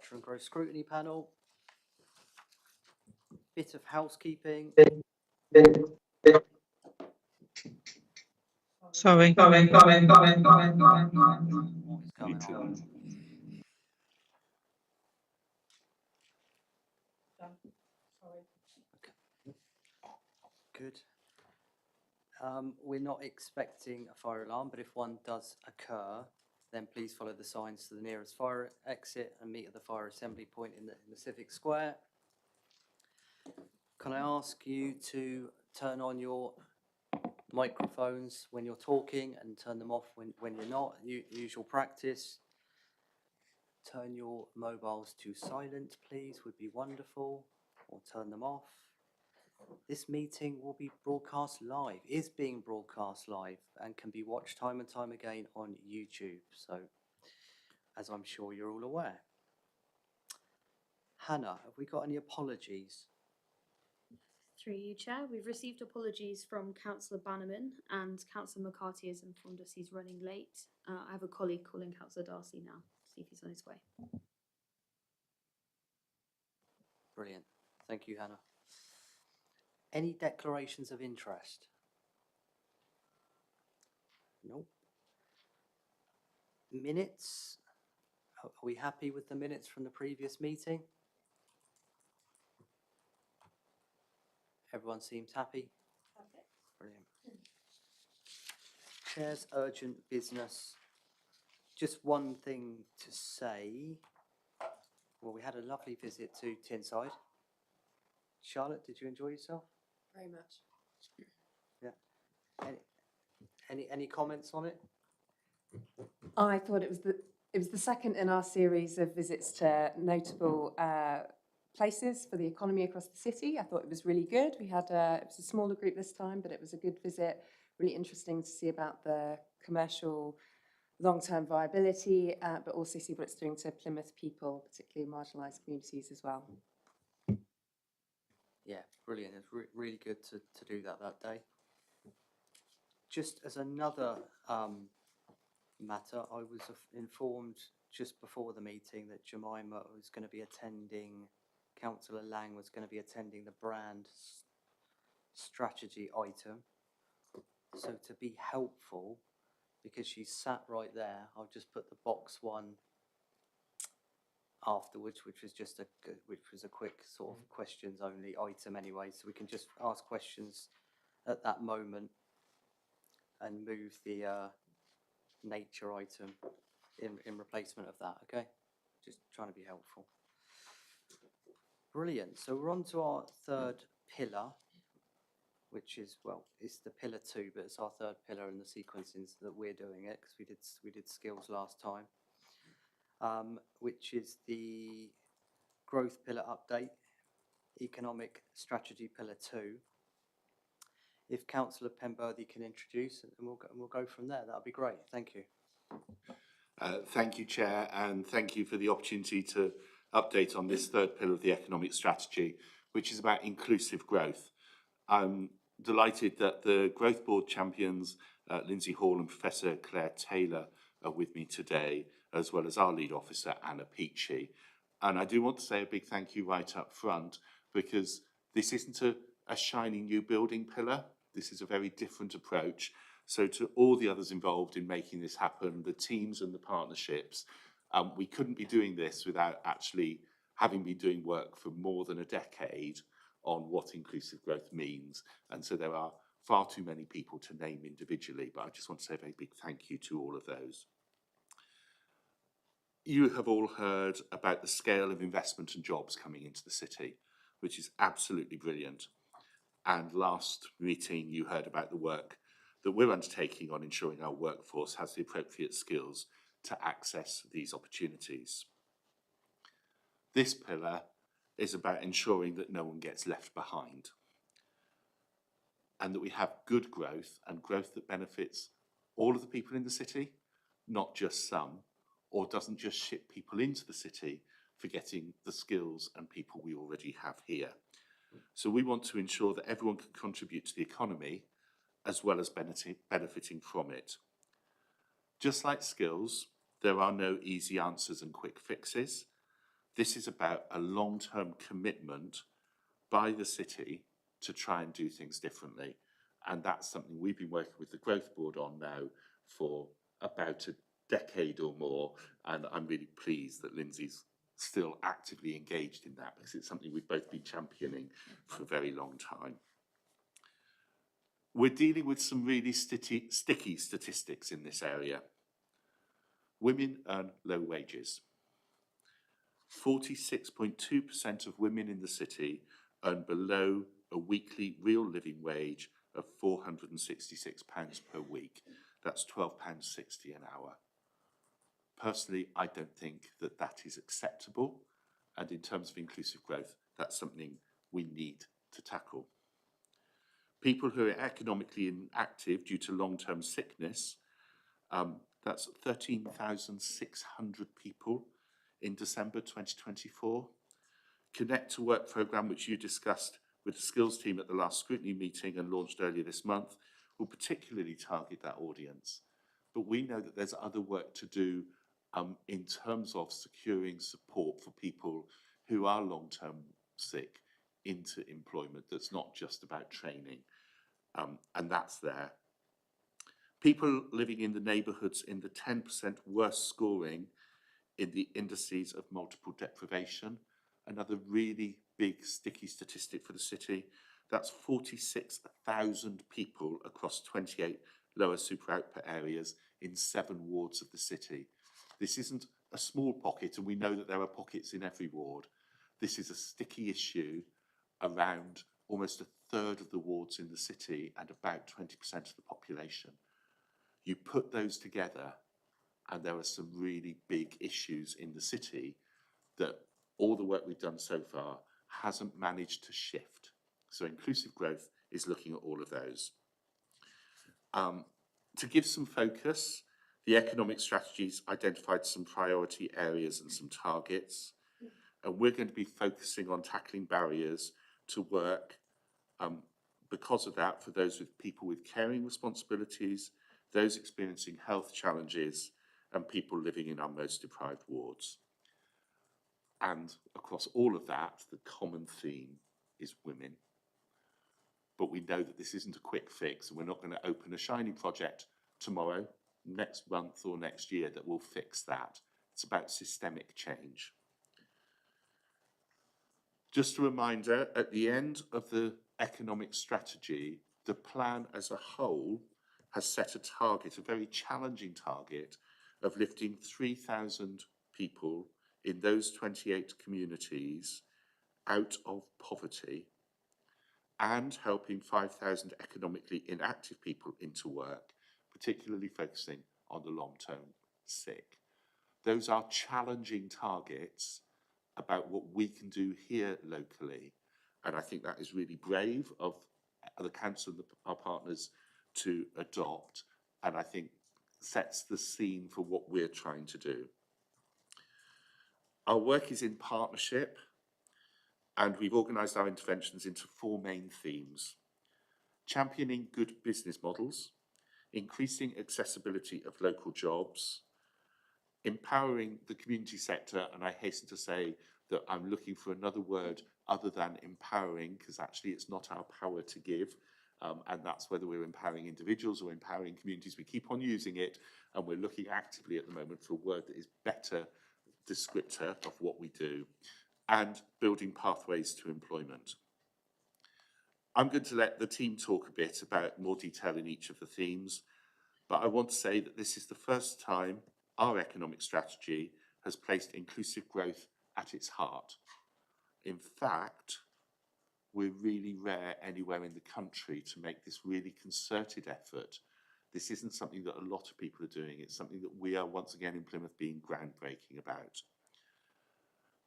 Structure and Growth Scrutiny panel. Bit of housekeeping. Sorry. What is going on? Okay. Good. We're not expecting a fire alarm, but if one does occur, then please follow the signs to the nearest fire exit and meet at the fire assembly point in the Civic Square. Can I ask you to turn on your microphones when you're talking and turn them off when you're not? Usual practice. Turn your mobiles to silent, please, would be wonderful, or turn them off. This meeting will be broadcast live, is being broadcast live, and can be watched time and time again on YouTube, so as I'm sure you're all aware. Hannah, have we got any apologies? Through you, Chair, we've received apologies from Councillor Bannerman, and Councillor McCarthy has informed us he's running late. I have a colleague calling Councillor Darcy now to see if he's on his way. Brilliant. Thank you, Hannah. Any declarations of interest? Nope. Minutes? Are we happy with the minutes from the previous meeting? Everyone seems happy? Okay. Brilliant. Chair's urgent business. Just one thing to say. Well, we had a lovely visit to Tinside. Charlotte, did you enjoy yourself? Very much. Yeah. Any comments on it? I thought it was the second in our series of visits to notable places for the economy across the city. I thought it was really good. It was a smaller group this time, but it was a good visit. Really interesting to see about the commercial long-term viability, but also see what it's doing to Plymouth people, particularly marginalised communities as well. Yeah, brilliant. It's really good to do that day. Just as another matter, I was informed just before the meeting that Jemima was going to be attending, Councillor Lang was going to be attending the brand strategy item. So to be helpful, because she's sat right there, I'll just put the box one afterwards, which was a quick sort of questions only item anyway, so we can just ask questions at that moment and move the nature item in replacement of that. Okay, just trying to be helpful. Brilliant. So we're on to our third pillar, which is, well, it's the pillar 2, but it's our third pillar in the sequencing that we're doing it, because we did skills last time. Which is the growth pillar update, economic strategy pillar 2. If Councillor Penberthy can introduce, and we'll go from there, that'll be great. Thank you. Thank you, Chair, and thank you for the opportunity to update on this third pillar of the economic strategy, which is about inclusive growth. I'm delighted that the Growth Board champions, Lindsay Hall and Professor Claire Taylor, are with me today, as well as our lead officer, Anna Peachy. And I do want to say a big thank you right up front, because this isn't a shiny new building pillar. This is a very different approach. So to all the others involved in making this happen, the teams and the partnerships, we couldn't be doing this without actually having been doing work for more than a decade on what inclusive growth means. And so there are far too many people to name individually, but I just want to say a very big thank you to all of those. You have all heard about the scale of investment and jobs coming into the city, which is absolutely brilliant. And last meeting, you heard about the work that we're undertaking on ensuring our workforce has the appropriate skills to access these opportunities. This pillar is about ensuring that no one gets left behind, and that we have good growth, and growth that benefits all of the people in the city, not just some, or doesn't just ship people into the city, forgetting the skills and people we already have here. So we want to ensure that everyone can contribute to the economy as well as benefiting from it. Just like skills, there are no easy answers and quick fixes, This is about a long-term commitment by the city to try and do things differently. And that's something we've been working with the Growth Board on now for about a decade or more. And I'm really pleased that Lindsay's still actively engaged in that, because it's something we've both been championing for a very long time. We're dealing with some really sticky statistics in this area. Women earn low wages. 46.2% of women in the city earn below a weekly real living wage of £466 per week. That's £12.60 an hour. Personally, I don't think that that is acceptable. And in terms of inclusive growth, that's something we need to tackle. People who are economically inactive due to long-term sickness, that's 13,600 people in December 2024. Connect to Work programme, which you discussed with the skills team at the last Scrutiny meeting and launched earlier this month, will particularly target that audience. But we know that there's other work to do in terms of securing support for people who are long-term sick into employment. That's not just about training, and that's there. People living in the neighbourhoods in the 10% worst scoring in the indices of multiple deprivation, another really big sticky statistic for the city. That's 46,000 people across 28 lower super output areas in 7 wards of the city. This isn't a small pocket, and we know that there are pockets in every ward. This is a sticky issue around almost a third of the wards in the city and about 20% of the population. You put those together, and there are some really big issues in the city that all the work we've done so far hasn't managed to shift. So inclusive growth is looking at all of those. To give some focus, the economic strategies identified some priority areas and some targets, and we're going to be focusing on tackling barriers to work because of that for those with people with caring responsibilities, those experiencing health challenges, and people living in our most deprived wards. And across all of that, the common theme is women. But we know that this isn't a quick fix, and we're not going to open a shiny project tomorrow, next month, or next year that will fix that. It's about systemic change. Just a reminder, at the end of the economic strategy, the plan as a whole has set a target, a very challenging target, of lifting 3,000 people in those 28 communities out of poverty and helping 5,000 economically inactive people into work, particularly focusing on the long-term sick. Those are challenging targets about what we can do here locally, and I think that is really brave of the council and our partners to adopt, and I think sets the scene for what we're trying to do. Our work is in partnership, and we've organised our interventions into 4 main themes: championing good business models, increasing accessibility of local jobs, empowering the community sector, and I hasten to say that I'm looking for another word other than empowering, because actually it's not our power to give, and that's whether we're empowering individuals or empowering communities. We keep on using it, and we're looking actively at the moment for a word that is better descriptor of what we do, and building pathways to employment. I'm going to let the team talk a bit about more detail in each of the themes, but I want to say that this is the first time our economic strategy has placed inclusive growth at its heart. In fact, we're really rare anywhere in the country to make this really concerted effort. This isn't something that a lot of people are doing. It's something that we are once again in Plymouth being groundbreaking about.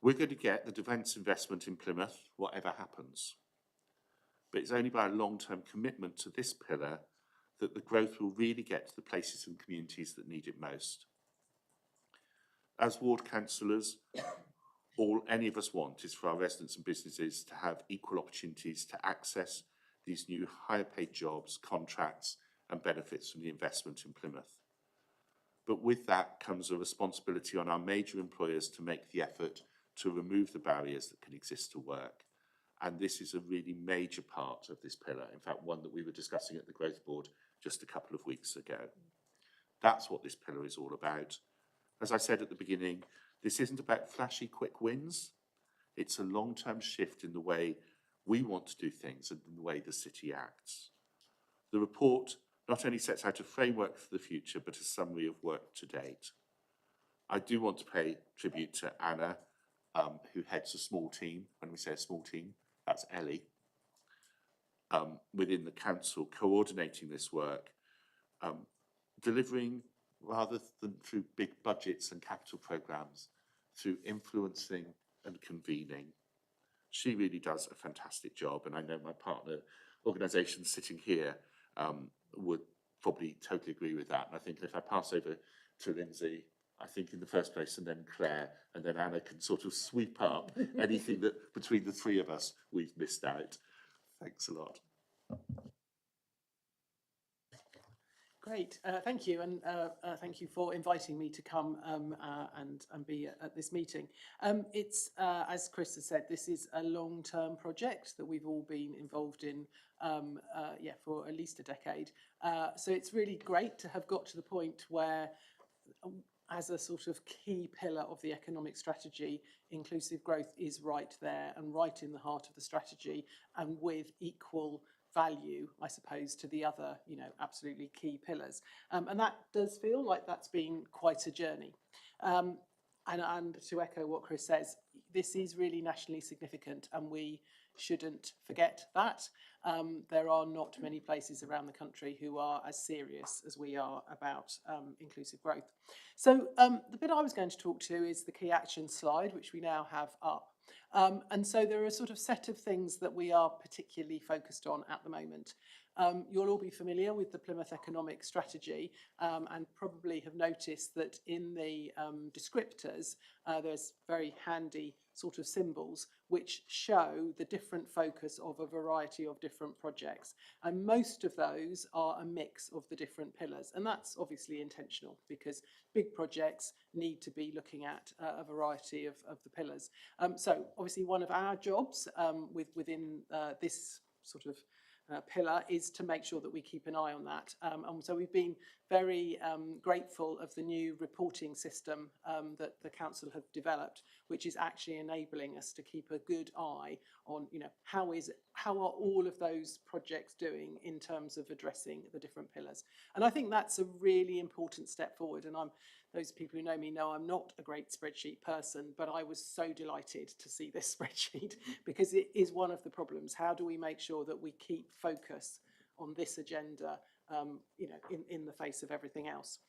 We're going to get the defence investment in Plymouth, whatever happens. But it's only by a long-term commitment to this pillar that the growth will really get to the places and communities that need it most. As ward councillors, all any of us want is for our residents and businesses to have equal opportunities to access these new higher paid jobs, contracts, and benefits from the investment in Plymouth. But with that comes a responsibility on our major employers to make the effort to remove the barriers that can exist to work. And this is a really major part of this pillar. In fact, one that we were discussing at the Growth Board just a couple of weeks ago. That's what this pillar is all about. As I said at the beginning, this isn't about flashy quick wins. It's a long-term shift in the way we want to do things and in the way the city acts. The report not only sets out a framework for the future, but a summary of work to date. I do want to pay tribute to Anna, who heads a small team. When we say a small team, that's Ellie, within the council, coordinating this work, delivering rather than through big budgets and capital programmes, through influencing and convening. She really does a fantastic job, and I know my partner organisations sitting here would probably totally agree with that. And I think if I pass over to Lindsay, I think in the first place, and then Claire, and then Anna can sort of sweep up anything that between the three of us we've missed out. Thanks a lot. Great, thank you, and thank you for inviting me to come and be at this meeting. It's, as Chris has said, this is a long-term project that we've all been involved in for at least a decade. So it's really great to have got to the point where, as a sort of key pillar of the economic strategy, inclusive growth is right there and right in the heart of the strategy, and with equal value, I suppose, to the other, absolutely key pillars. And that does feel like that's been quite a journey. And to echo what Chris says, this is really nationally significant, and we shouldn't forget that. There are not many places around the country who are as serious as we are about inclusive growth. So the bit I was going to talk to is the key action slide, which we now have up. And so there are a sort of set of things that we are particularly focused on at the moment. You'll all be familiar with the Plymouth Economic Strategy and probably have noticed that in the descriptors there's very handy sort of symbols which show the different focus of a variety of different projects. And most of those are a mix of the different pillars. And that's obviously intentional because big projects need to be looking at a variety of the pillars. So obviously one of our jobs within this sort of pillar is to make sure that we keep an eye on that. And so we've been very grateful of the new reporting system that the council have developed, which is actually enabling us to keep a good eye on, how are all of those projects doing in terms of addressing the different pillars. And I think that's a really important step forward. And those people who know me know I'm not a great spreadsheet person, but I was so delighted to see this spreadsheet because it is one of the problems. How do we make sure that we keep focus on this agenda, in the face of everything else?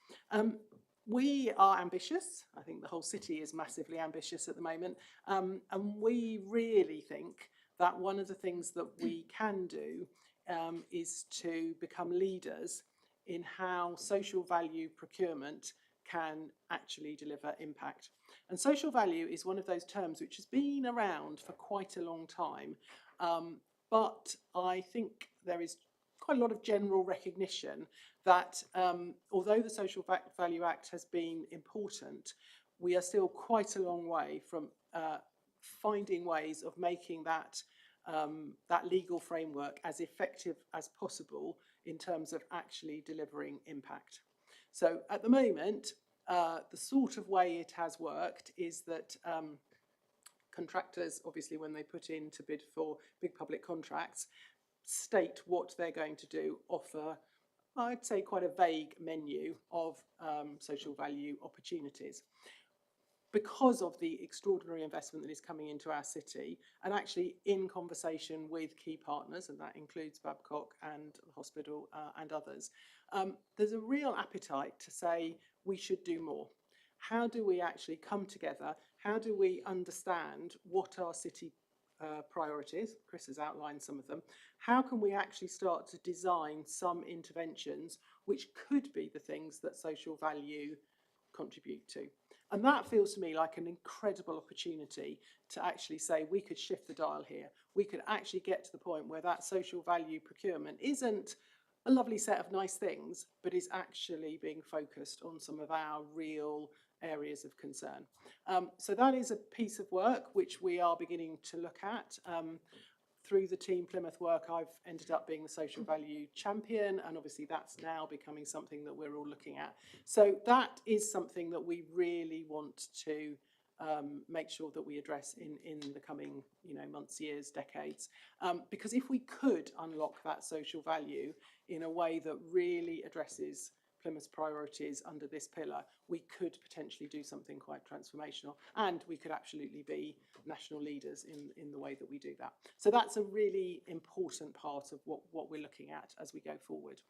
We are ambitious. I think the whole city is massively ambitious at the moment. And we really think that one of the things that we can do is to become leaders in how social value procurement can actually deliver impact. And social value is one of those terms which has been around for quite a long time, but I think there is quite a lot of general recognition that although the Social Value Act has been important, we are still quite a long way from finding ways of making that legal framework as effective as possible in terms of actually delivering impact. So at the moment, the sort of way it has worked is that contractors, obviously when they put in to bid for big public contracts, state what they're going to do, offer, I'd say, quite a vague menu of social value opportunities. Because of the extraordinary investment that is coming into our city, and actually in conversation with key partners, and that includes Babcock and the hospital and others, there's a real appetite to say we should do more. How do we actually come together? How do we understand what our city priorities? Chris has outlined some of them. How can we actually start to design some interventions which could be the things that social value contribute to? And that feels to me like an incredible opportunity to actually say we could shift the dial here. We could actually get to the point where that social value procurement isn't a lovely set of nice things, but is actually being focused on some of our real areas of concern. So that is a piece of work which we are beginning to look at. Through the Team Plymouth work, I've ended up being the social value champion, and obviously that's now becoming something that we're all looking at. So that is something that we really want to make sure that we address in the coming, months, years, decades. Because if we could unlock that social value in a way that really addresses Plymouth's priorities under this pillar, we could potentially do something quite transformational, and we could absolutely be national leaders in the way that we do that. So that's a really important part of what we're looking at as we go forward.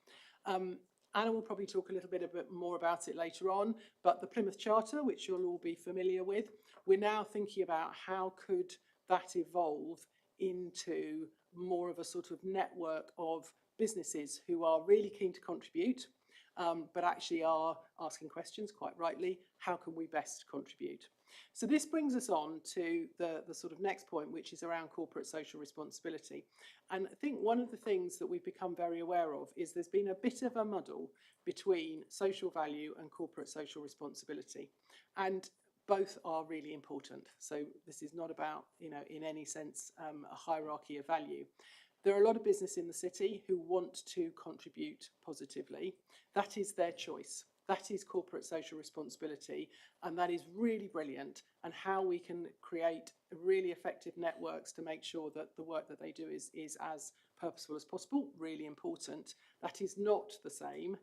Anna will probably talk a little bit more about it later on, but the Plymouth Charter, which you'll all be familiar with, we're now thinking about how could that evolve into more of a sort of network of businesses who are really keen to contribute, but actually are asking questions, quite rightly, how can we best contribute? So this brings us on to the sort of next point, which is around corporate social responsibility. And I think one of the things that we've become very aware of is there's been a bit of a muddle between social value and corporate social responsibility. And both are really important. So this is not about, in any sense, a hierarchy of value. There are a lot of business in the city who want to contribute positively. That is their choice. That is corporate social responsibility, and that is really brilliant. And how we can create really effective networks to make sure that the work that they do is as purposeful as possible, really important. That is not the same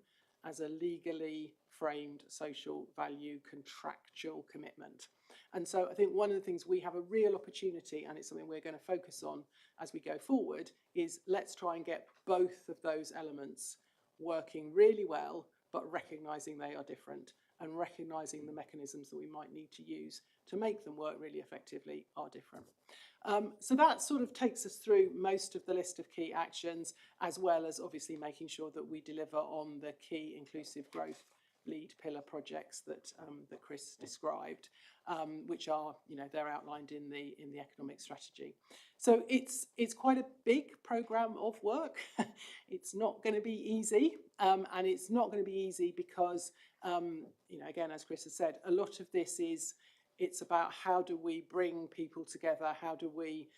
as a legally framed social value contractual commitment. And so I think one of the things we have a real opportunity, and it's something we're going to focus on as we go forward, is let's try and get both of those elements working really well, but recognising they are different, and recognising the mechanisms that we might need to use to make them work really effectively are different. So that sort of takes us through most of the list of key actions, as well as obviously making sure that we deliver on the key inclusive growth lead pillar projects that Chris described, which are, they're outlined in the economic strategy. So it's quite a big programme of work. It's not going to be easy, and it's not going to be easy because, again, as Chris has said, a lot of this it's about how do we bring people together, how do we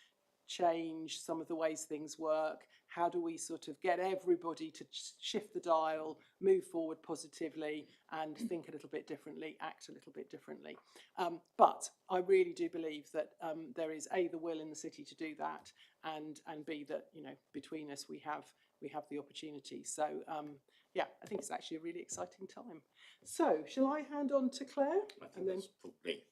change some of the ways things work, how do we sort of get everybody to shift the dial, move forward positively, and think a little bit differently, act a little bit differently. But I really do believe that there is A, the will in the city to do that, and B, that between us we have the opportunity. So yeah, I think it's actually a really exciting time. So shall I hand on to Claire? I think that's probably.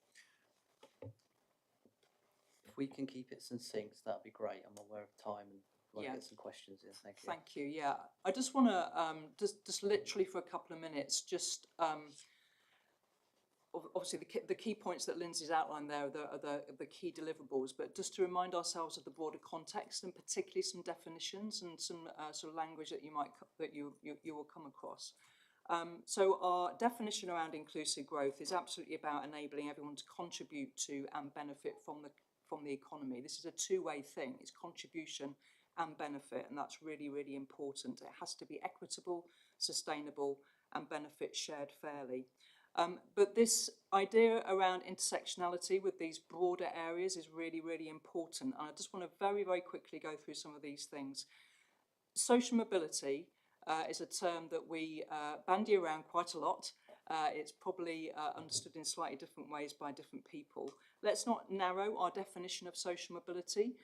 If we can keep it succinct, that'd be great. I'm aware of time and want to Yeah. get some questions in. Thank you. Thank you. Yeah, I just want to just literally for a couple of minutes, just obviously the key points that Lindsay's outlined there are the key deliverables, but just to remind ourselves of the broader context and particularly some definitions and some sort of language that you will come across. So our definition around inclusive growth is absolutely about enabling everyone to contribute to and benefit from the economy. This is a two-way thing. It's contribution and benefit, and that's really, really important. It has to be equitable, sustainable, and benefit shared fairly. But this idea around intersectionality with these broader areas is really, really important. And I just want to very, very quickly go through some of these things. Social mobility is a term that we bandy around quite a lot. It's probably understood in slightly different ways by different people. Let's not narrow our definition of social mobility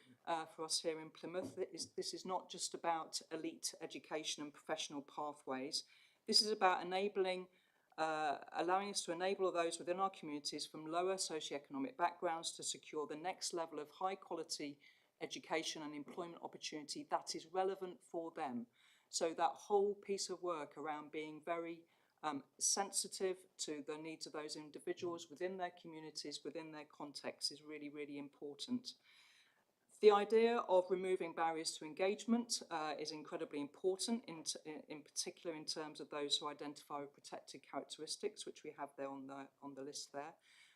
for us here in Plymouth. This is not just about elite education and professional pathways. This is about allowing us to enable those within our communities from lower socioeconomic backgrounds to secure the next level of high quality education and employment opportunity that is relevant for them. So that whole piece of work around being very sensitive to the needs of those individuals within their communities, within their context is really, really important. The idea of removing barriers to engagement is incredibly important, in particular in terms of those who identify with protected characteristics, which we have there on the list there.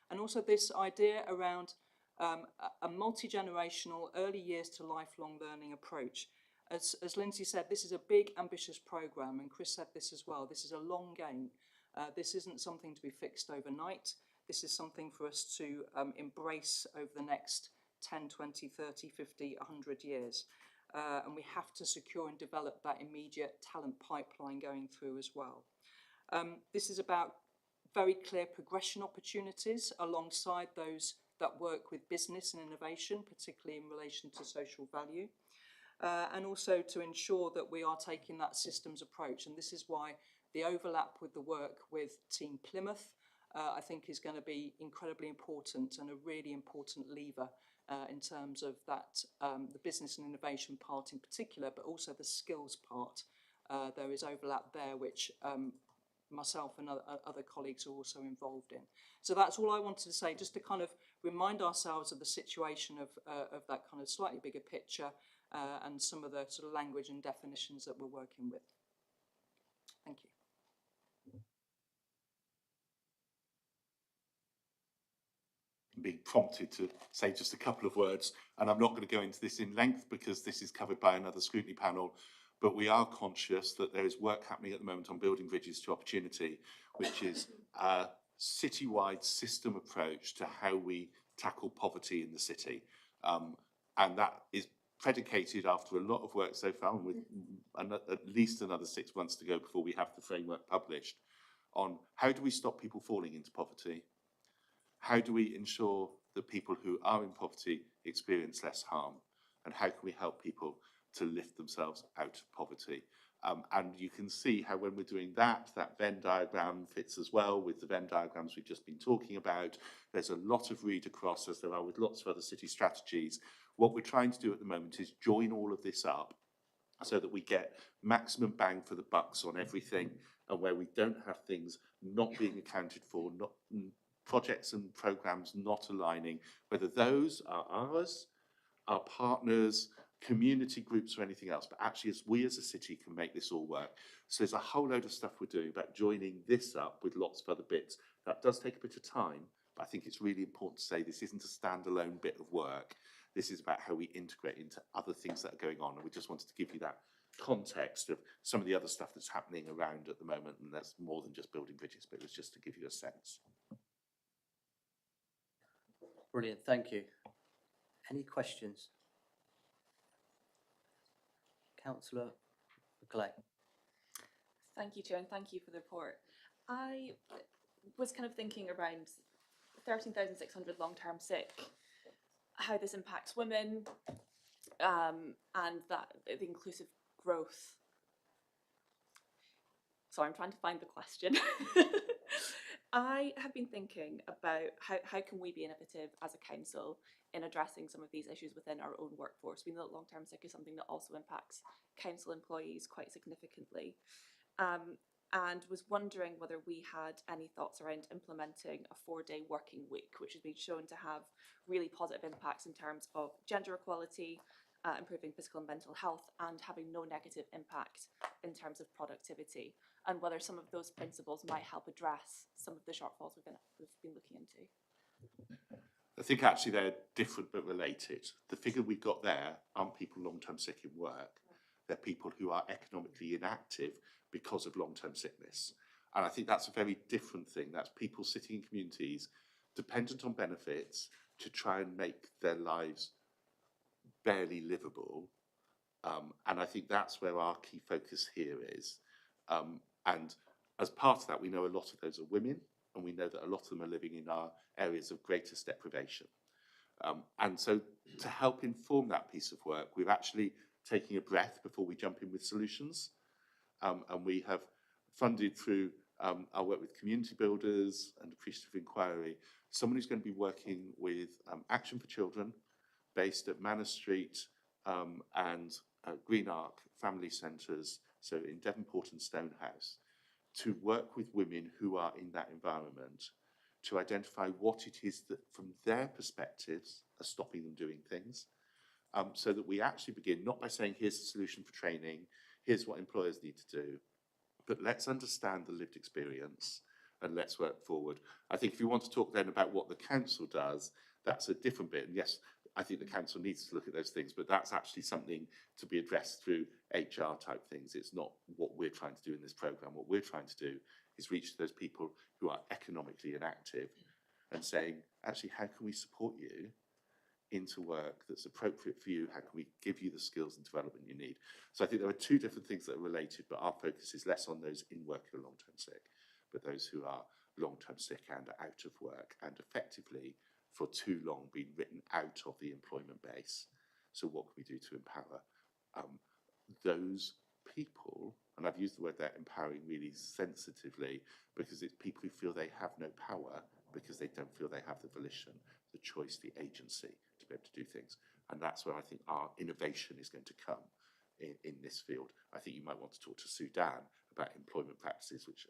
And also this idea around a multi-generational early years to lifelong learning approach. As Lindsay said, this is a big, ambitious programme, and Chris said this as well. This is a long game. This isn't something to be fixed overnight. this is something for us to embrace over the next 10, 20, 30, 50, 100 years. And we have to secure and develop that immediate talent pipeline going through as well. This is about very clear progression opportunities alongside those that work with business and innovation, particularly in relation to social value. And also to ensure that we are taking that systems approach. And this is why the overlap with the work with Team Plymouth, I think is going to be incredibly important and a really important lever in terms of that, the business and innovation part in particular, but also the skills part. There is overlap there, which myself and other colleagues are also involved in. So that's all I wanted to say, just to kind of remind ourselves of the situation of that kind of slightly bigger picture and some of the sort of language and definitions that we're working with. Thank you. Being prompted to say just a couple of words, and I'm not going to go into this in length because this is covered by another scrutiny panel, but we are conscious that there is work happening at the moment on building bridges to opportunity, which is a citywide system approach to how we tackle poverty in the city. And that is predicated after a lot of work so far, and with at least another 6 months to go before we have the framework published, on how do we stop people falling into poverty? How do we ensure that people who are in poverty experience less harm? And how can we help people to lift themselves out of poverty? And you can see how when we're doing that, that Venn diagram fits as well with the Venn diagrams we've just been talking about. There's a lot of read across, as there are with lots of other city strategies. What we're trying to do at the moment is join all of this up so that we get maximum bang for the bucks on everything, and where we don't have things not being accounted for, not projects and programs not aligning, whether those are ours, our partners, community groups or anything else, but actually as we as a city can make this all work. So there's a whole load of stuff we're doing about joining this up with lots of other bits. That does take a bit of time, but I think it's really important to say this isn't a standalone bit of work. This is about how we integrate into other things that are going on, and we just wanted to give you that context of some of the other stuff that's happening around at the moment, and that's more than just building bridges, but it was just to give you a sense. Brilliant, thank you. Any questions? Councillor McLean. Thank you, Chair, and thank you for the report. I was kind of thinking around 13,600 long-term sick, how this impacts women, and that the inclusive growth. Sorry, I'm trying to find the question. I have been thinking about how can we be innovative as a council in addressing some of these issues within our own workforce. We know that long-term sick is something that also impacts council employees quite significantly. And was wondering whether we had any thoughts around implementing a 4-day working week, which has been shown to have really positive impacts in terms of gender equality, improving physical and mental health, and having no negative impact in terms of productivity, and whether some of those principles might help address some of the shortfalls we've been looking into. I think actually they're different but related. The figure we've got there aren't people long-term sick in work. They're people who are economically inactive because of long-term sickness. And I think that's a very different thing. That's people sitting in communities dependent on benefits to try and make their lives barely livable. And I think that's where our key focus here is. And as part of that, we know a lot of those are women, and we know that a lot of them are living in our areas of greatest deprivation. And so to help inform that piece of work, we're actually taking a breath before we jump in with solutions. And we have funded through our work with community builders and appreciative inquiry, someone who's going to be working with Action for Children based at Manor Street and Green Arc family centres, so in Devonport and Stonehouse, to work with women who are in that environment to identify what it is that from their perspectives are stopping them doing things, so that we actually begin not by saying here's the solution for training, here's what employers need to do, but let's understand the lived experience and let's work forward. I think if you want to talk then about what the council does, that's a different bit. And yes, I think the council needs to look at those things, but that's actually something to be addressed through HR type things. It's not what we're trying to do in this programme. What we're trying to do is reach those people who are economically inactive and saying, actually, how can we support you into work that's appropriate for you? How can we give you the skills and development you need? So I think there are two different things that are related, but our focus is less on those in work who are long-term sick, but those who are long-term sick and are out of work and effectively for too long been written out of the employment base. So what can we do to empower those people? And I've used the word there, empowering, really sensitively, because it's people who feel they have no power because they don't feel they have the volition, the choice, the agency to be able to do things. And that's where I think our innovation is going to come in this field. I think you might want to talk to Sudan about employment practices, which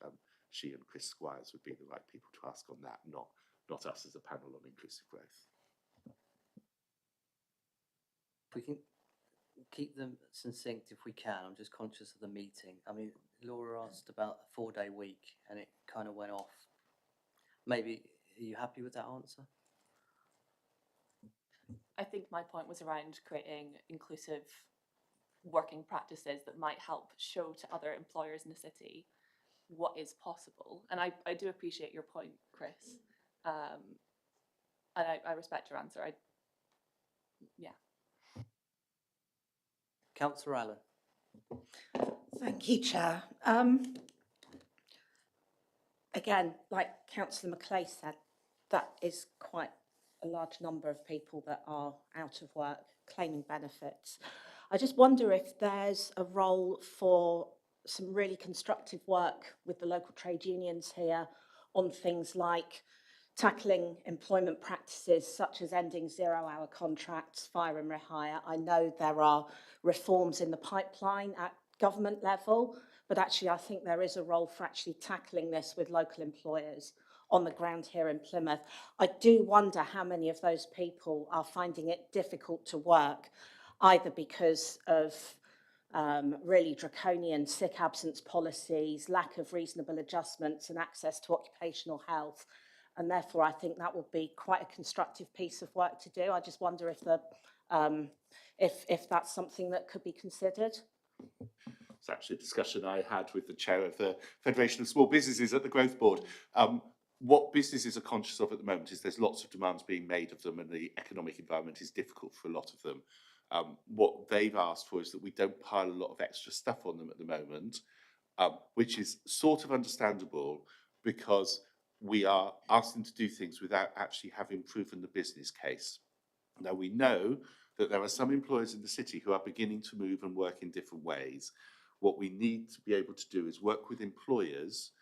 she and Chris Squires would be the right people to ask on that, not us as a panel on inclusive growth. If we can keep them succinct if we can. I'm just conscious of the meeting. I mean, Laura asked about a 4-day week and it kind of went off. Maybe, are you happy with that answer? I think my point was around creating inclusive working practices that might help show to other employers in the city what is possible. And I do appreciate your point, Chris. And I respect your answer. Yeah. Councillor Allen. Thank you, Chair. Again, like Councillor McClay said, that is quite a large number of people that are out of work claiming benefits. I just wonder if there's a role for some really constructive work with the local trade unions here on things like tackling employment practices such as ending 0-hour contracts, fire and rehire. I know there are reforms in the pipeline at government level, but actually I think there is a role for actually tackling this with local employers on the ground here in Plymouth. I do wonder how many of those people are finding it difficult to work, either because of really draconian sick absence policies, lack of reasonable adjustments and access to occupational health. And therefore, I think that will be quite a constructive piece of work to do. I just wonder if that's something that could be considered. It's actually a discussion I had with the chair of the Federation of Small Businesses at the Growth Board. What businesses are conscious of at the moment is there's lots of demands being made of them and the economic environment is difficult for a lot of them. What they've asked for is that we don't pile a lot of extra stuff on them at the moment, which is sort of understandable because we are asking to do things without actually having proven the business case. Now, we know that there are some employers in the city who are beginning to move and work in different ways. What we need to be able to do is work with employers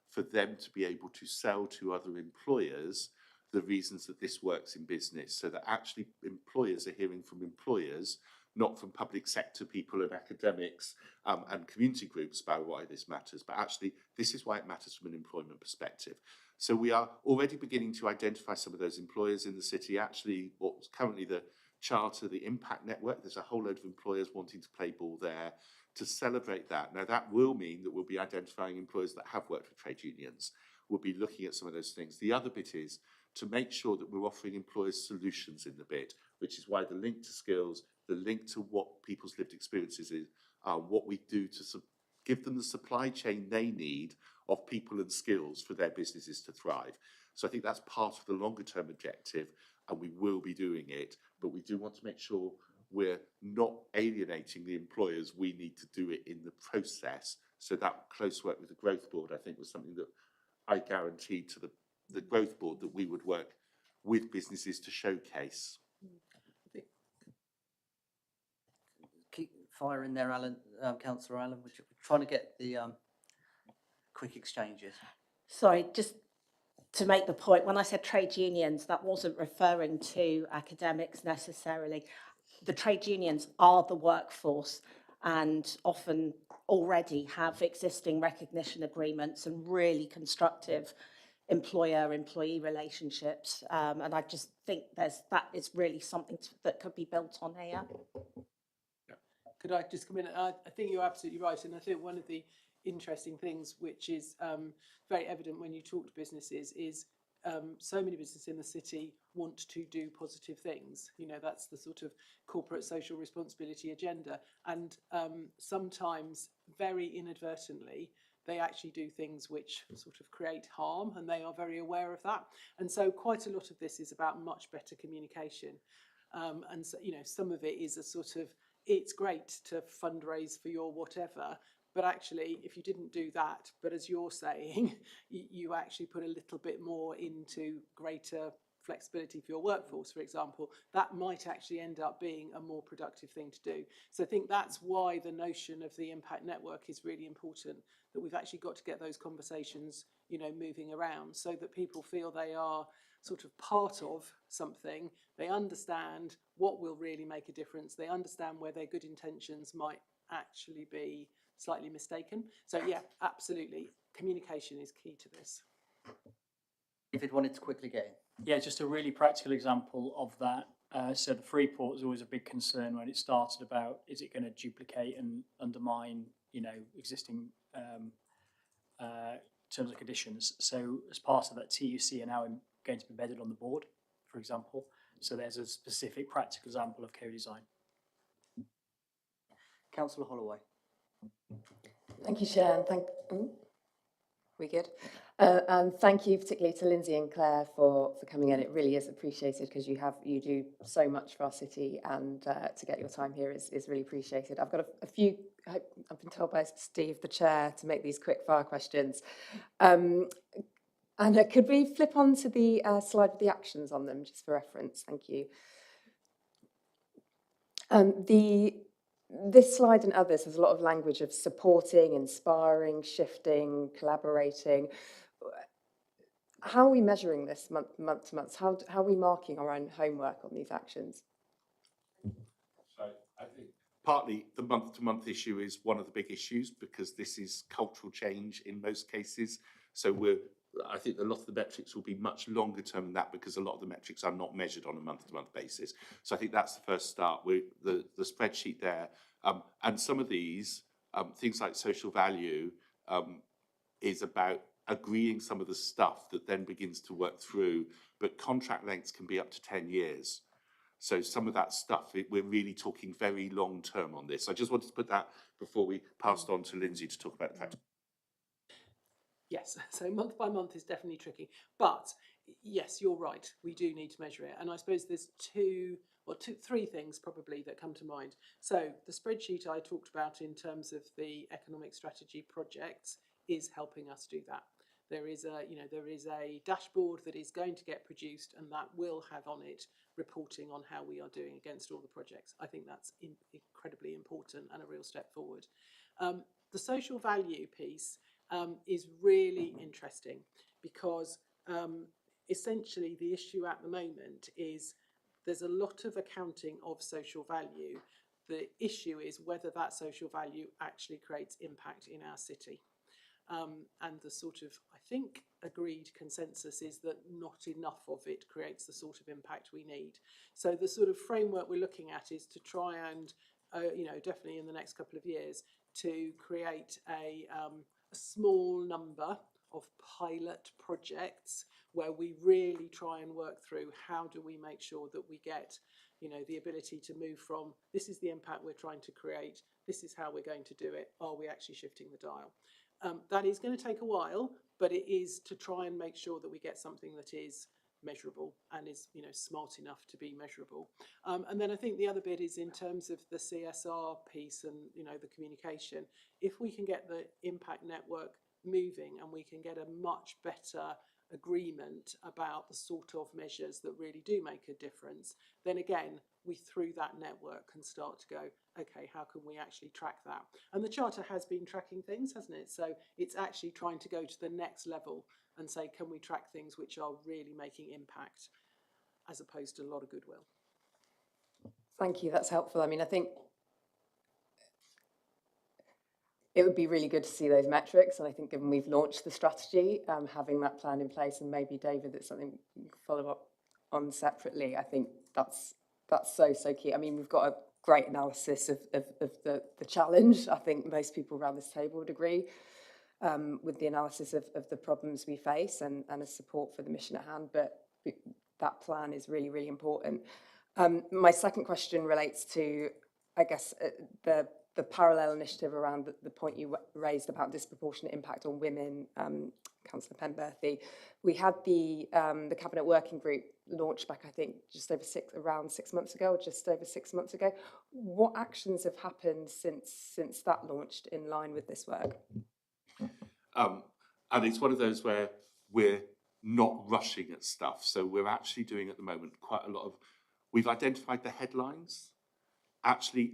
for them to be able to sell to other employers the reasons that this works in business, so that actually employers are hearing from employers, not from public sector people and academics and community groups about why this matters, but actually this is why it matters from an employment perspective. So we are already beginning to identify some of those employers in the city. Actually, what's currently the charter, the impact network, there's a whole load of employers wanting to play ball there to celebrate that. Now, that will mean that we'll be identifying employers that have worked with trade unions. We'll be looking at some of those things. The other bit is to make sure that we're offering employers solutions in the bit, which is why the link to skills, the link to what people's lived experiences is, what we do to give them the supply chain they need of people and skills for their businesses to thrive. So I think that's part of the longer term objective, and we will be doing it, but we do want to make sure we're not alienating the employers. We need to do it in the process. So that close work with the Growth Board, I think, was something that I guaranteed to the Growth Board that we would work with businesses to showcase. Keep fire in there, Alan, Councillor Allen. We're trying to get the quick exchanges. Sorry, just to make the point, when I said trade unions, that wasn't referring to academics necessarily. The trade unions are the workforce and often already have existing recognition agreements and really constructive employer-employee relationships. And I just think that is really something that could be built on here. Could I just come in? I think you're absolutely right. And I think one of the interesting things, which is very evident when you talk to businesses, is so many businesses in the city want to do positive things. You know, that's the sort of corporate social responsibility agenda. And sometimes, very inadvertently, they actually do things which sort of create harm, and they are very aware of that. And so quite a lot of this is about much better communication. And so, you know, some of it is a sort of, it's great to fundraise for your whatever, but actually, if you didn't do that, but as you're saying, you actually put a little bit more into greater flexibility for your workforce, for example, that might actually end up being a more productive thing to do. So I think that's why the notion of the impact network is really important, that we've actually got to get those conversations, you know, moving around so that people feel they are sort of part of something. They understand what will really make a difference. They understand where their good intentions might actually be slightly mistaken. So yeah, absolutely. Communication is key to this. If it wanted to quickly get in. Yeah, just a really practical example of that. So the free port was always a big concern when it started about, is it going to duplicate and undermine, you know, existing terms and conditions. So as part of that, TUC are now going to be embedded on the board, for example. So there's a specific practical example of co-design. Councillor Holloway. Thank you, Chair, and we good? And thank you particularly to Lindsay and Claire for coming in. It really is appreciated because you do so much for our city, and to get your time here is really appreciated. I've got a few, I've been told by Steve, the Chair, to make these quick fire questions. And could we flip on to the slide with the actions on them, just for reference? Thank you. This slide and others has a lot of language of supporting, inspiring, shifting, collaborating. How are we measuring this month to month? How are we marking our own homework on these actions? So I think partly the month-to-month issue is one of the big issues because this is cultural change in most cases. So I think a lot of the metrics will be much longer term than that because a lot of the metrics are not measured on a month-to-month basis. So I think that's the first start with the spreadsheet there. And some of these, things like social value, is about agreeing some of the stuff that then begins to work through, but contract lengths can be up to 10 years. So some of that stuff, we're really talking very long term on this. I just wanted to put that before we passed on to Lindsay to talk about the fact. Yes, so month by month is definitely tricky, but yes, you're right, we do need to measure it. And I suppose there's three things probably that come to mind. So the spreadsheet I talked about in terms of the economic strategy projects is helping us do that. There is a dashboard that is going to get produced, and that will have on it reporting on how we are doing against all the projects. I think that's incredibly important and a real step forward. The social value piece is really interesting because essentially the issue at the moment is there's a lot of accounting of social value. The issue is whether that social value actually creates impact in our city. And the sort of, I think, agreed consensus is that not enough of it creates the sort of impact we need. So the sort of framework we're looking at is to try and, definitely in the next couple of years, to create a small number of pilot projects where we really try and work through how do we make sure that we get, the ability to move from this is the impact we're trying to create, this is how we're going to do it, are we actually shifting the dial? That is going to take a while, but it is to try and make sure that we get something that is measurable and is, smart enough to be measurable. And then I think the other bit is in terms of the CSR piece and, the communication. If we can get the impact network moving and we can get a much better agreement about the sort of measures that really do make a difference, then again, we through that network can start to go, okay, how can we actually track that? And the Charter has been tracking things, hasn't it? So it's actually trying to go to the next level and say, can we track things which are really making impact as opposed to a lot of goodwill? Thank you, that's helpful. I mean, I think it would be really good to see those metrics, and I think given we've launched the strategy, having that plan in place, and maybe David, that's something we can follow up on separately. I think that's so key. I mean, we've got a great analysis of the challenge. I think most people around this table would agree with the analysis of the problems we face and a support for the mission at hand, but that plan is really, really important. My second question relates to, I guess, the the parallel initiative around the point you raised about disproportionate impact on women, Councillor Penberthy, we had the Cabinet Working Group launched back, I think, around 6 months ago, or just over 6 months ago. What actions have happened since that launched in line with this work? And it's one of those where we're not rushing at stuff. So we're actually doing at the moment quite a lot of, we've identified the headlines, actually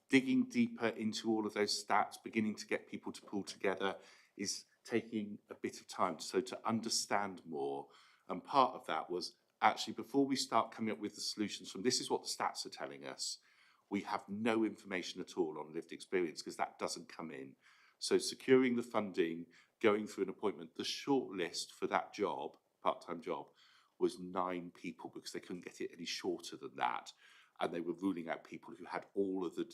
digging deeper into all of those stats, beginning to get people to pull together is taking a bit of time. So to understand more, and part of that was actually before we start coming up with the solutions from this is what the stats are telling us, we have no information at all on lived experience because that doesn't come in. So securing the funding, going through an appointment, the short list for that job, part-time job, was 9 people because they couldn't get it any shorter than that. And they were ruling out people who had all of the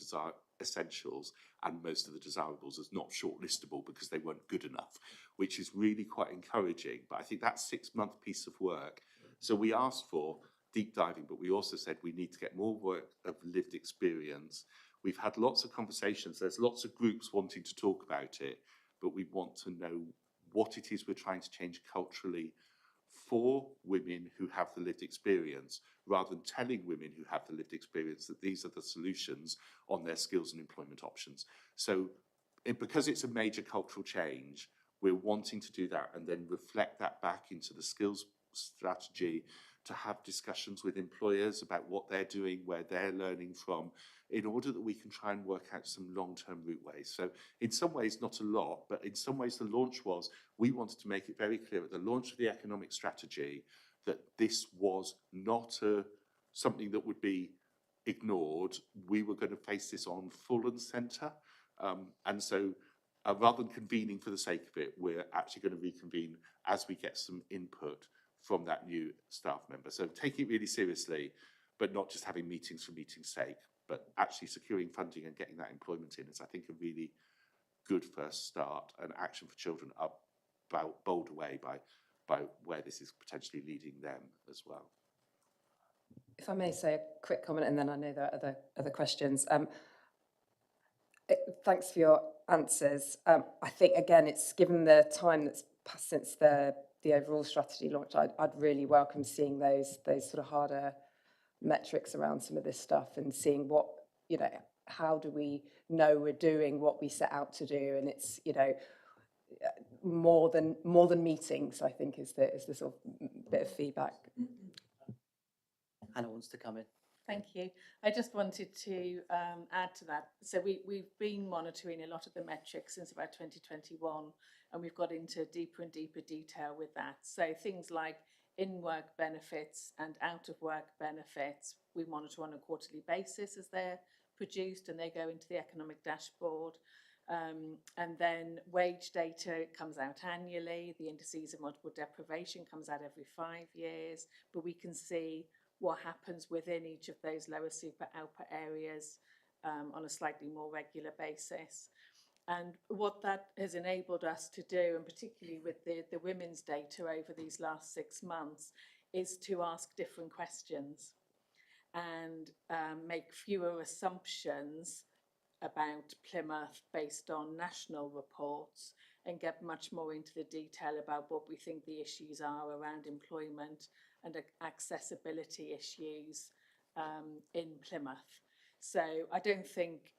essentials and most of the desirables as not shortlistable because they weren't good enough, which is really quite encouraging. But I think that 6-month piece of work. So we asked for deep diving, but we also said we need to get more work of lived experience. We've had lots of conversations. There's lots of groups wanting to talk about it, but we want to know what it is we're trying to change culturally for women who have the lived experience, rather than telling women who have the lived experience that these are the solutions on their skills and employment options. So because it's a major cultural change, we're wanting to do that and then reflect that back into the skills strategy, to have discussions with employers about what they're doing, where they're learning from, in order that we can try and work out some long-term route ways. So in some ways, not a lot, but in some ways the launch was, we wanted to make it very clear at the launch of the economic strategy that this was not something that would be ignored. We were going to face this on full and centre. And so rather than convening for the sake of it, we're actually going to reconvene as we get some input from that new staff member. So take it really seriously, but not just having meetings for meeting's sake, but actually securing funding and getting that employment in is, I think, a really good first start. And Action for Children are bowled away by where this is potentially leading them as well. If I may say a quick comment, and then I know there are other questions. Thanks for your answers. I think, again, it's given the time that's passed since the overall strategy launch, I'd really welcome seeing those sort of harder metrics around some of this stuff and seeing what, how do we know we're doing what we set out to do? And it's, more than meetings, I think, is the sort of bit of feedback. Hannah wants to come in. Thank you. I just wanted to add to that. So we've been monitoring a lot of the metrics since about 2021, and we've got into deeper and deeper detail with that. So things like in-work benefits and out-of-work benefits, we monitor on a quarterly basis as they're produced and they go into the economic dashboard. And then wage data comes out annually. The indices of multiple deprivation comes out every 5 years, but we can see what happens within each of those lower super output areas on a slightly more regular basis. And what that has enabled us to do, and particularly with the women's data over these last 6 months, is to ask different questions and make fewer assumptions about Plymouth based on national reports and get much more into the detail about what we think the issues are around employment and accessibility issues in Plymouth. So I don't think,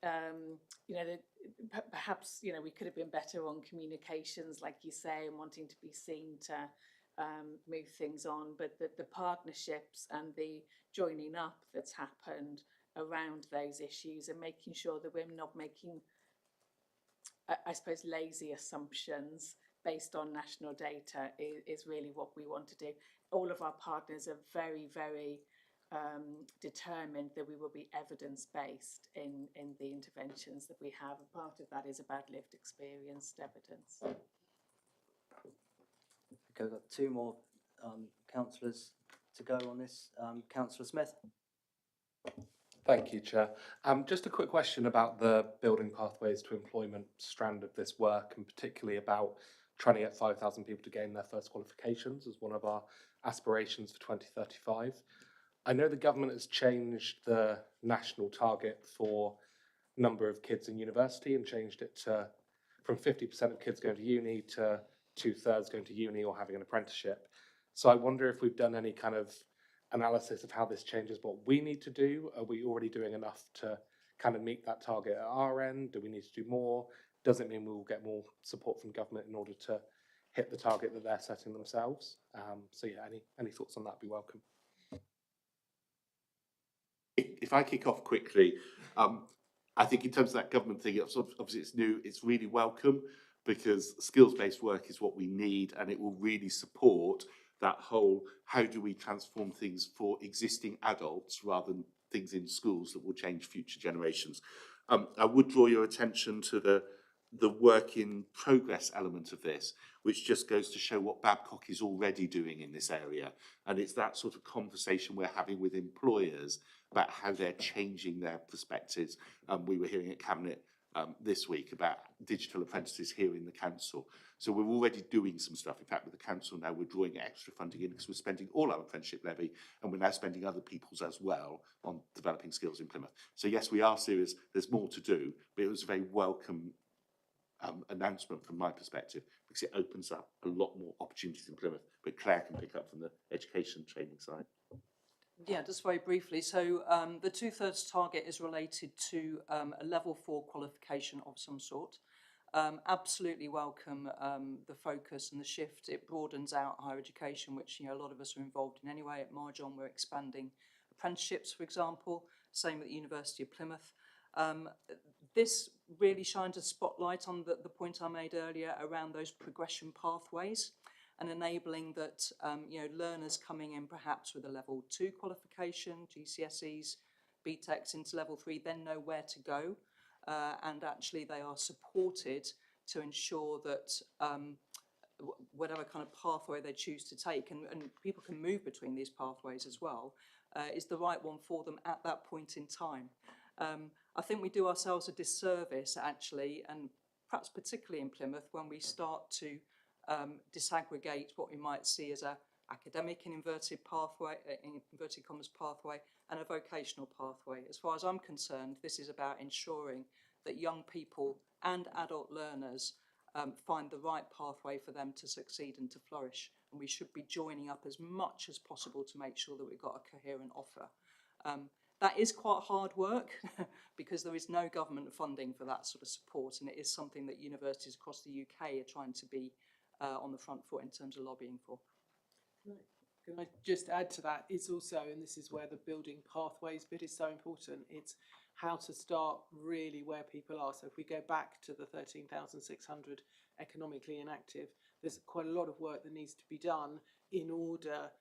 perhaps, we could have been better on communications, like you say, and wanting to be seen to move things on, but the partnerships and the joining up that's happened around those issues and making sure that we're not making, I suppose, lazy assumptions based on national data is really what we want to do. All of our partners are very, very determined that we will be evidence-based in the interventions that we have. And part of that is about lived experienced evidence. Okay, we've got 2 more councillors to go on this. Councillor Smith. Thank you, Chair. Just a quick question about the Building Pathways to Employment strand of this work, and particularly about trying to get 5,000 people to gain their first qualifications as one of our aspirations for 2035. I know the government has changed the national target for number of kids in university and changed it to from 50% of kids going to uni to 2/3 going to uni or having an apprenticeship. So I wonder if we've done any kind of analysis of how this changes what we need to do. Are we already doing enough to kind of meet that target at our end? Do we need to do more? Does it mean we will get more support from government in order to hit the target that they're setting themselves? So yeah, any thoughts on that would be welcome. If I kick off quickly, I think in terms of that government thing, obviously it's new, it's really welcome because skills-based work is what we need, and it will really support that whole, how do we transform things for existing adults rather than things in schools that will change future generations. I would draw your attention to the work in progress element of this, which just goes to show what Babcock is already doing in this area. And it's that sort of conversation we're having with employers about how they're changing their perspectives. We were hearing at Cabinet this week about digital apprentices here in the council. So we're already doing some stuff. In fact, with the council now, we're drawing extra funding in because we're spending all our apprenticeship levy and we're now spending other people's as well on developing skills in Plymouth. So yes, we are serious. There's more to do, but it was a very welcome announcement from my perspective because it opens up a lot more opportunities in Plymouth, but Claire can pick up from the education training side. Yeah, just very briefly. So the 2/3 target is related to a level 4 qualification of some sort. Absolutely welcome the focus and the shift. It broadens out higher education, which a lot of us are involved in anyway. At Marjon, we're expanding apprenticeships, for example. Same at the University of Plymouth. This really shines a spotlight on the point I made earlier around those progression pathways and enabling that learners coming in perhaps with a level 2 qualification, GCSEs, BTECs into level 3, then know where to go. And actually they are supported to ensure that whatever kind of pathway they choose to take, and people can move between these pathways as well, is the right one for them at that point in time. I think we do ourselves a disservice actually, and perhaps particularly in Plymouth, when we start to disaggregate what we might see as a academic in inverted commas pathway and a vocational pathway. As far as I'm concerned, this is about ensuring that young people and adult learners find the right pathway for them to succeed and to flourish. And we should be joining up as much as possible to make sure that we've got a coherent offer. That is quite hard work because there is no government funding for that sort of support, and it is something that universities across the UK are trying to be on the front foot in terms of lobbying for. Can I just add to that? It's also, and this is where the building pathways bit is so important, it's how to start really where people are. So if we go back to the 13,600 economically inactive, there's quite a lot of work that needs to be done in order,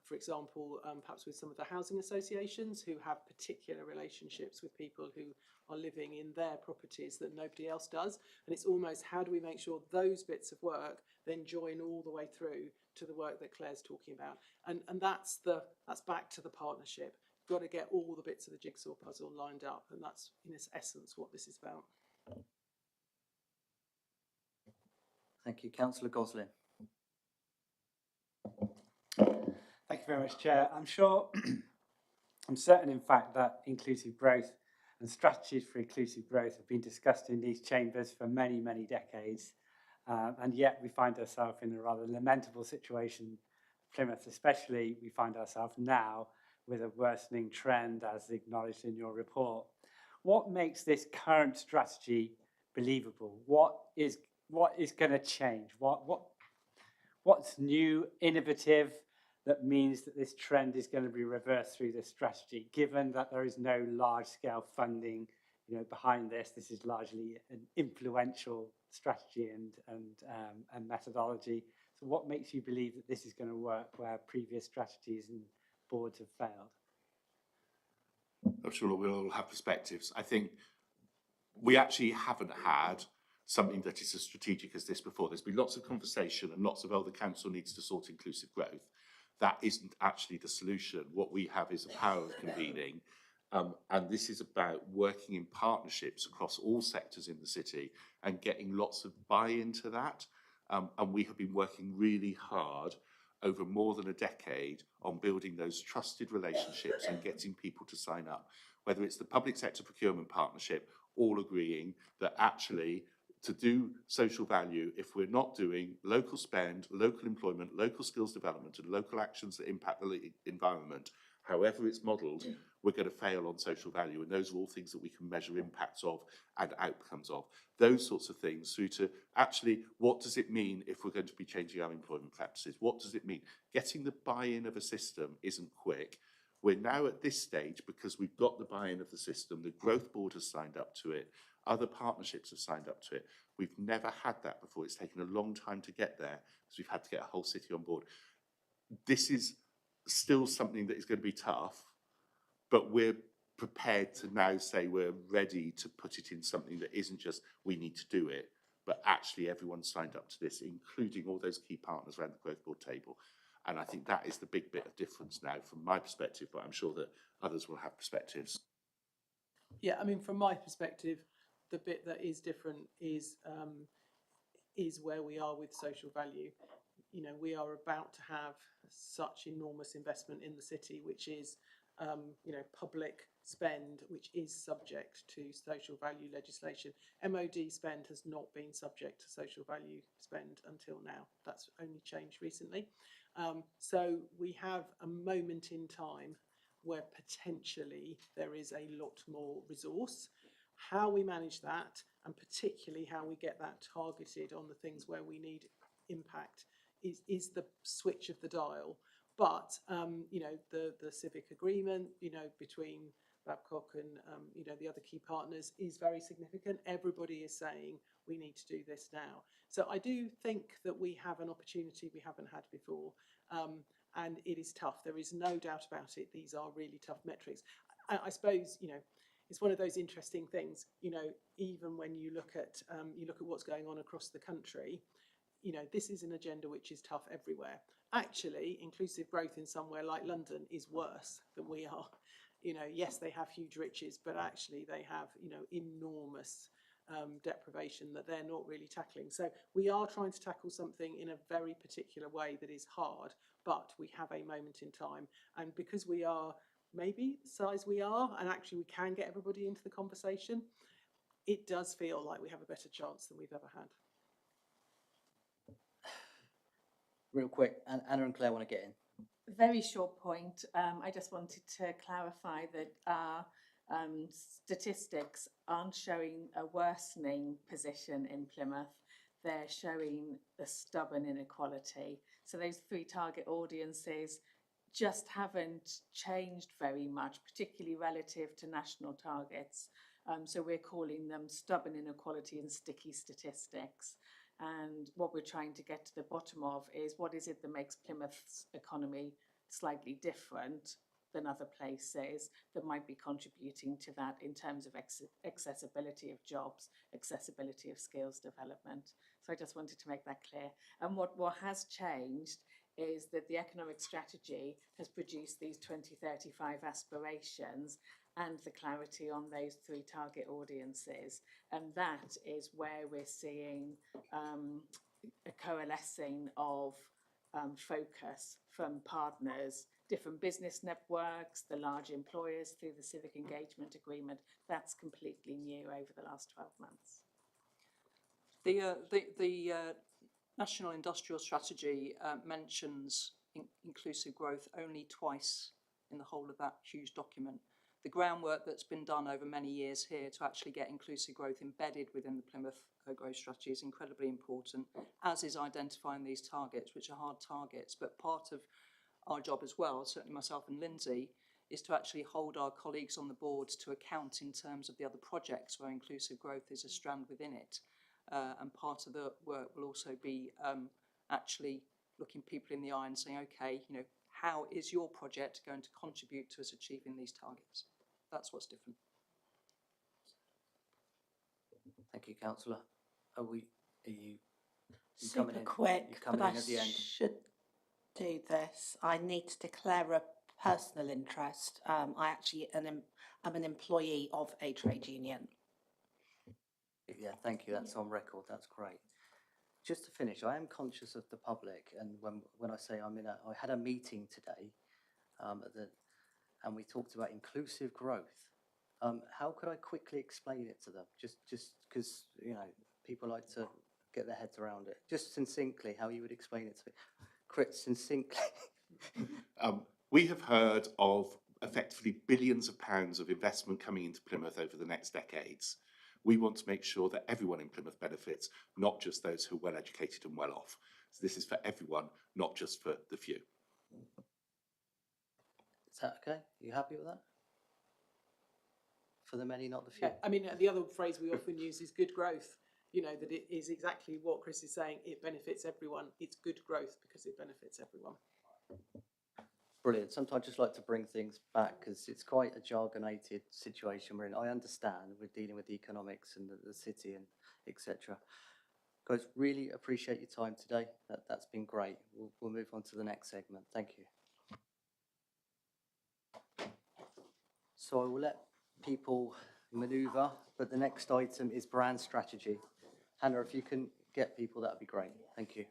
for example, perhaps with some of the housing associations who have particular relationships with people who are living in their properties that nobody else does. And it's almost, how do we make sure those bits of work then join all the way through to the work that Claire's talking about? And that's back to the partnership. You've got to get all the bits of the jigsaw puzzle lined up, and that's in its essence what this is about. Thank you. Councillor Goslin. Thank you very much, Chair. I'm sure, I'm certain, in fact, that inclusive growth and strategies for inclusive growth have been discussed in these chambers for many, many decades. And yet we find ourselves in a rather lamentable situation. Plymouth especially, we find ourselves now with a worsening trend as acknowledged in your report. What makes this current strategy believable? What is going to change? What's new, innovative, that means that this trend is going to be reversed through this strategy, given that there is no large-scale funding behind this? This is largely an influential strategy and methodology. So what makes you believe that this is going to work where previous strategies and boards have failed? I'm sure we'll all have perspectives. I think we actually haven't had something that is as strategic as this before. There's been lots of conversation and lots of, the council needs to sort inclusive growth. That isn't actually the solution. What we have is a power of convening, and this is about working in partnerships across all sectors in the city and getting lots of buy-in to that. And we have been working really hard over more than a decade on building those trusted relationships and getting people to sign up, whether it's the public sector procurement partnership all agreeing that actually to do social value, if we're not doing local spend, local employment, local skills development and local actions that impact the environment, however it's modelled, we're going to fail on social value. And those are all things that we can measure impacts of and outcomes of. Those sorts of things through to actually, what does it mean if we're going to be changing our employment practices? What does it mean? Getting the buy-in of a system isn't quick. We're now at this stage because we've got the buy-in of the system. The growth board has signed up to it. Other partnerships have signed up to it. We've never had that before. It's taken a long time to get there because we've had to get a whole city on board. This is still something that is going to be tough, but we're prepared to now say we're ready to put it in something that isn't just we need to do it, but actually everyone signed up to this, including all those key partners around the growth board table. And I think that is the big bit of difference now from my perspective, but I'm sure that others will have perspectives. Yeah, I mean, from my perspective, the bit that is different is where we are with social value. You know, we are about to have such enormous investment in the city, which is, you know, public spend, which is subject to social value legislation. MOD spend has not been subject to social value spend until now. That's only changed recently. So we have a moment in time where potentially there is a lot more resource. How we manage that, and particularly how we get that targeted on the things where we need impact, is the switch of the dial. But you know, the civic agreement, you know, between Babcock and you know, the other key partners is very significant. Everybody is saying we need to do this now. So I do think that we have an opportunity we haven't had before, and it is tough. There is no doubt about it. These are really tough metrics. I suppose, you know, it's one of those interesting things. You know, even when you look at what's going on across the country, you know, this is an agenda which is tough everywhere. Actually, inclusive growth in somewhere like London is worse than we are. You know, yes, they have huge riches, but actually they have, you know, enormous deprivation that they're not really tackling. So we are trying to tackle something in a very particular way that is hard, but we have a moment in time. And because we are maybe the size we are, and actually we can get everybody into the conversation, it does feel like we have a better chance than we've ever had. Real quick, and Anna and Claire want to get in. Very short point. I just wanted to clarify that our statistics aren't showing a worsening position in Plymouth. They're showing a stubborn inequality. So those 3 target audiences just haven't changed very much, particularly relative to national targets. So we're calling them stubborn inequality and sticky statistics. And what we're trying to get to the bottom of is what is it that makes Plymouth's economy slightly different than other places that might be contributing to that in terms of accessibility of jobs, accessibility of skills development. So I just wanted to make that clear. And what has changed is that the economic strategy has produced these 2035 aspirations and the clarity on those 3 target audiences. And that is where we're seeing a coalescing of focus from partners, different business networks, the large employers through the civic engagement agreement. That's completely new over the last 12 months. The National Industrial Strategy mentions inclusive growth only twice in the whole of that huge document. The groundwork that's been done over many years here to actually get inclusive growth embedded within the Plymouth growth strategy is incredibly important, as is identifying these targets, which are hard targets. But part of our job as well, certainly myself and Lindsay, is to actually hold our colleagues on the board to account in terms of the other projects where inclusive growth is a strand within it. And part of the work will also be actually looking people in the eye and saying, okay, you know, how is your project going to contribute to us achieving these targets? That's what's different. Thank you, Councillor. Are you Super coming in? quick, You're coming but in I at the end. should do this. I need to declare a personal interest. I'm an employee of a trade union. Yeah, thank you. That's on record. That's great. Just to finish, I am conscious of the public, and when I say I had a meeting today, and we talked about inclusive growth, How could I quickly explain it to them? Just because, you know, people like to get their heads around it. Just succinctly, how you would explain it to me. Succinctly. We have heard of effectively billions of pounds of investment coming into Plymouth over the next decades. We want to make sure that everyone in Plymouth benefits, not just those who are well educated and well off. So this is for everyone, not just for the few. Is that okay? Are you happy with that? For the many, not the few. Yeah, I mean, the other phrase we often use is good growth. You know, that it is exactly what Chris is saying. It benefits everyone. It's good growth because it benefits everyone. Brilliant. Sometimes I just like to bring things back because it's quite a jargonated situation we're in. I understand we're dealing with the economics and the city and etc. Guys, really appreciate your time today. That's been great. We'll move on to the next segment. Thank you. So I will let people manoeuvre, but the next item is brand strategy. Hannah, if you can get people, that would be great. Thank you.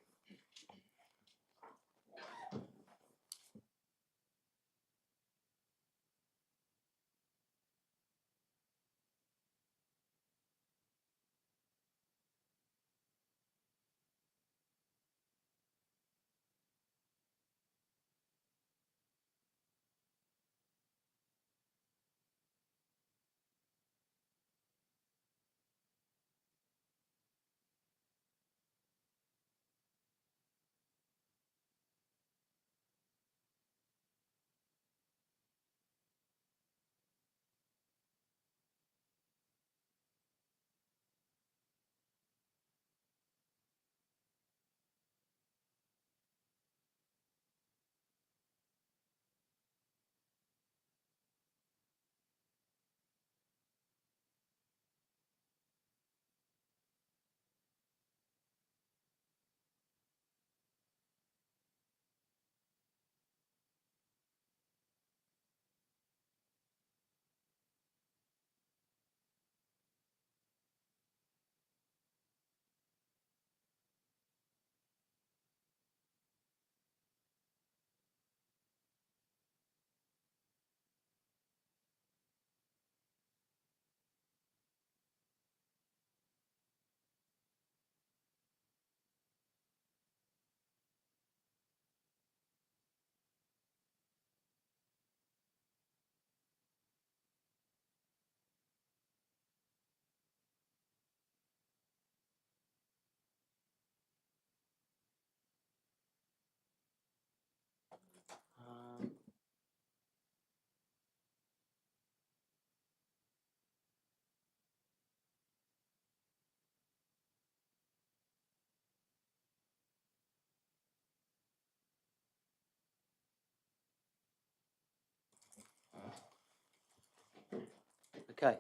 Okay.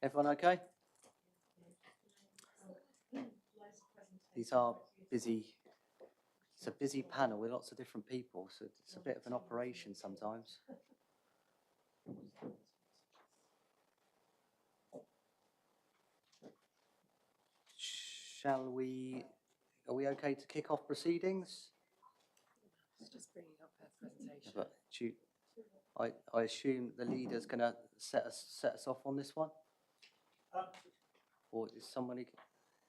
Everyone okay? These are busy. It's a busy panel with lots of different people, so it's a bit of an operation sometimes. Shall we? Are we okay to kick off proceedings? Just bringing up her presentation. But I assume the leader's going to set us off on this one, or is somebody?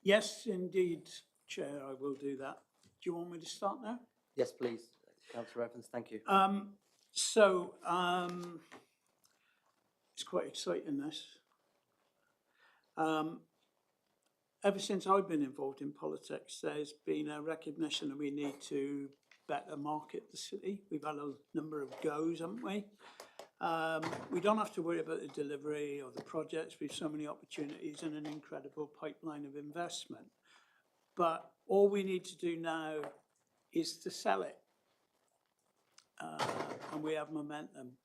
Yes, indeed, Chair, I will do that. Do you want me to start now? Yes, please, Councillor Evans. Thank you. It's quite exciting, this. Ever since I've been involved in politics, there's been a recognition that we need to better market the city. We've had a number of goes, haven't we? We don't have to worry about the delivery or the projects. We've so many opportunities and an incredible pipeline of investment. But all we need to do now is to sell it. And we have momentum.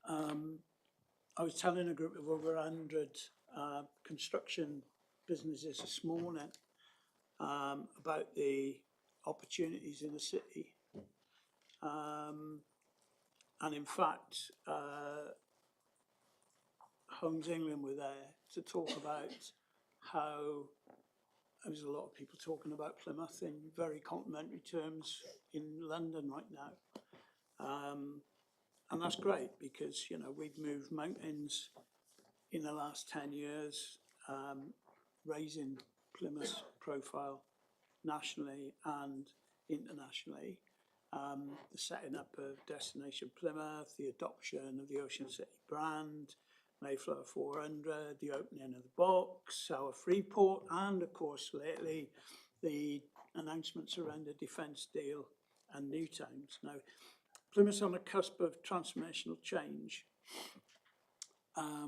I was telling a group of over 100 construction businesses this morning about the opportunities in the city. And in fact, Homes England were there to talk about how there's a lot of people talking about Plymouth in very complimentary terms in London right now. And that's great because, you know, we've moved mountains in the last 10 years, raising Plymouth's profile nationally and internationally. The setting up of Destination Plymouth, the adoption of the Ocean City brand, Mayflower 400, the opening of the box, our Freeport, and of course lately the announcements around the defence deal and new towns. Now, Plymouth's on the cusp of transformational change.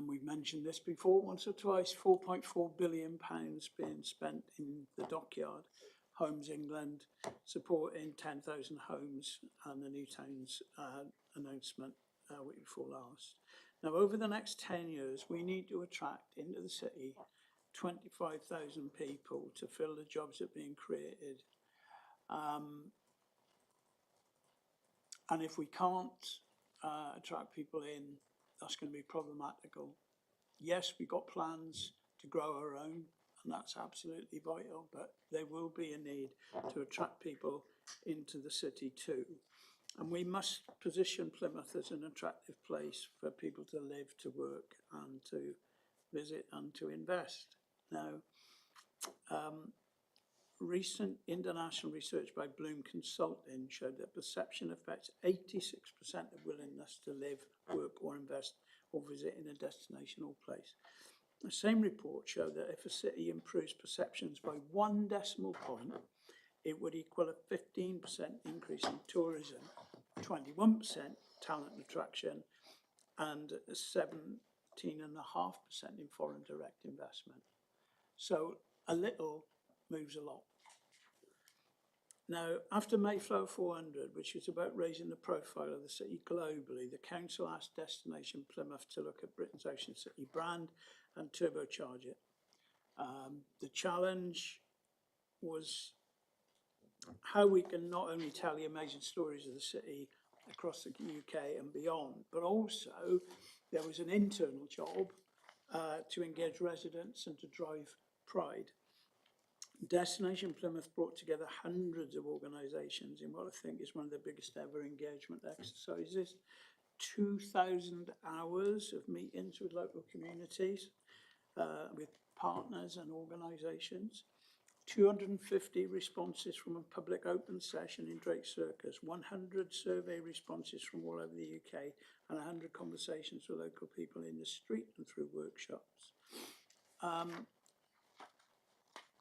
We've mentioned this before once or twice, £4.4 billion being spent in the dockyard, Homes England supporting 10,000 homes and the new towns announcement week before last. Now, over the next 10 years, we need to attract into the city 25,000 people to fill the jobs that are being created. And if we can't attract people in, that's going to be problematical. Yes, we've got plans to grow our own, and that's absolutely vital, but there will be a need to attract people into the city too. And we must position Plymouth as an attractive place for people to live, to work, and to visit and to invest. Now, recent international research by Bloom Consulting showed that perception affects 86% of willingness to live, work, or invest or visit in a destination or place. The same report showed that if a city improves perceptions by 1 decimal point, it would equal a 15% increase in tourism, 21% talent attraction, and 17.5% in foreign direct investment. So a little moves a lot. Now, after Mayflower 400, which was about raising the profile of the city globally, the council asked Destination Plymouth to look at Britain's Ocean City brand and turbocharge it. The challenge was how we can not only tell the amazing stories of the city across the UK and beyond, but also there was an internal job to engage residents and to drive pride. Destination Plymouth brought together hundreds of organisations in what I think is one of the biggest ever engagement exercises. 2,000 hours of meetings with local communities, with partners and organisations. 250 responses from a public open session in Drake Circus, 100 survey responses from all over the UK, and 100 conversations with local people in the street and through workshops.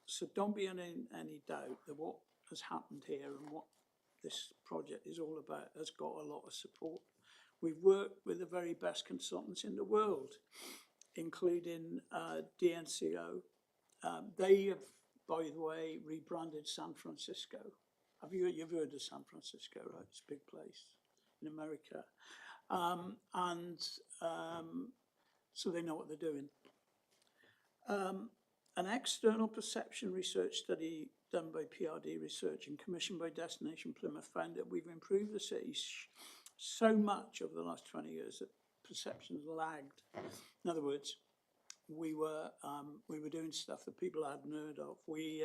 So don't be in any doubt that what has happened here and what this project is all about has got a lot of support. We've worked with the very best consultants in the world, including DNCO. They have, by the way, rebranded San Francisco. You've heard of San Francisco, right? It's a big place in America. So they know what they're doing. An external perception research study done by PRD Research and commissioned by Destination Plymouth found that we've improved the city so much over the last 20 years that perceptions lagged. In other words, we were doing stuff that people hadn't heard of. We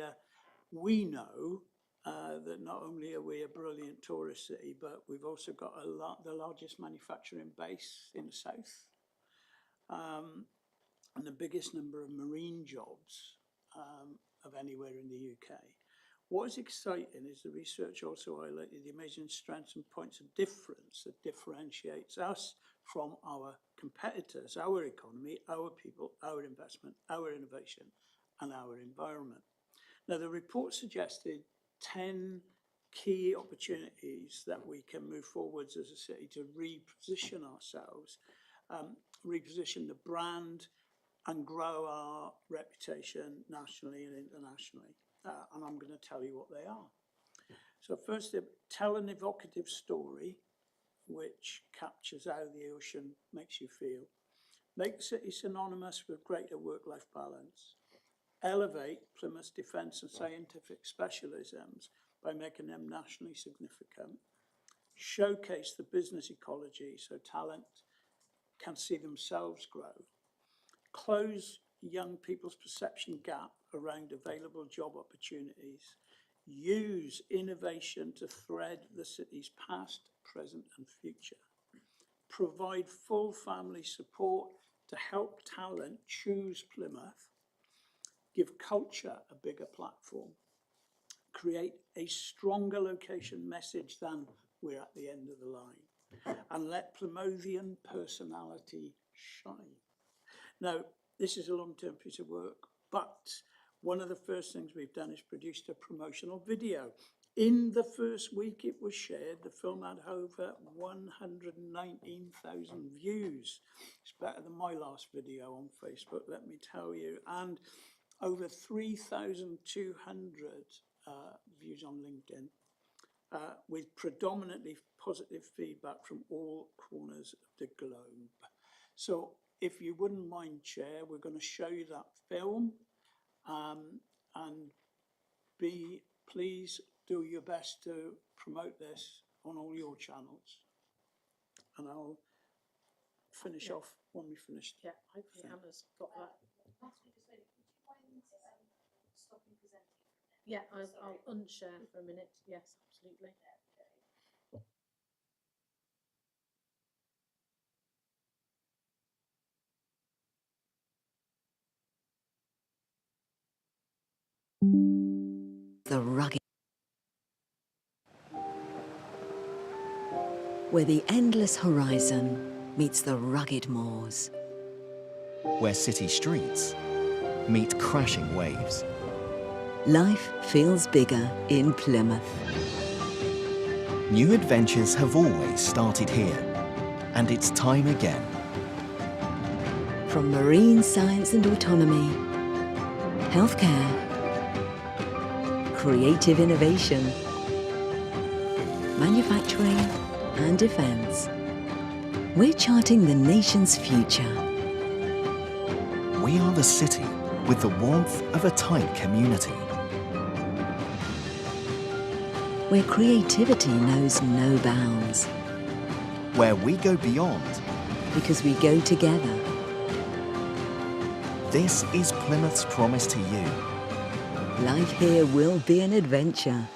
know that not only are we a brilliant tourist city, but we've also got the largest manufacturing base in the south. And the biggest number of marine jobs of anywhere in the UK. What is exciting is the research also highlighted the amazing strengths and points of difference that differentiates us from our competitors, our economy, our people, our investment, our innovation, and our environment. Now, the report suggested 10 key opportunities that we can move forwards as a city to reposition ourselves, reposition the brand, and grow our reputation nationally and internationally. And I'm going to tell you what they are. So first, tell an evocative story which captures how the ocean makes you feel. Make the city synonymous with greater work-life balance. Elevate Plymouth's defence and scientific specialisms by making them nationally significant. Showcase the business ecology so talent can see themselves grow. Close young people's perception gap around available job opportunities. Use innovation to thread the city's past, present and future. provide full family support to help talent choose Plymouth, give culture a bigger platform, create a stronger location message than we're at the end of the line, and let Plymouthian personality shine. Now, this is a long-term piece of work, but one of the first things we've done is produced a promotional video. In the first week it was shared, the film had over 119,000 views. It's better than my last video on Facebook, let me tell you. And over 3,200 views on LinkedIn, with predominantly positive feedback from all corners of the globe. So if you wouldn't mind, Chair, we're going to show you that film, and please do your best to promote this on all your channels. And I'll finish off when we finish. Yeah, hopefully Hannah's got that. Yeah, I'll unshare for a minute. Yes, absolutely. The rugged, where the endless horizon meets the rugged moors, where city streets meet crashing waves. life feels bigger in Plymouth. New adventures have always started here, and it's time again. From marine science and autonomy, healthcare, creative innovation, manufacturing and defence, we're charting the nation's future. We are the city with the warmth of a tight community. Where creativity knows no bounds. Where we go beyond. Because we go together. This is Plymouth's promise to you. Life here will be an adventure.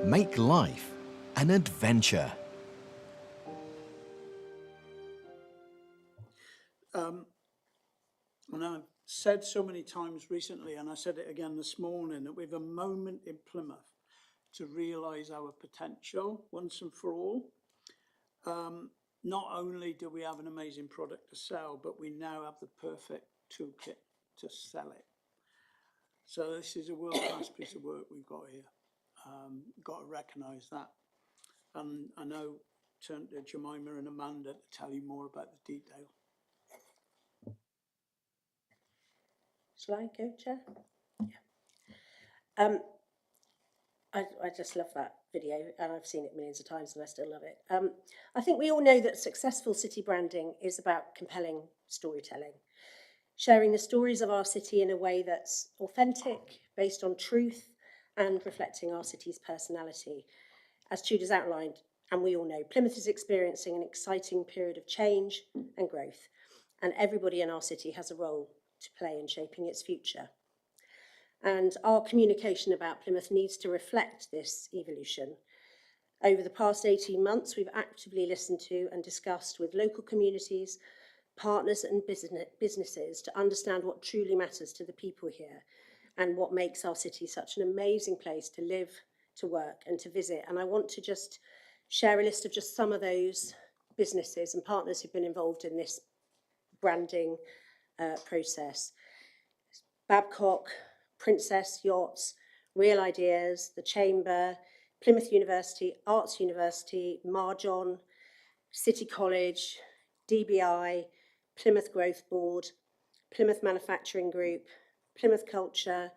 Make life an adventure. And I've said so many times recently, and I said it again this morning, that we have a moment in Plymouth to realise our potential once and for all. Not only do we have an amazing product to sell, but we now have the perfect toolkit to sell it. So this is a world-class piece of work we've got here. Got to recognise that. And I know turn to Jemima and Amanda to tell you more about the detail. Shall I go, Chair? Yeah. I just love that video, and I've seen it millions of times and I still love it. I think we all know that successful city branding is about compelling storytelling, sharing the stories of our city in a way that's authentic, based on truth, and reflecting our city's personality. As Tudor's outlined, and we all know, Plymouth is experiencing an exciting period of change and growth, and everybody in our city has a role to play in shaping its future. And our communication about Plymouth needs to reflect this evolution. Over the past 18 months, we've actively listened to and discussed with local communities, partners and businesses to understand what truly matters to the people here and what makes our city such an amazing place to live, to work and to visit. And I want to just share a list of just some of those businesses and partners who've been involved in this branding process. Babcock, Princess Yachts, Real Ideas, The Chamber, Plymouth University, Arts University, Marjon, City College, DBI, Plymouth Growth Board, Plymouth Manufacturing Group, Plymouth Culture,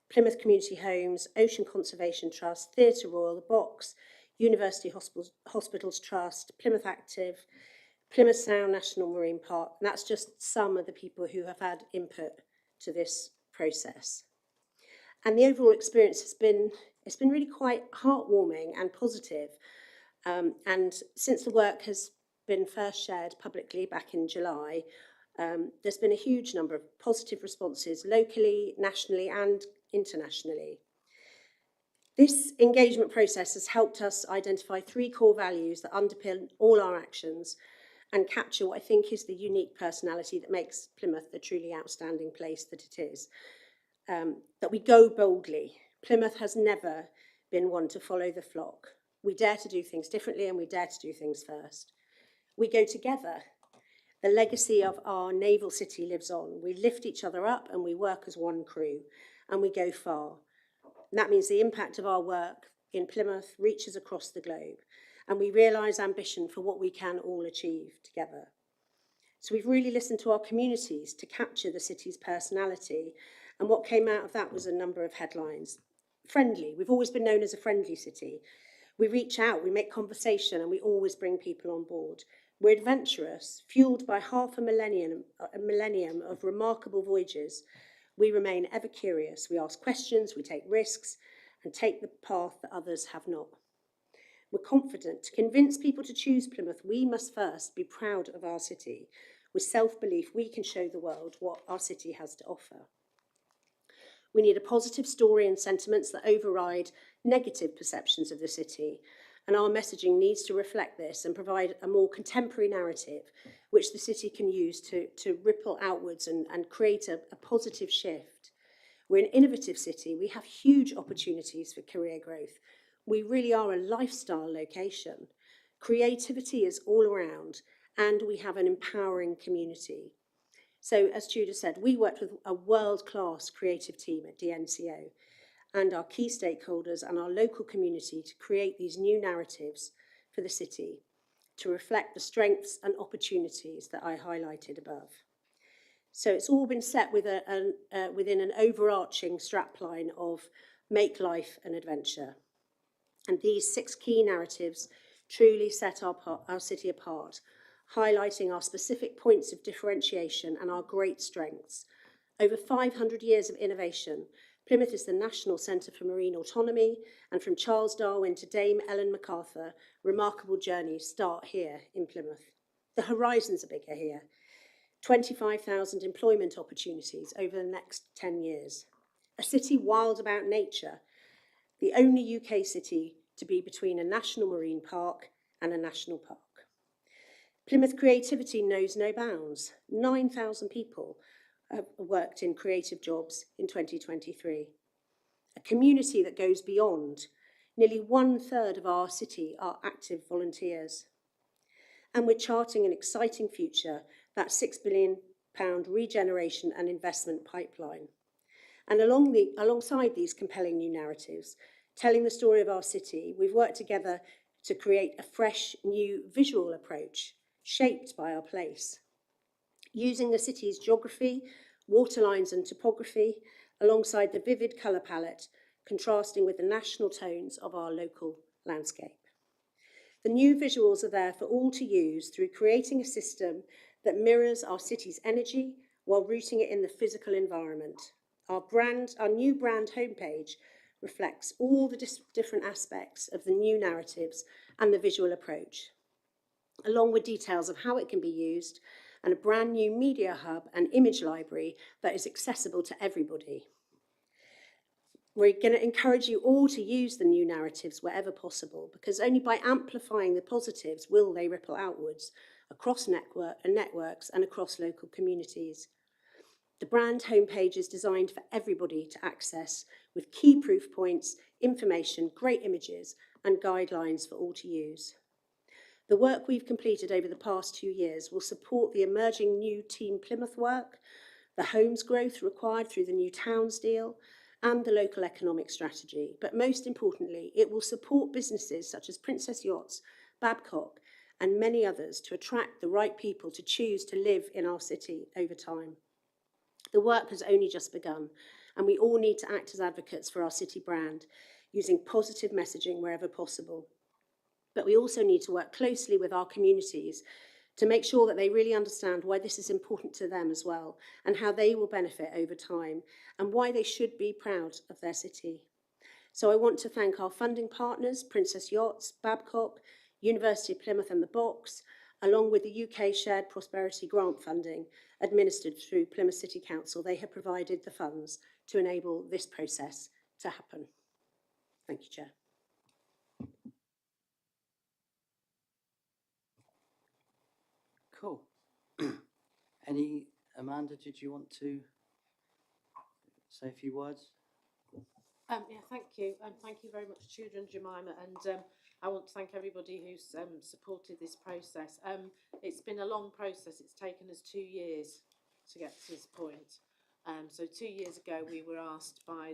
Plymouth Community Homes, Ocean Conservation Trust, Theatre Royal, The Box, University Hospitals Trust, Plymouth Active, Plymouth Sound National Marine Park. And that's just some of the people who have had input to this process. And the overall experience has been, it's been really quite heartwarming and positive. And since the work has been first shared publicly back in July, there's been a huge number of positive responses locally, nationally and internationally. This engagement process has helped us identify 3 core values that underpin all our actions and capture what I think is the unique personality that makes Plymouth the truly outstanding place that it is. That we go boldly. Plymouth has never been one to follow the flock. We dare to do things differently and we dare to do things first. We go together. The legacy of our naval city lives on. We lift each other up and we work as one crew and we go far. And that means the impact of our work in Plymouth reaches across the globe and we realise ambition for what we can all achieve together. So we've really listened to our communities to capture the city's personality, and what came out of that was a number of headlines. Friendly. We've always been known as a friendly city. We reach out, we make conversation, and we always bring people on board. We're adventurous, fueled by half a millennium of remarkable voyages. We remain ever curious. We ask questions, we take risks, and take the path that others have not. We're confident. To convince people to choose Plymouth, we must first be proud of our city. With self-belief, we can show the world what our city has to offer. We need a positive story and sentiments that override negative perceptions of the city, and our messaging needs to reflect this and provide a more contemporary narrative which the city can use to ripple outwards and create a positive shift. We're an innovative city. We have huge opportunities for career growth. We really are a lifestyle location. Creativity is all around, and we have an empowering community. So, as Tudor said, we worked with a world-class creative team at DNCO and our key stakeholders and our local community to create these new narratives for the city to reflect the strengths and opportunities that I highlighted above. So it's all been set with within an overarching strapline of make life an adventure. And these 6 key narratives truly set our city apart, highlighting our specific points of differentiation and our great strengths. Over 500 years of innovation, Plymouth is the National Centre for Marine Autonomy, and from Charles Darwin to Dame Ellen MacArthur, remarkable journeys start here in Plymouth. The horizons are bigger here. 25,000 employment opportunities over the next 10 years. A city wild about nature, the only UK city to be between a national marine park and a national park. Plymouth creativity knows no bounds. 9,000 people have worked in creative jobs in 2023. A community that goes beyond. Nearly 1/3 of our city are active volunteers. And we're charting an exciting future, that £6 billion regeneration and investment pipeline. And alongside these compelling new narratives, telling the story of our city, we've worked together to create a fresh, new visual approach shaped by our place. Using the city's geography, waterlines and topography, alongside the vivid colour palette, contrasting with the national tones of our local landscape. The new visuals are there for all to use through creating a system that mirrors our city's energy while rooting it in the physical environment. Our new brand homepage reflects all the different aspects of the new narratives and the visual approach, along with details of how it can be used and a brand new media hub and image library that is accessible to everybody. We're going to encourage you all to use the new narratives wherever possible, because only by amplifying the positives will they ripple outwards across networks and across local communities. The brand homepage is designed for everybody to access with key proof points, information, great images, and guidelines for all to use. The work we've completed over the past 2 years will support the emerging new Team Plymouth work, the homes growth required through the new Towns deal, and the local economic strategy. But most importantly, it will support businesses such as Princess Yachts, Babcock, and many others to attract the right people to choose to live in our city over time. The work has only just begun, and we all need to act as advocates for our city brand, using positive messaging wherever possible. But we also need to work closely with our communities to make sure that they really understand why this is important to them as well, and how they will benefit over time, and why they should be proud of their city. So I want to thank our funding partners, Princess Yachts, Babcock, University of Plymouth and the Box, along with the UK Shared Prosperity Grant funding administered through Plymouth City Council. They have provided the funds to enable this process to happen. Thank you, Chair. Cool. Amanda, did you want to say a few words? Yeah, thank you. Thank you very much, Tudor and Jemima. And I want to thank everybody who's supported this process. It's been a long process. It's taken us 2 years to get to this point. So 2 years ago, we were asked by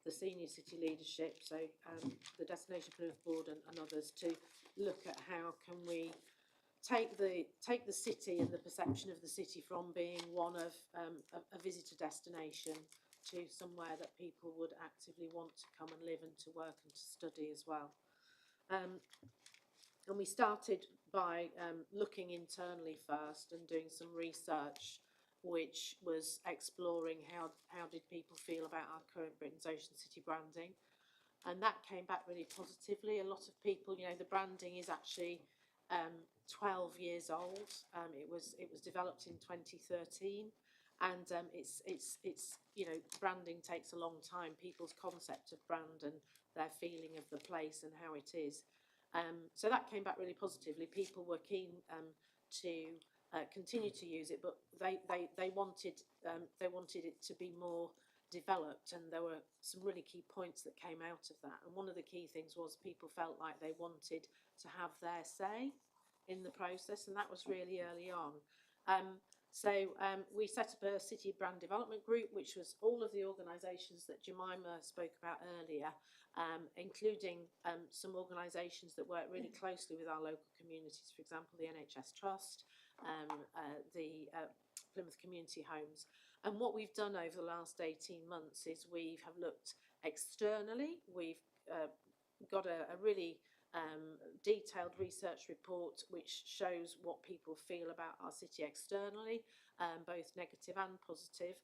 the senior city leadership, so the Destination Plymouth Board and others, to look at how can we take the city and the perception of the city from being one of a visitor destination to somewhere that people would actively want to come and live and to work and to study as well. And we started by looking internally first and doing some research, which was exploring how did people feel about our current Britain's Ocean City branding. And that came back really positively. A lot of people, you know, the branding is actually 12 years old. It was developed in 2013. And it's you know, branding takes a long time. People's concept of brand and their feeling of the place and how it is. So that came back really positively. People were keen to continue to use it, but they wanted it to be more developed, and there were some really key points that came out of that. And one of the key things was people felt like they wanted to have their say in the process, and that was really early on. So we set up a city brand development group, which was all of the organisations that Jemima spoke about earlier, including some organisations that work really closely with our local communities, for example, the NHS Trust, the Plymouth Community Homes. And what we've done over the last 18 months is we have looked externally. We've got a really detailed research report which shows what people feel about our city externally, both negative and positive,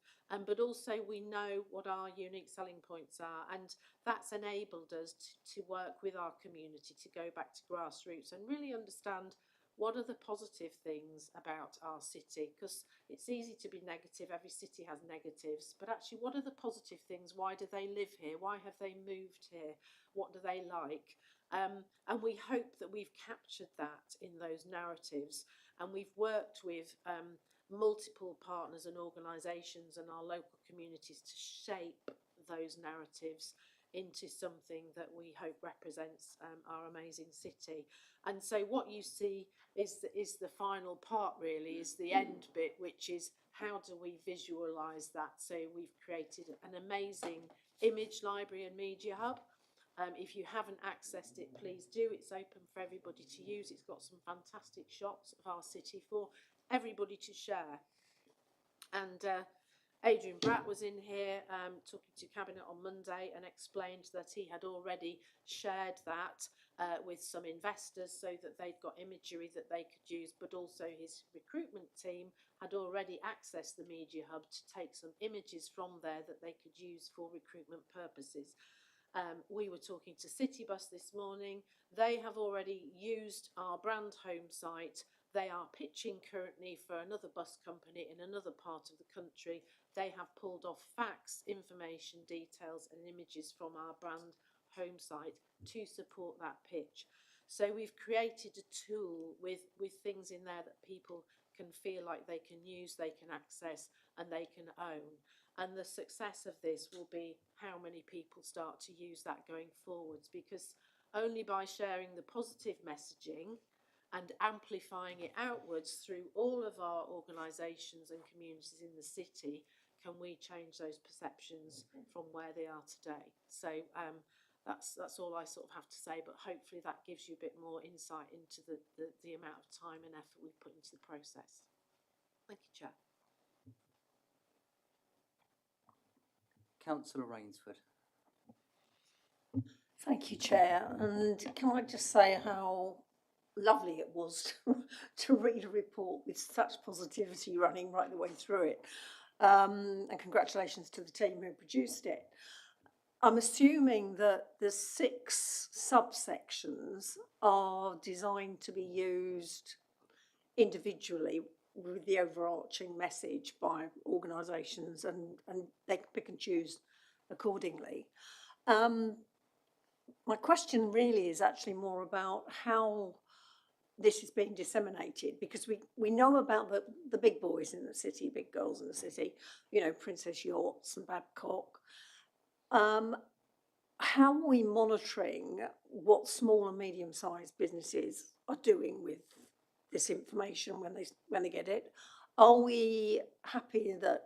but also we know what our unique selling points are, and that's enabled us to work with our community to go back to grassroots and really understand what are the positive things about our city, because it's easy to be negative. Every city has negatives, but actually what are the positive things? Why do they live here? Why have they moved here? What do they like? And we hope that we've captured that in those narratives, and we've worked with multiple partners and organisations and our local communities to shape those narratives into something that we hope represents our amazing city. And so what you see is the final part, really, is the end bit, which is how do we visualise that? So we've created an amazing image library and media hub. If you haven't accessed it, please do. It's open for everybody to use. It's got some fantastic shots of our city for everybody to share. And Adrian Bratt was in here talking to Cabinet on Monday and explained that he had already shared that with some investors so that they'd got imagery that they could use, but also his recruitment team had already accessed the Media Hub to take some images from there that they could use for recruitment purposes. We were talking to Citybus this morning. They have already used our brand home site. They are pitching currently for another bus company in another part of the country. They have pulled off facts, information, details and images from our brand home site to support that pitch. So we've created a tool with things in there that people can feel like they can use, they can access and they can own. And the success of this will be how many people start to use that going forwards, because only by sharing the positive messaging and amplifying it outwards through all of our organisations and communities in the city can we change those perceptions from where they are today. So that's all I sort of have to say, but hopefully that gives you a bit more insight into the amount of time and effort we've put into the process. Thank you, Chair. Councillor Rainsford. Thank you, Chair. And can I just say how lovely it was to read a report with such positivity running right the way through it. And congratulations to the team who produced it. I'm assuming that the 6 subsections are designed to be used individually with the overarching message by organisations, and they can pick and choose accordingly. My question really is actually more about how this is being disseminated, because we know about the big boys in the city, big girls in the city, you know, Princess Yachts and Babcock. How are we monitoring what small and medium-sized businesses are doing with this information when they get it? Are we happy that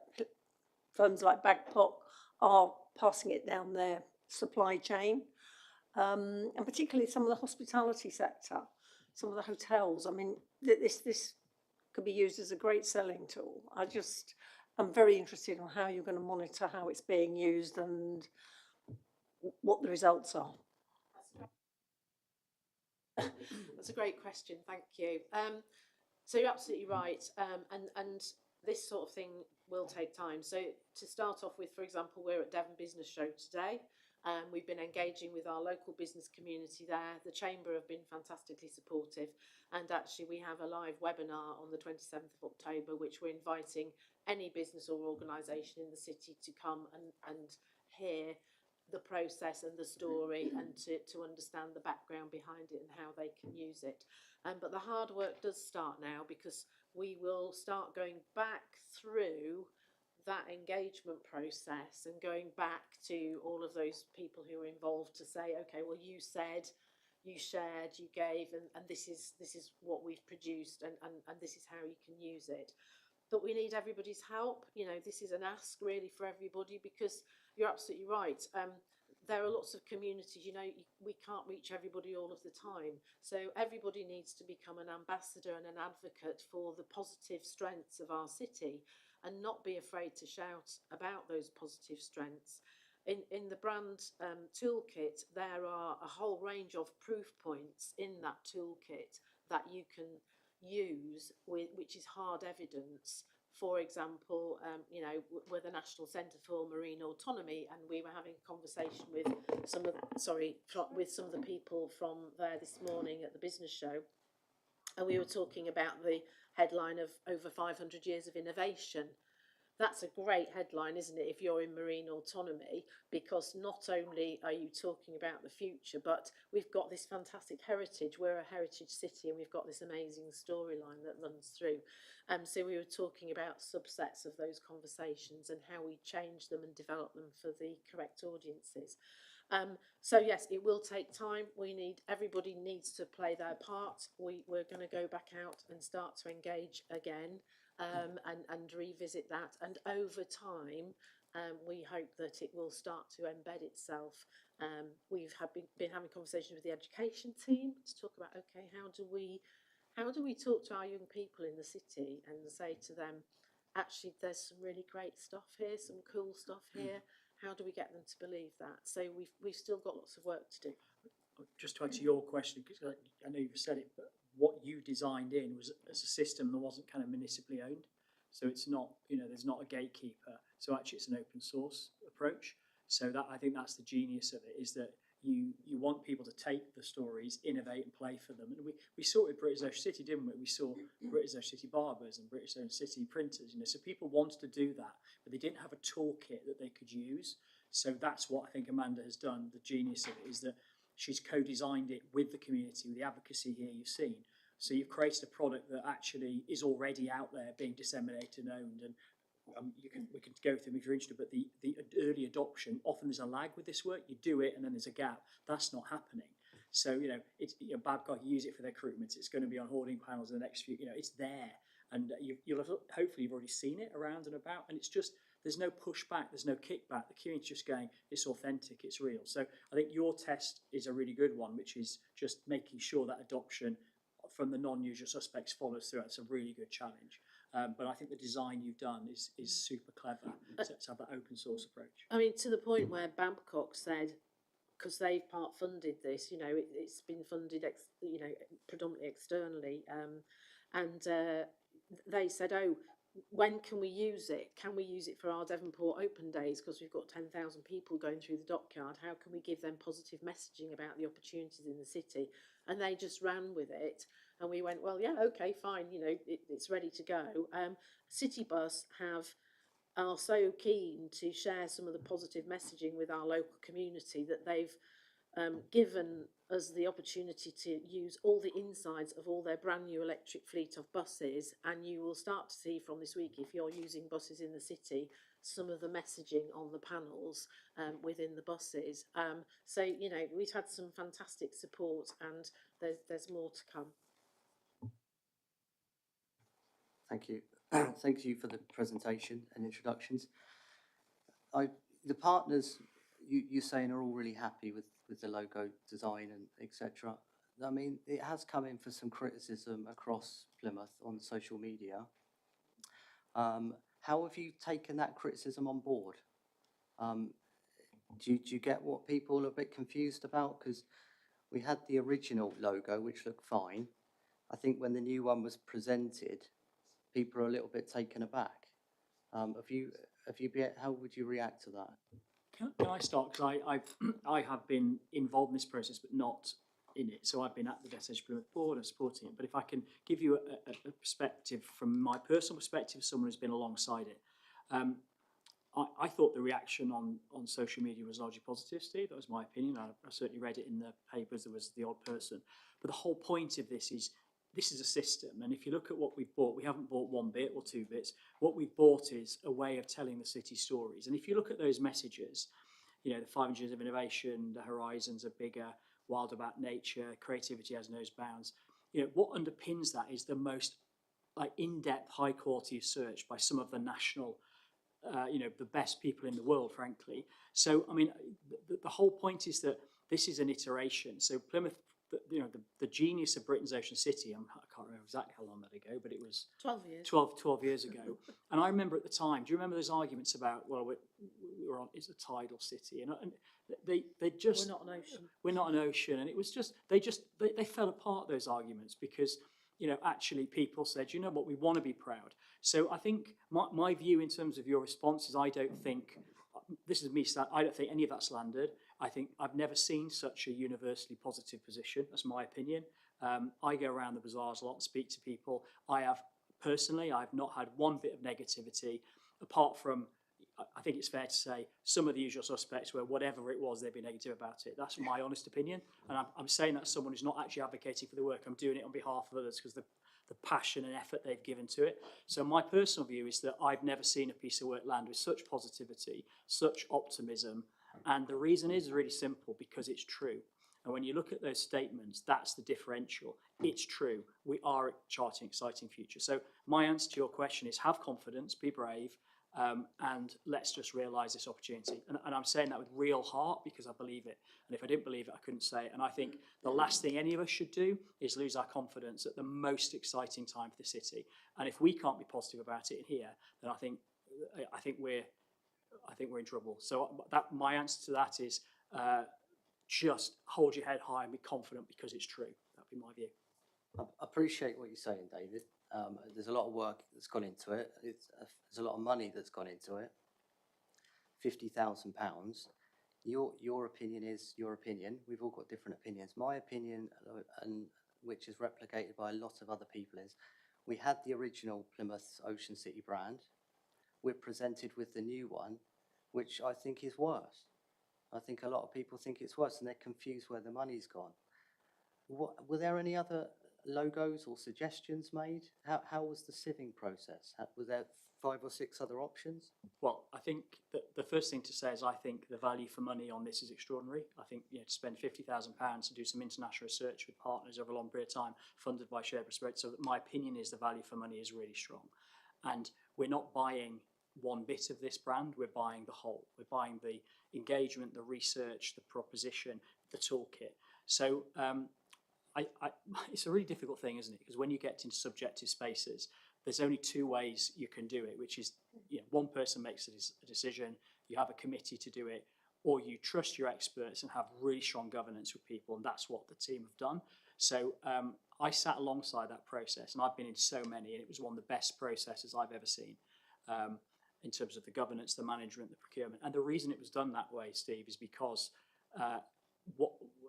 firms like Babcock are passing it down their supply chain? And particularly some of the hospitality sector, some of the hotels. I mean, this could be used as a great selling tool. I'm very interested in how you're going to monitor how it's being used and what the results are. That's a great question, thank you. So you're absolutely right, and this sort of thing will take time. So to start off with, for example, we're at Devon Business Show today. We've been engaging with our local business community there. The Chamber have been fantastically supportive, and actually we have a live webinar on the 27th of October, which we're inviting any business or organisation in the city to come and hear the process and the story, and to understand the background behind it and how they can use it. But the hard work does start now, because we will start going back through that engagement process and going back to all of those people who were involved to say, okay, well, you said, you shared, you gave, and this is what we've produced, and this is how you can use it. But we need everybody's help. You know, this is an ask really for everybody, because you're absolutely right. There are lots of communities, you know, we can't reach everybody all of the time. So everybody needs to become an ambassador and an advocate for the positive strengths of our city, and not be afraid to shout about those positive strengths. In the brand toolkit, there are a whole range of proof points in that toolkit that you can use, which is hard evidence. For example, you know, we're the National Centre for Marine Autonomy, and we were having a conversation with some of the people from there this morning at the business show, and we were talking about the headline of over 500 years of innovation. That's a great headline, isn't it, if you're in marine autonomy, because not only are you talking about the future, but we've got this fantastic heritage. We're a heritage city, and we've got this amazing storyline that runs through. So we were talking about subsets of those conversations and how we change them and develop them for the correct audiences. So yes, it will take time. Everybody needs to play their part. We're going to go back out and start to engage again, and revisit that. And over time, we hope that it will start to embed itself. We've been having conversations with the education team to talk about, okay, how do we talk to our young people in the city and say to them, actually, there's some really great stuff here, some cool stuff here. How do we get them to believe that? So we've still got lots of work to do. Just to answer your question, because I know you've said it, but what you designed in was as a system that wasn't kind of municipally owned. So it's not, you know, there's not a gatekeeper. So actually it's an open source approach. So that, I think that's the genius of it, is that you want people to take the stories, innovate and play for them. And we saw it with British Ocean City, didn't we? We saw British Ocean City barbers and British Ocean City printers, you know, so people wanted to do that, but they didn't have a toolkit that they could use. So that's what I think Amanda has done. The genius of it is that she's co-designed it with the community, with the advocacy here you've seen. So you've created a product that actually is already out there being disseminated and owned. And we can go through them if you're interested, but the early adoption, often there's a lag with this work. You do it and then there's a gap. That's not happening. So, you know, it's, you know, Babcock use it for their recruitment. It's going to be on hoarding panels in the next few, you know, it's there. And you'll have, hopefully you've already seen it around and about. And it's just, there's no pushback, there's no kickback. The community's just going, it's authentic, it's real. So I think your test is a really good one, which is just making sure that adoption from the non-usual suspects follows through. It's a really good challenge. But I think the design you've done is super clever to have that open source approach. I mean, to the point where Babcock said, because they've part funded this, you know, it's been funded, you know, predominantly externally, and they said, oh, when can we use it? Can we use it for our Devonport Open Days? Because we've got 10,000 people going through the dockyard. How can we give them positive messaging about the opportunities in the city? And they just ran with it. And we went, well, yeah, okay, fine, you know, it's ready to go. Citybus are so keen to share some of the positive messaging with our local community that they've given us the opportunity to use all the insides of all their brand new electric fleet of buses, and you will start to see from this week, if you're using buses in the city, some of the messaging on the panels within the buses. So, you know, we've had some fantastic support, and there's more to come. Thank you. Thank you for the presentation and introductions. The partners you're saying are all really happy with the logo design and etc. I mean, it has come in for some criticism across Plymouth on social media. How have you taken that criticism on board? Do you get what people are a bit confused about? Because we had the original logo, which looked fine. I think when the new one was presented, people are a little bit taken aback. How would you react to that? Can I start? Because I have been involved in this process, but not in it. So I've been at the Destination Plymouth board and supporting it. But if I can give you a perspective from my personal perspective, as someone who's been alongside it, I thought the reaction on social media was largely positive, Steve. That was my opinion. I certainly read it in the papers. There was the odd person. But the whole point of this is a system. And if you look at what we've bought, we haven't bought one bit or two bits. What we've bought is a way of telling the city stories. And if you look at those messages, you know, the 500 years of innovation, the horizons are bigger, wild about nature, creativity has no bounds. You know, what underpins that is the most in-depth, high-quality research by some of the national, the best people in the world, frankly. So, I mean, the whole point is that this is an iteration. So Plymouth, the genius of Britain's Ocean City, I can't remember exactly how long that ago, but it was 12 years. 12 years ago. And I remember at the time, do you remember those arguments about, well, it's a tidal city? And they just... We're not an ocean. We're not an ocean. And it was just, they fell apart, those arguments, because, you know, actually people said, you know what, we want to be proud. So I think my view in terms of your response is I don't think, this is me, I don't think any of that's landed. I think I've never seen such a universally positive position. That's my opinion. I go around the bazaars a lot and speak to people. I've not had one bit of negativity, apart from, I think it's fair to say, some of the usual suspects where whatever it was, they'd be negative about it. That's my honest opinion. And I'm saying that as someone who's not actually advocating for the work. I'm doing it on behalf of others because the passion and effort they've given to it. So my personal view is that I've never seen a piece of work land with such positivity, such optimism. And the reason is really simple, because it's true. And when you look at those statements, that's the differential. It's true. We are charting an exciting future. So my answer to your question is have confidence, be brave, and let's just realise this opportunity. And I'm saying that with real heart because I believe it. And if I didn't believe it, I couldn't say it. And I think the last thing any of us should do is lose our confidence at the most exciting time for the city. And if we can't be positive about it here, then I think we're in trouble. So my answer to that is just hold your head high and be confident because it's true. That'd be my view. I appreciate what you're saying, David. There's a lot of work that's gone into it. There's a lot of money that's gone into it. £50,000. Your opinion is your opinion. We've all got different opinions. My opinion, and which is replicated by a lot of other people, is we had the original Plymouth Ocean City brand. We're presented with the new one, which I think is worse. I think a lot of people think it's worse, and they're confused where the money's gone. Were there any other logos or suggestions made? How was the sieving process? Were there 5 or 6 other options? Well, I think that the first thing to say is I think the value for money on this is extraordinary. I think to spend £50,000 to do some international research with partners over a long period of time, funded by shared prosperity. So my opinion is the value for money is really strong. And we're not buying one bit of this brand, we're buying the whole. We're buying the engagement, the research, the proposition, the toolkit. So it's a really difficult thing, isn't it? Because when you get into subjective spaces, there's only 2 ways you can do it, which is one person makes a decision, you have a committee to do it, or you trust your experts and have really strong governance with people, and that's what the team have done. So I sat alongside that process, and I've been in so many, and it was one of the best processes I've ever seen in terms of the governance, the management, the procurement. And the reason it was done that way, Steve, is because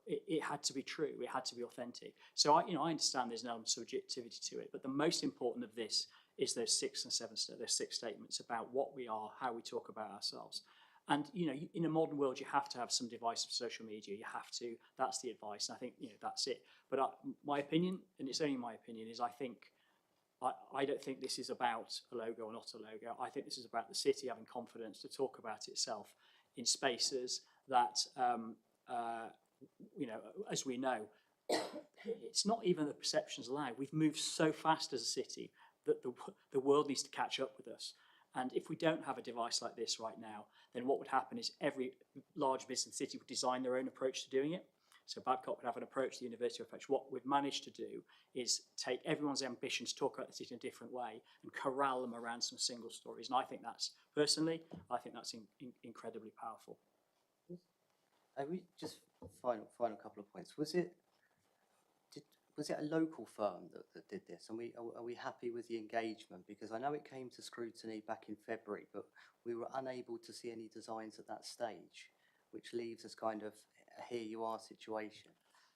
it had to be true, it had to be authentic. So I understand there's an element of subjectivity to it, but the most important of this is those 6 statements about what we are, how we talk about ourselves. And, you know, in a modern world, you have to have some device of social media. You have to, that's the advice. And I think, you know, that's it. But my opinion, and it's only my opinion, is I don't think this is about a logo or not a logo. I think this is about the city having confidence to talk about itself in spaces that, you know, as we know, it's not even the perceptions allowed. We've moved so fast as a city that the world needs to catch up with us. And if we don't have a device like this right now, then what would happen is every large business city would design their own approach to doing it. So Babcock would have an approach to the university approach. What we've managed to do is take everyone's ambitions, talk about the city in a different way, and corral them around some single stories. And I think that's, personally, I think that's incredibly powerful. We just final couple of points. Was it a local firm that did this? And are we happy with the engagement? Because I know it came to scrutiny back in February, but we were unable to see any designs at that stage, which leaves us kind of a here you are situation.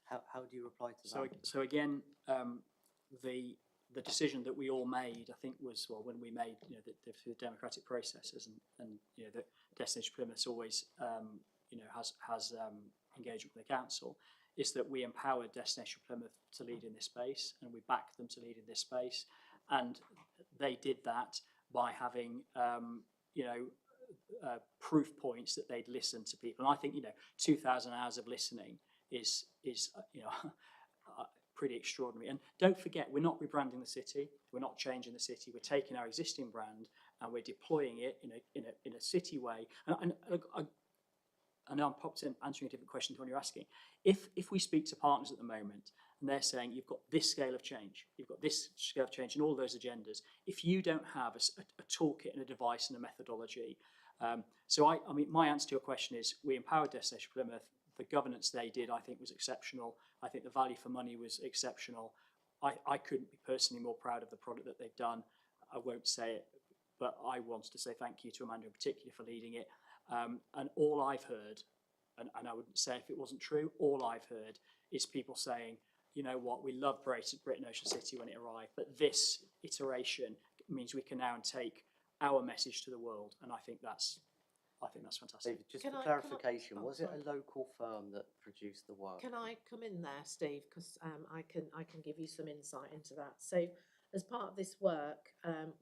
How do you reply to that? So again, the decision that we all made, I think, was, well, when we made, you know, the democratic processes, and you know, the Destination Plymouth always you know, has engagement with the council, is that we empowered Destination Plymouth to lead in this space, and we backed them to lead in this space. And they did that by having, you know, proof points that they'd listened to people. And I think, you know, 2,000 hours of listening is you know, pretty extraordinary. And don't forget, we're not rebranding the city. We're not changing the city. We're taking our existing brand and we're deploying it in a city way. And I know I'm popped in answering a different question to one you're asking. If we speak to partners at the moment and they're saying you've got this scale of change, you've got this scale of change and all those agendas, if you don't have a toolkit and a device and a methodology, so I mean, my answer to your question is we empowered Destination Plymouth. The governance they did, I think, was exceptional. I think the value for money was exceptional. I couldn't be personally more proud of the product that they've done. I won't say it, but I wanted to say thank you to Amanda in particular for leading it. And all I've heard, and I wouldn't say if it wasn't true, all I've heard is people saying, you know what, we loved Britain Ocean City when it arrived, but this iteration means we can now take our message to the world, and I think that's fantastic. David, just for clarification, was it a local firm that produced the work? Can I come in there, Steve? Because I can give you some insight into that. So, as part of this work,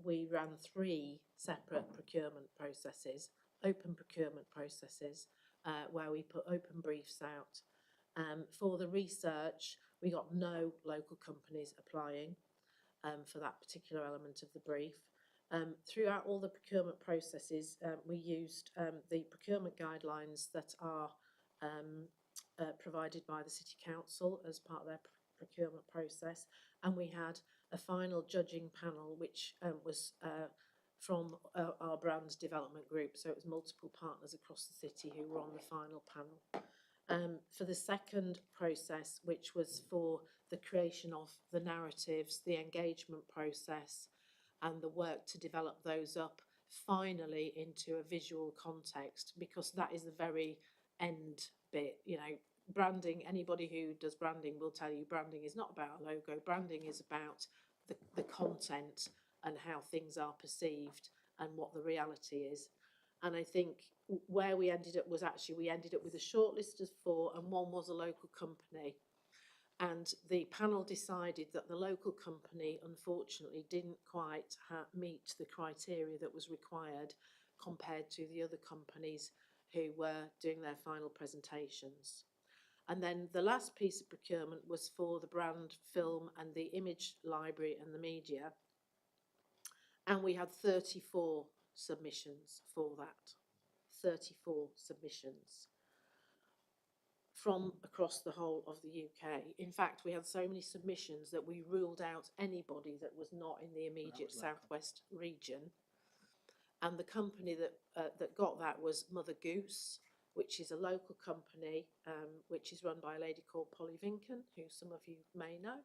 we ran 3 separate procurement processes, open procurement processes, where we put open briefs out. For the research, we got no local companies applying for that particular element of the brief. Throughout all the procurement processes, we used the procurement guidelines that are provided by the City Council as part of their procurement process, and we had a final judging panel which was from our brand development group, so it was multiple partners across the city who were on the final panel. For the second process, which was for the creation of the narratives, the engagement process, and the work to develop those up finally into a visual context, because that is the very end bit. You know, branding, anybody who does branding will tell you branding is not about a logo. Branding is about the content and how things are perceived and what the reality is. And I think where we ended up was actually we ended up with a short list of 4 and one was a local company. And the panel decided that the local company, unfortunately, didn't quite meet the criteria that was required compared to the other companies who were doing their final presentations. And then the last piece of procurement was for the brand, film and the image library and the media. And we had 34 submissions for that. 34 submissions from across the whole of the UK. In fact, we had so many submissions that we ruled out anybody that was not in the immediate southwest region. And the company that got that was Mother Goose, which is a local company, which is run by a lady called Polly Vinken, who some of you may know.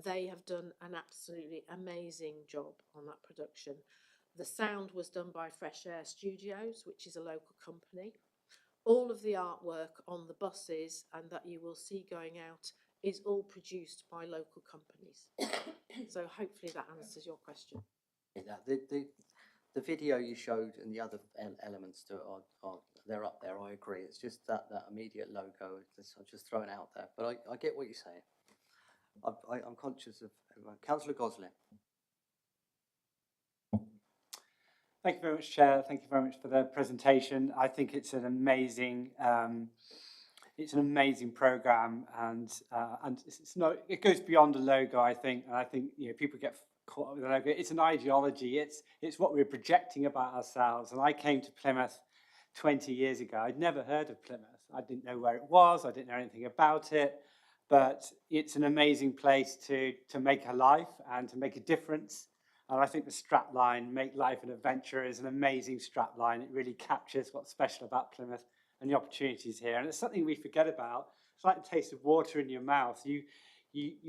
They have done an absolutely amazing job on that production. The sound was done by Fresh Air Studios, which is a local company. All of the artwork on the buses and that you will see going out is all produced by local companies. So hopefully that answers your question. Yeah, The video you showed and the other elements to it are they're up there. I agree. It's just that immediate logo. I'm just throwing it out there, but I get what you're saying. I'm conscious of Councillor Gosling. Thank you very much, Chair. Thank you very much for the presentation. I think it's an amazing programme, and it's not. It goes beyond a logo, I think, and I think people get caught up with the logo. It's an ideology. It's what we're projecting about ourselves. And I came to Plymouth 20 years ago. I'd never heard of Plymouth. I didn't know where it was. I didn't know anything about it. But it's an amazing place to make a life and to make a difference. And I think the strapline, "Make Life an Adventure," is an amazing strapline. It really captures what's special about Plymouth and the opportunities here. And it's something we forget about. It's like the taste of water in your mouth. You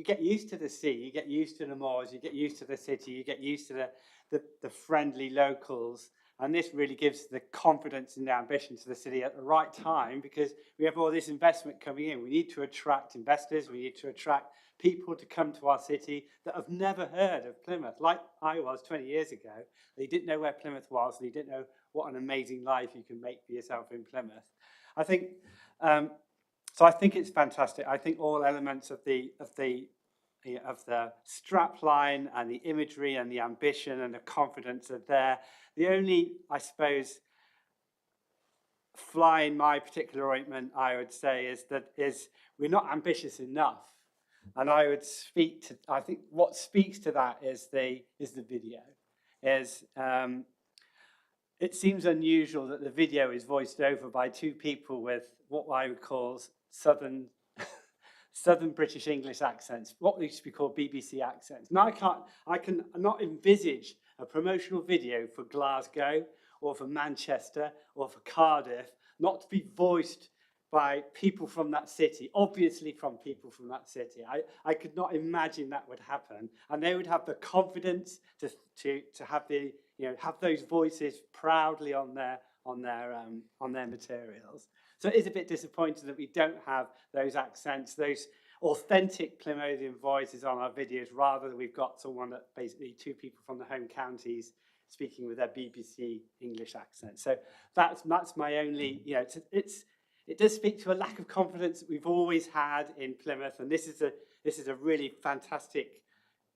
get used to the sea, you get used to the moors, you get used to the city, you get used to the friendly locals. And this really gives the confidence and the ambition to the city at the right time, because we have all this investment coming in. We need to attract investors. We need to attract people to come to our city that have never heard of Plymouth, like I was 20 years ago. They didn't know where Plymouth was. They didn't know what an amazing life you can make for yourself in Plymouth. I think, so I think it's fantastic. I think all elements of the strapline and the imagery and the ambition and the confidence are there. The only, I suppose, fly in my particular ointment, I would say, is we're not ambitious enough. And I would speak to, I think what speaks to that is the video. It seems unusual that the video is voiced over by two people with what I would call Southern British English accents, what used to be called BBC accents. Now I can not envisage a promotional video for Glasgow or for Manchester or for Cardiff not to be voiced by people from that city, obviously from people from that city. I could not imagine that would happen, and they would have the confidence to have the have those voices proudly on their materials. So it is a bit disappointing that we don't have those accents, those authentic Plymouthian voices on our videos. Rather, we've got someone that basically two people from the home counties speaking with their BBC English accent. So that's my only, it does speak to a lack of confidence that we've always had in Plymouth, and this is a really fantastic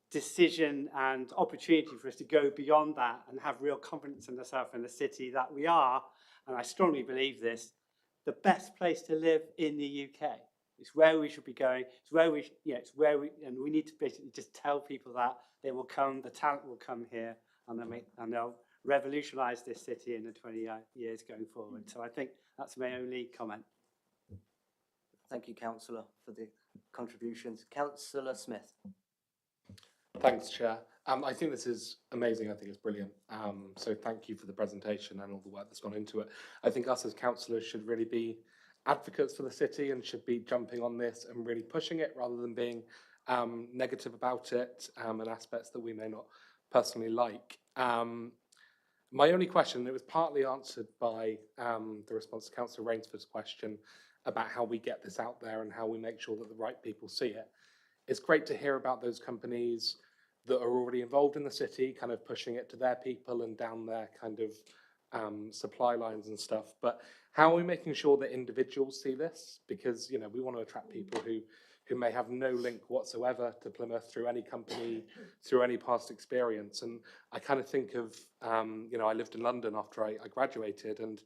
decision and opportunity for us to go beyond that and have real confidence in ourselves and the city that we are, and I strongly believe this, the best place to live in the UK. It's where we should be going. It's where and we need to basically just tell people that they will come, the talent will come here, and they'll revolutionise this city in the 20 years going forward. So I think that's my only comment. Thank you, Councillor, for the contributions. Councillor Smith. Thanks, Chair. I think this is amazing. I think it's brilliant. So thank you for the presentation and all the work that's gone into it. I think us as councillors should really be advocates for the city and should be jumping on this and really pushing it rather than being negative about it and aspects that we may not personally like. My only question, it was partly answered by the response to Councillor Rainsford's question about how we get this out there and how we make sure that the right people see it. It's great to hear about those companies that are already involved in the city, kind of pushing it to their people and down their kind of supply lines and stuff. But how are we making sure that individuals see this? Because, we want to attract people who may have no link whatsoever to Plymouth through any company, through any past experience. And I kind of think of, I lived in London after I graduated, and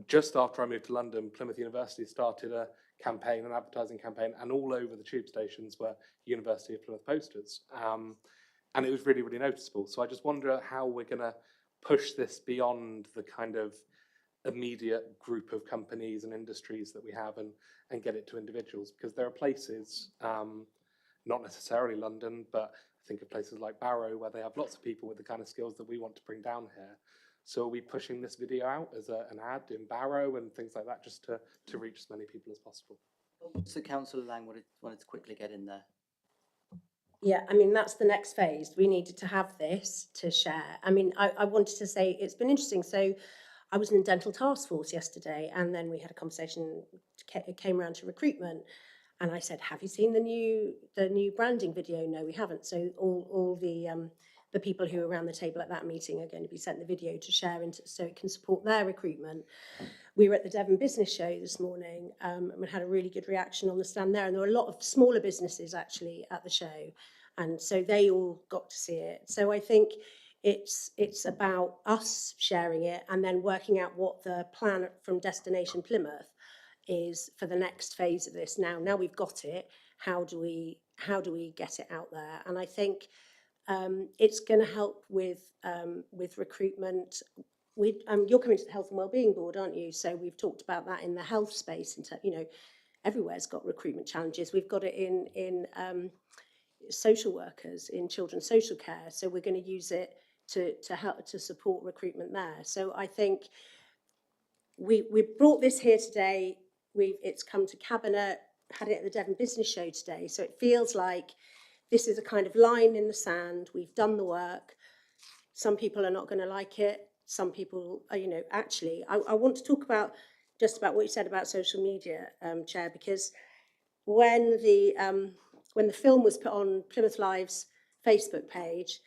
just after I moved to London, Plymouth University started a campaign, an advertising campaign, and all over the tube stations were University of Plymouth posters. And it was really, really noticeable. So I just wonder how we're going to push this beyond the kind of immediate group of companies and industries that we have and get it to individuals, because there are places, not necessarily London, but I think of places like Barrow where they have lots of people with the kind of skills that we want to bring down here. So are we pushing this video out as an ad in Barrow and things like that just to reach as many people as possible? So Councillor Lang wanted to quickly get in there. Yeah, that's the next phase. We needed to have this to share. I wanted to say it's been interesting. So I was in a dental task force yesterday, and then we had a conversation, it came around to recruitment, and I said, have you seen the new branding video? No, we haven't. So all the the people who are around the table at that meeting are going to be sent the video to share so it can support their recruitment. We were at the Devon Business Show this morning and we had a really good reaction on the stand there, and there were a lot of smaller businesses actually at the show, and so they all got to see it. So I think it's about us sharing it and then working out what the plan from Destination Plymouth is for the next phase of this. Now we've got it, how do we get it out there? And I think it's going to help with recruitment. You're coming to the Health and Wellbeing Board, aren't you? So we've talked about that in the health space. Everywhere's got recruitment challenges. We've got it in social workers, in children's social care. So we're going to use it to help to support recruitment there. So I think we brought this here today. It's come to Cabinet, had it at the Devon Business Show today. So it feels like this is a kind of line in the sand. We've done the work. Some people are not going to like it. Some people are, actually, I want to talk about what you said about social media, Chair, because when the film was put on Plymouth Live's Facebook page,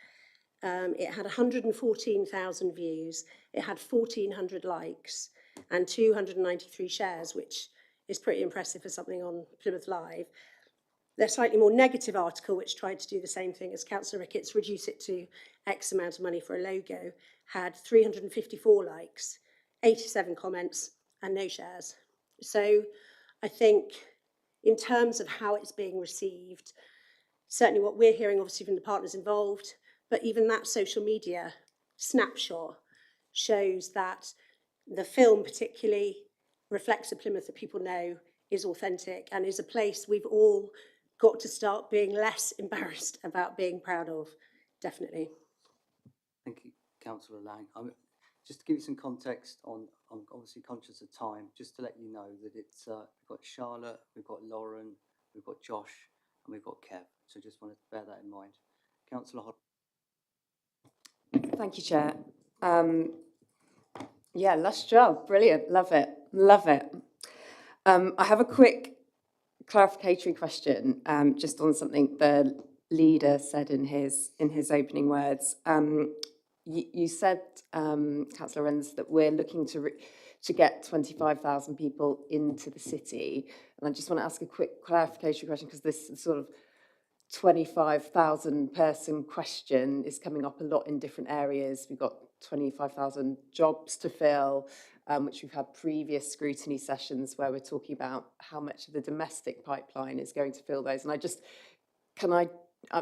it had 114,000 views. It had 1,400 likes and 293 shares, which is pretty impressive for something on Plymouth Live. The slightly more negative article, which tried to do the same thing as Councillor Ricketts, reduce it to X amount of money for a logo, had 354 likes, 87 comments, and no shares. So I think in terms of how it's being received, certainly what we're hearing, obviously, from the partners involved, but even that social media snapshot shows that the film particularly reflects a Plymouth that people know is authentic and is a place we've all got to start being less embarrassed about being proud of, definitely. Thank you, Councillor Lang. Just to give you some context I'm obviously conscious of time, just to let you know that it's we've got Charlotte, we've got Lauren, we've got Josh, and we've got Kev. So just wanted to bear that in mind. Councillor Hodge. Thank you, Chair. Yeah, lush job, brilliant, love it. I have a quick clarificatory question, just on something the leader said in his opening words. You said, Councillor Renz, that we're looking to get 25,000 people into the city, and I just want to ask a quick clarificatory question, because this sort of 25,000 person question is coming up a lot in different areas. We've got 25,000 jobs to fill, which we've had previous scrutiny sessions where we're talking about how much of the domestic pipeline is going to fill those. And I just,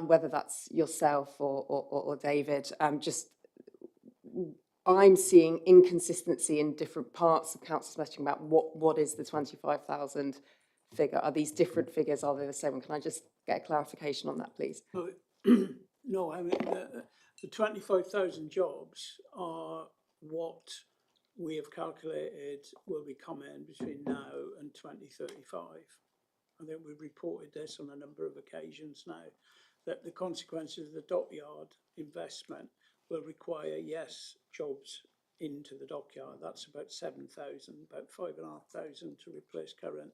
whether that's yourself or David, I'm seeing inconsistency in different parts of council's messaging about what is the 25,000 figure. Are these different figures? Are they the same? Can I just get a clarification on that, please? No, I mean, the 25,000 jobs are what we have calculated will be coming between now and 2035. I think we've reported this on a number of occasions now, that the consequences of the dockyard investment will require, yes, jobs into the dockyard. That's about 7,000, about 5,500 to replace current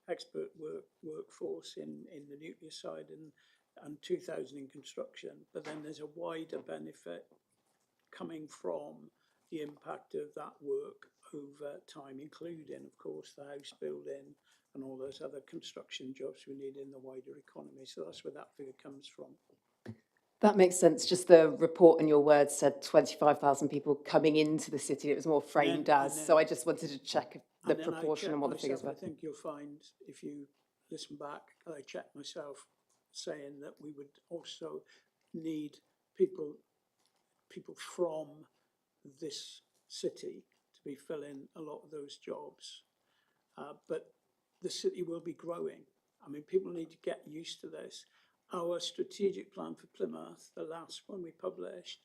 expert workforce in the nuclear side and 2,000 in construction. But then there's a wider benefit coming from the impact of that work over time, including, of course, the house building and all those other construction jobs we need in the wider economy. So that's where that figure comes from. That makes sense. Just the report in your words said 25,000 people coming into the city. It was more framed as. So I just wanted to check the proportion and what the figures were. I think you'll find, if you listen back, I checked myself, saying that we would also need people from this city to be filling a lot of those jobs. But the city will be growing. I mean, people need to get used to this. Our strategic plan for Plymouth, the last one we published,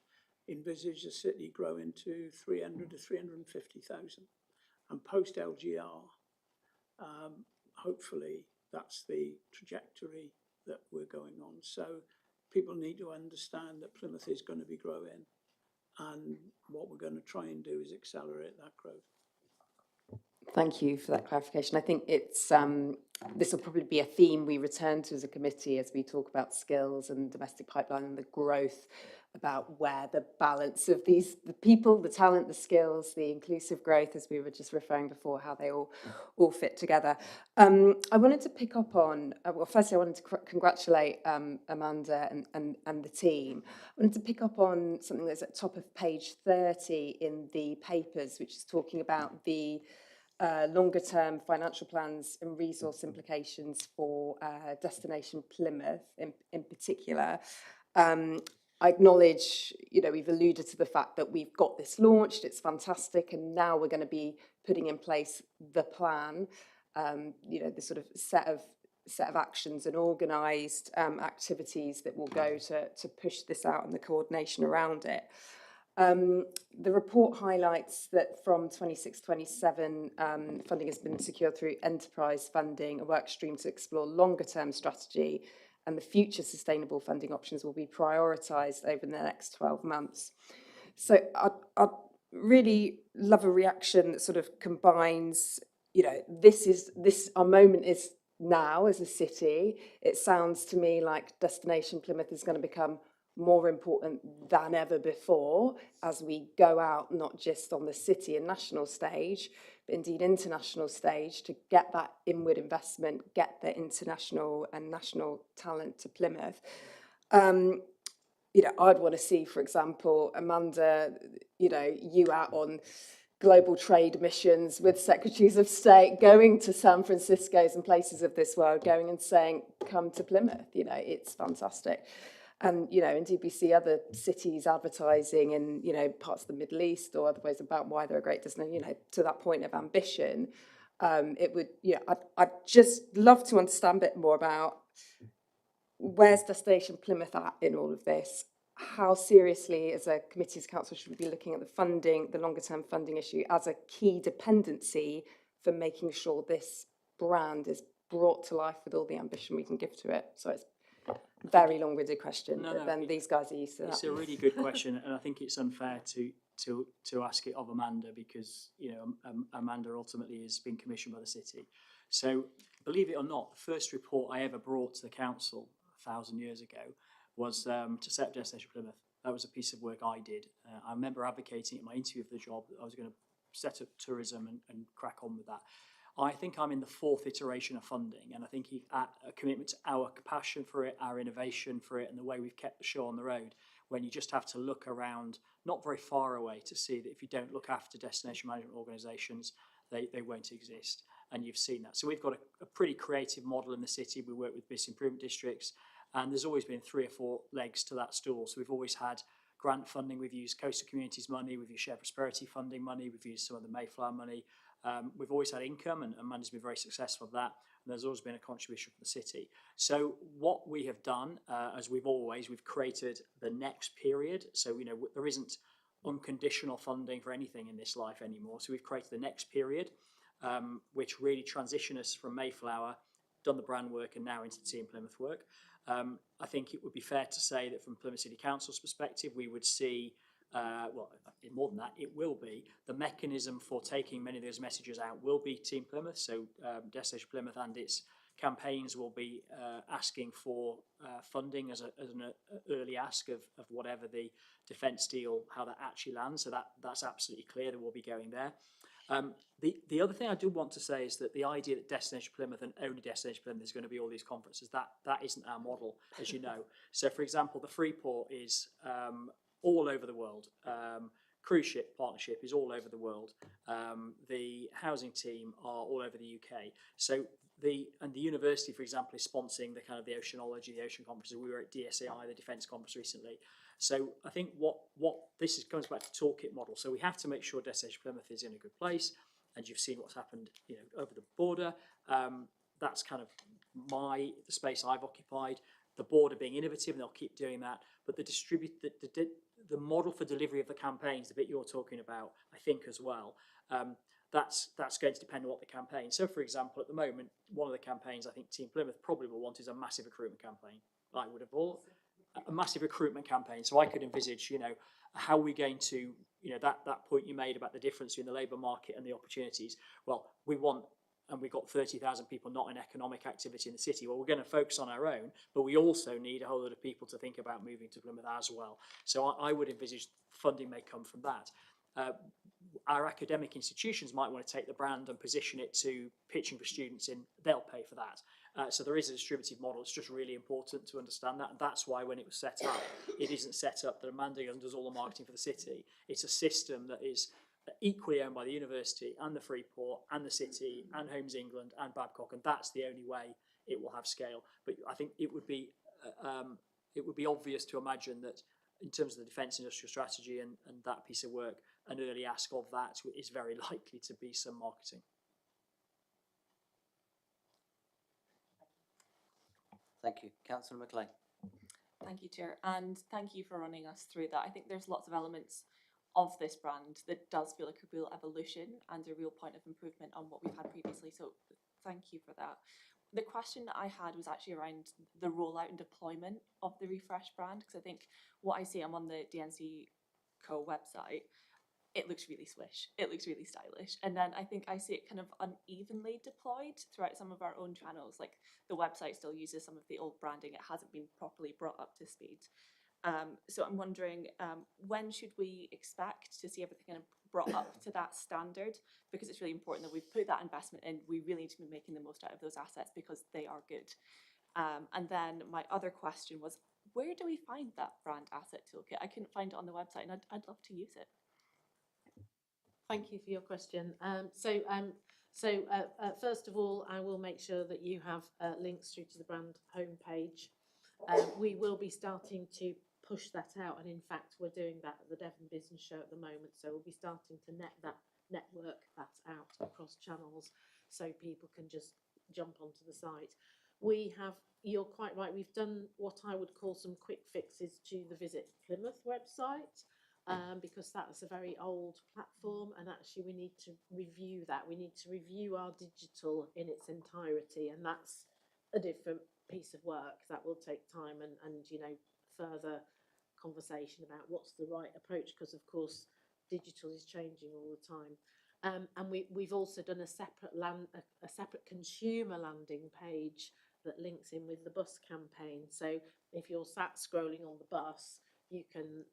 envisaged the city growing to 300 to 350,000. And post LGR, hopefully that's the trajectory that we're going on. So people need to understand that Plymouth is going to be growing, and what we're going to try and do is accelerate that growth. Thank you for that clarification. I think it's this will probably be a theme we return to as a committee as we talk about skills and domestic pipeline and the growth, about where the balance of the people, the talent, the skills, the inclusive growth, as we were just referring before, how they all fit together. I wanted to pick up on, well, firstly, I wanted to congratulate Amanda and the team. I wanted to pick up on something that's at top of page 30 in the papers, which is talking about the longer term financial plans and resource implications for Destination Plymouth in particular. I acknowledge, we've alluded to the fact that we've got this launched, it's fantastic, and now we're going to be putting in place the plan, the sort of set of actions and organised activities that will go to push this out and the coordination around it. The report highlights that from 26-27, funding has been secured through enterprise funding, a work stream to explore longer term strategy, and the future sustainable funding options will be prioritised over the next 12 months. So I'd really love a reaction that sort of combines, our moment is now as a city. It sounds to me like Destination Plymouth is going to become more important than ever before as we go out, not just on the city and national stage, but indeed international stage, to get that inward investment, get the international and national talent to Plymouth. I'd want to see, for example, Amanda, you out on global trade missions with secretaries of state, going to San Francisco's and places of this world, going and saying, come to Plymouth, it's fantastic. And, indeed we see other cities advertising in, parts of the Middle East or other ways about why they're a great destination, to that point of ambition. I'd just love to understand a bit more about where's Destination Plymouth at in all of this? How seriously, as a committee, as council, should we be looking at the funding, the longer term funding issue as a key dependency for making sure this brand is brought to life with all the ambition we can give to it? So it's very long-winded question, but then these guys are used to that. It's a really good question, and I think it's unfair to ask it of Amanda because Amanda ultimately has been commissioned by the city. So believe it or not, the first report I ever brought to the council 1,000 years ago was to set up Destination Plymouth. That was a piece of work I did. I remember advocating in my interview for the job that I was going to set up tourism and crack on with that. I think I'm in the 4th iteration of funding, and I think a commitment to our passion for it, our innovation for it, and the way we've kept the show on the road, when you just have to look around, not very far away, to see that if you don't look after destination management organisations, they won't exist. And you've seen that. So we've got a pretty creative model in the city. We work with business improvement districts, and there's always been 3 or 4 legs to that stool. So we've always had grant funding, we've used coastal communities money, we've used shared prosperity funding money, we've used some of the Mayflower money. We've always had income, and Amanda's been very successful at that, and there's always been a contribution from the city. So what we have done, as we've created the next period. So, there isn't unconditional funding for anything in this life anymore. So we've created the next period, which really transition us from Mayflower, done the brand work, and now into the Team Plymouth work. I think it would be fair to say that from Plymouth City Council's perspective, we would see more than that, it will be the mechanism for taking many of those messages out will be Team Plymouth. So Destination Plymouth and its campaigns will be asking for funding as an early ask of whatever the defence deal, how that actually lands. So that's absolutely clear that we'll be going there. The other thing I do want to say is that the idea that Destination Plymouth and only Destination Plymouth is going to be all these conferences, that isn't our model, as you know. So, for example, the Freeport is all over the world. Cruise ship partnership is all over the world. The housing team are all over the UK. So the university, for example, is sponsoring the kind of the oceanology, the ocean conferences. We were at DSAI, the defence conference recently. So I think what this comes back to toolkit model. So we have to make sure Destination Plymouth is in a good place, and you've seen what's happened, over the border. That's kind of the space I've occupied. The board are being innovative, and they'll keep doing that. But the model for delivery of the campaigns, the bit you're talking about, I think as well, that's going to depend on what the campaign. So, for example, at the moment, one of the campaigns I think Team Plymouth probably will want is a massive recruitment campaign. I would have thought a massive recruitment campaign. So I could envisage, how are we going to you know, that point you made about the difference between the labour market and the opportunities. Well, we want, and we've got 30,000 people not in economic activity in the city. Well, we're going to focus on our own, but we also need a whole lot of people to think about moving to Plymouth as well. So I would envisage funding may come from that. Our academic institutions might want to take the brand and position it to pitching for students in, they'll pay for that. So there is a distributive model. It's just really important to understand that. And that's why when it was set up, it isn't set up that Amanda does all the marketing for the city. It's a system that is equally owned by the university and the Freeport and the city and Homes England and Babcock. And that's the only way it will have scale. But I think it would be obvious to imagine that in terms of the defence industrial strategy and that piece of work, an early ask of that is very likely to be some marketing. Thank you. Councillor McLean. Thank you, Chair, and thank you for running us through that. I think there's lots of elements of this brand that does feel like a real evolution and a real point of improvement on what we've had previously, so thank you for that. The question that I had was actually around the rollout and deployment of the refresh brand, because I think what I see, I'm on the DNC Co website, it looks really swish, it looks really stylish, and then I think I see it kind of unevenly deployed throughout some of our own channels. Like the website still uses some of the old branding, it hasn't been properly brought up to speed. So I'm wondering, when should we expect to see everything kind of brought up to that standard? Because it's really important that we've put that investment in, we really need to be making the most out of those assets because they are good. And then my other question was, where do we find that brand asset toolkit? I couldn't find it on the website and I'd love to use it. Thank you for your question. First of all, I will make sure that you have links through to the brand homepage. We will be starting to push that out, and in fact, we're doing that at the Devon Business Show at the moment. So we'll be starting to network that out across channels, so people can just jump onto the site. You're quite right. We've done what I would call some quick fixes to the Visit Plymouth website. Because that's a very old platform, and actually we need to review that. We need to review our digital in its entirety, and that's a different piece of work that will take time and you know, further conversation about what's the right approach, because of course digital is changing all the time. And we've also done a separate consumer landing page that links in with the bus campaign. So if you're sat scrolling on the bus, you can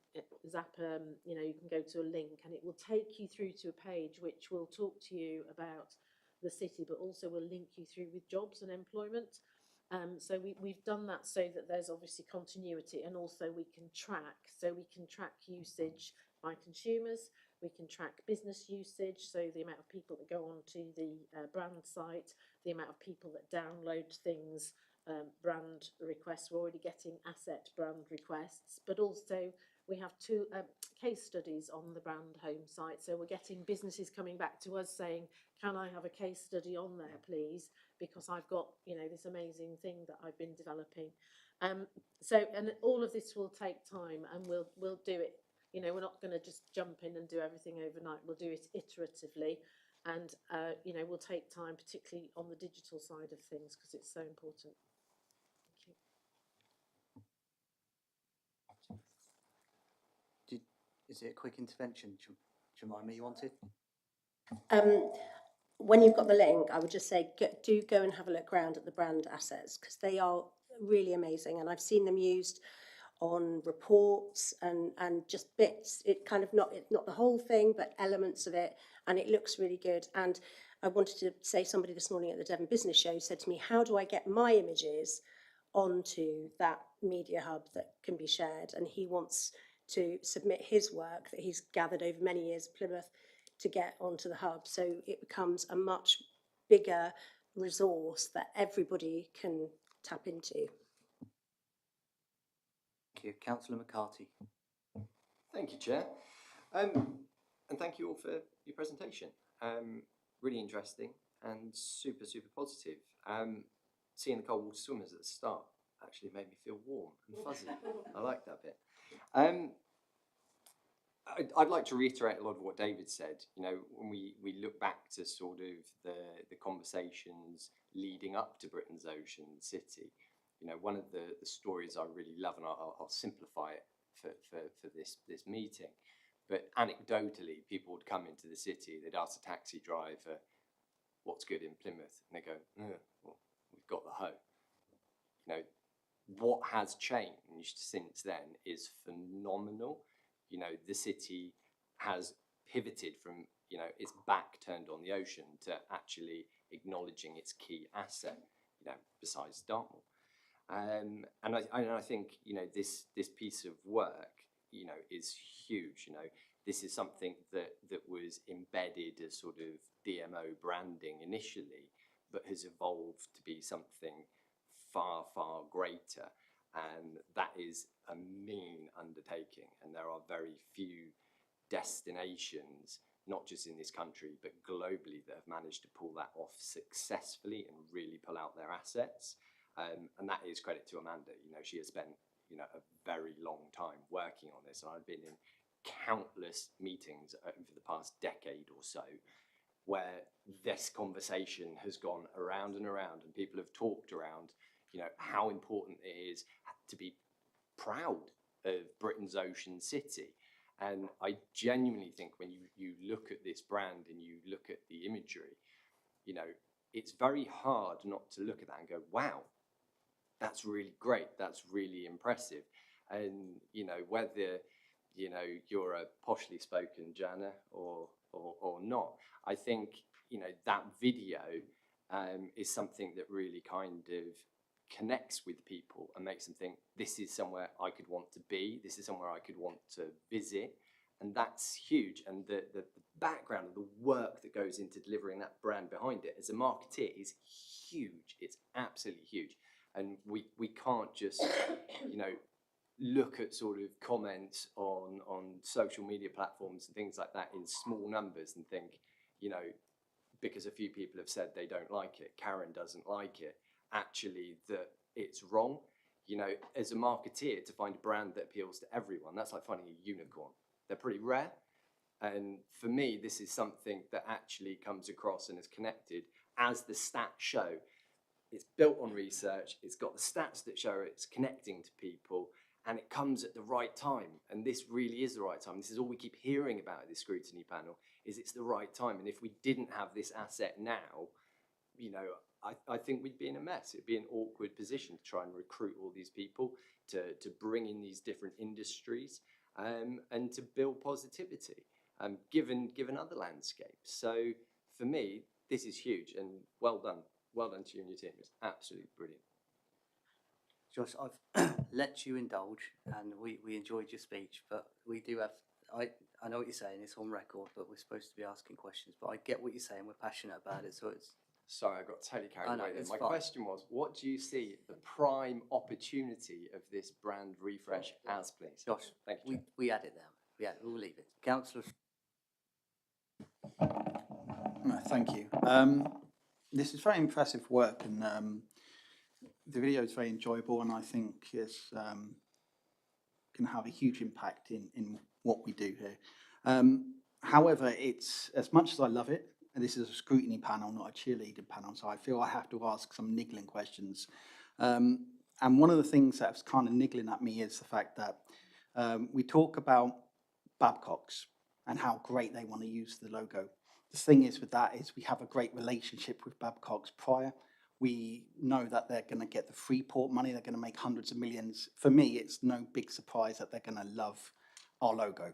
you know, you can go to a link and it will take you through to a page which will talk to you about the city, but also will link you through with jobs and employment. So we've done that so that there's obviously continuity, and also we can track. So we can track usage by consumers, we can track business usage, so the amount of people that go onto the brand site, the amount of people that download things, brand requests. We're already getting asset brand requests, but also we have two case studies on the brand home site. So we're getting businesses coming back to us saying, can I have a case study on there, please? Because I've got, you know, this amazing thing that I've been developing. And all of this will take time, and we'll do it. You know, we're not going to just jump in and do everything overnight. We'll do it iteratively. And, you know, we'll take time, particularly on the digital side of things, because it's so important. Is it a quick intervention, Jemima, you wanted? When you've got the link, I would just say do go and have a look around at the brand assets, because they are really amazing, and I've seen them used on reports and just bits. It's not the whole thing, but elements of it, and it looks really good. And I wanted to say, somebody this morning at the Devon Business Show said to me, how do I get my images onto that media hub that can be shared? And he wants to submit his work that he's gathered over many years at Plymouth to get onto the hub. So it becomes a much bigger resource that everybody can tap into. Thank you. Councillor McCarthy. Thank you, Chair. And thank you all for your presentation. Really interesting and super, super positive. Seeing the cold water swimmers at the start actually made me feel warm and fuzzy. I like that bit. I'd like to reiterate a lot of what David said. You know, when we look back to sort of the conversations leading up to Britain's Ocean City, you know, one of the stories I really love, and I'll simplify it for this meeting, But anecdotally, people would come into the city, they'd ask a taxi driver, what's good in Plymouth? And they go, well, we've got the Hoe. You know, what has changed since then is phenomenal. You know, the city has pivoted from, you know, its back turned on the ocean to actually acknowledging its key asset, you know, besides Dartmoor. And I think, you know, this piece of work, you know, is huge. You know, this is something that was embedded as sort of DMO branding initially, but has evolved to be something far, far greater. And that is a mean undertaking. And there are very few destinations, not just in this country, but globally, that have managed to pull that off successfully and really pull out their assets. And that is credit to Amanda. You know, she has spent, you know, a very long time working on this. And I've been in countless meetings over the past decade or so where this conversation has gone around and around, and people have talked around, you know, how important it is to be proud of Britain's ocean city. And I genuinely think when you look at this brand and you look at the imagery, you know, it's very hard not to look at that and go, wow, that's really great. That's really impressive. And, you know, whether, you know, you're a poshly spoken Jana or not, I think, you know, that video is something that really kind of connects with people and makes them think, this is somewhere I could want to be. This is somewhere I could want to visit. And that's huge. And the background of the work that goes into delivering that brand behind it as a marketeer is huge. It's absolutely huge. And we can't just, you know, look at sort of comments on social media platforms and things like that in small numbers and think, you know, because a few people have said they don't like it, Karen doesn't like it, actually that it's wrong. You know, as a marketeer, to find a brand that appeals to everyone, that's like finding a unicorn. They're pretty rare. And for me, this is something that actually comes across and is connected, as the stats show. It's built on research, it's got the stats that show it's connecting to people, and it comes at the right time. And this really is the right time. This is all we keep hearing about at this scrutiny panel, is it's the right time. And if we didn't have this asset now, you know, I think we'd be in a mess. It'd be an awkward position to try and recruit all these people, to bring in these different industries, and to build positivity, given other landscapes. So for me, this is huge, and well done. Well done to you and your team. It's absolutely brilliant. Josh, I've let you indulge, and we enjoyed your speech, but we do have, I know what you're saying, it's on record, but we're supposed to be asking questions, but I get what you're saying, we're passionate about it, so it's... Sorry, I got totally carried away there. My fine. question was, what do you see the prime opportunity of this brand refresh as, please? Josh, thank you. We had it there. Yeah, we'll leave it. Councillor. No, thank you. This is very impressive work, and the video is very enjoyable, and I think it's can have a huge impact in what we do here. However, it's, as much as I love it, and this is a scrutiny panel, not a cheerleading panel, so I feel I have to ask some niggling questions. And one of the things that's kind of niggling at me is the fact that we talk about Babcock's and how great they want to use the logo. The thing is with that is we have a great relationship with Babcock's prior. We know that they're going to get the Freeport money, they're going to make hundreds of millions. For me, it's no big surprise that they're going to love our logo.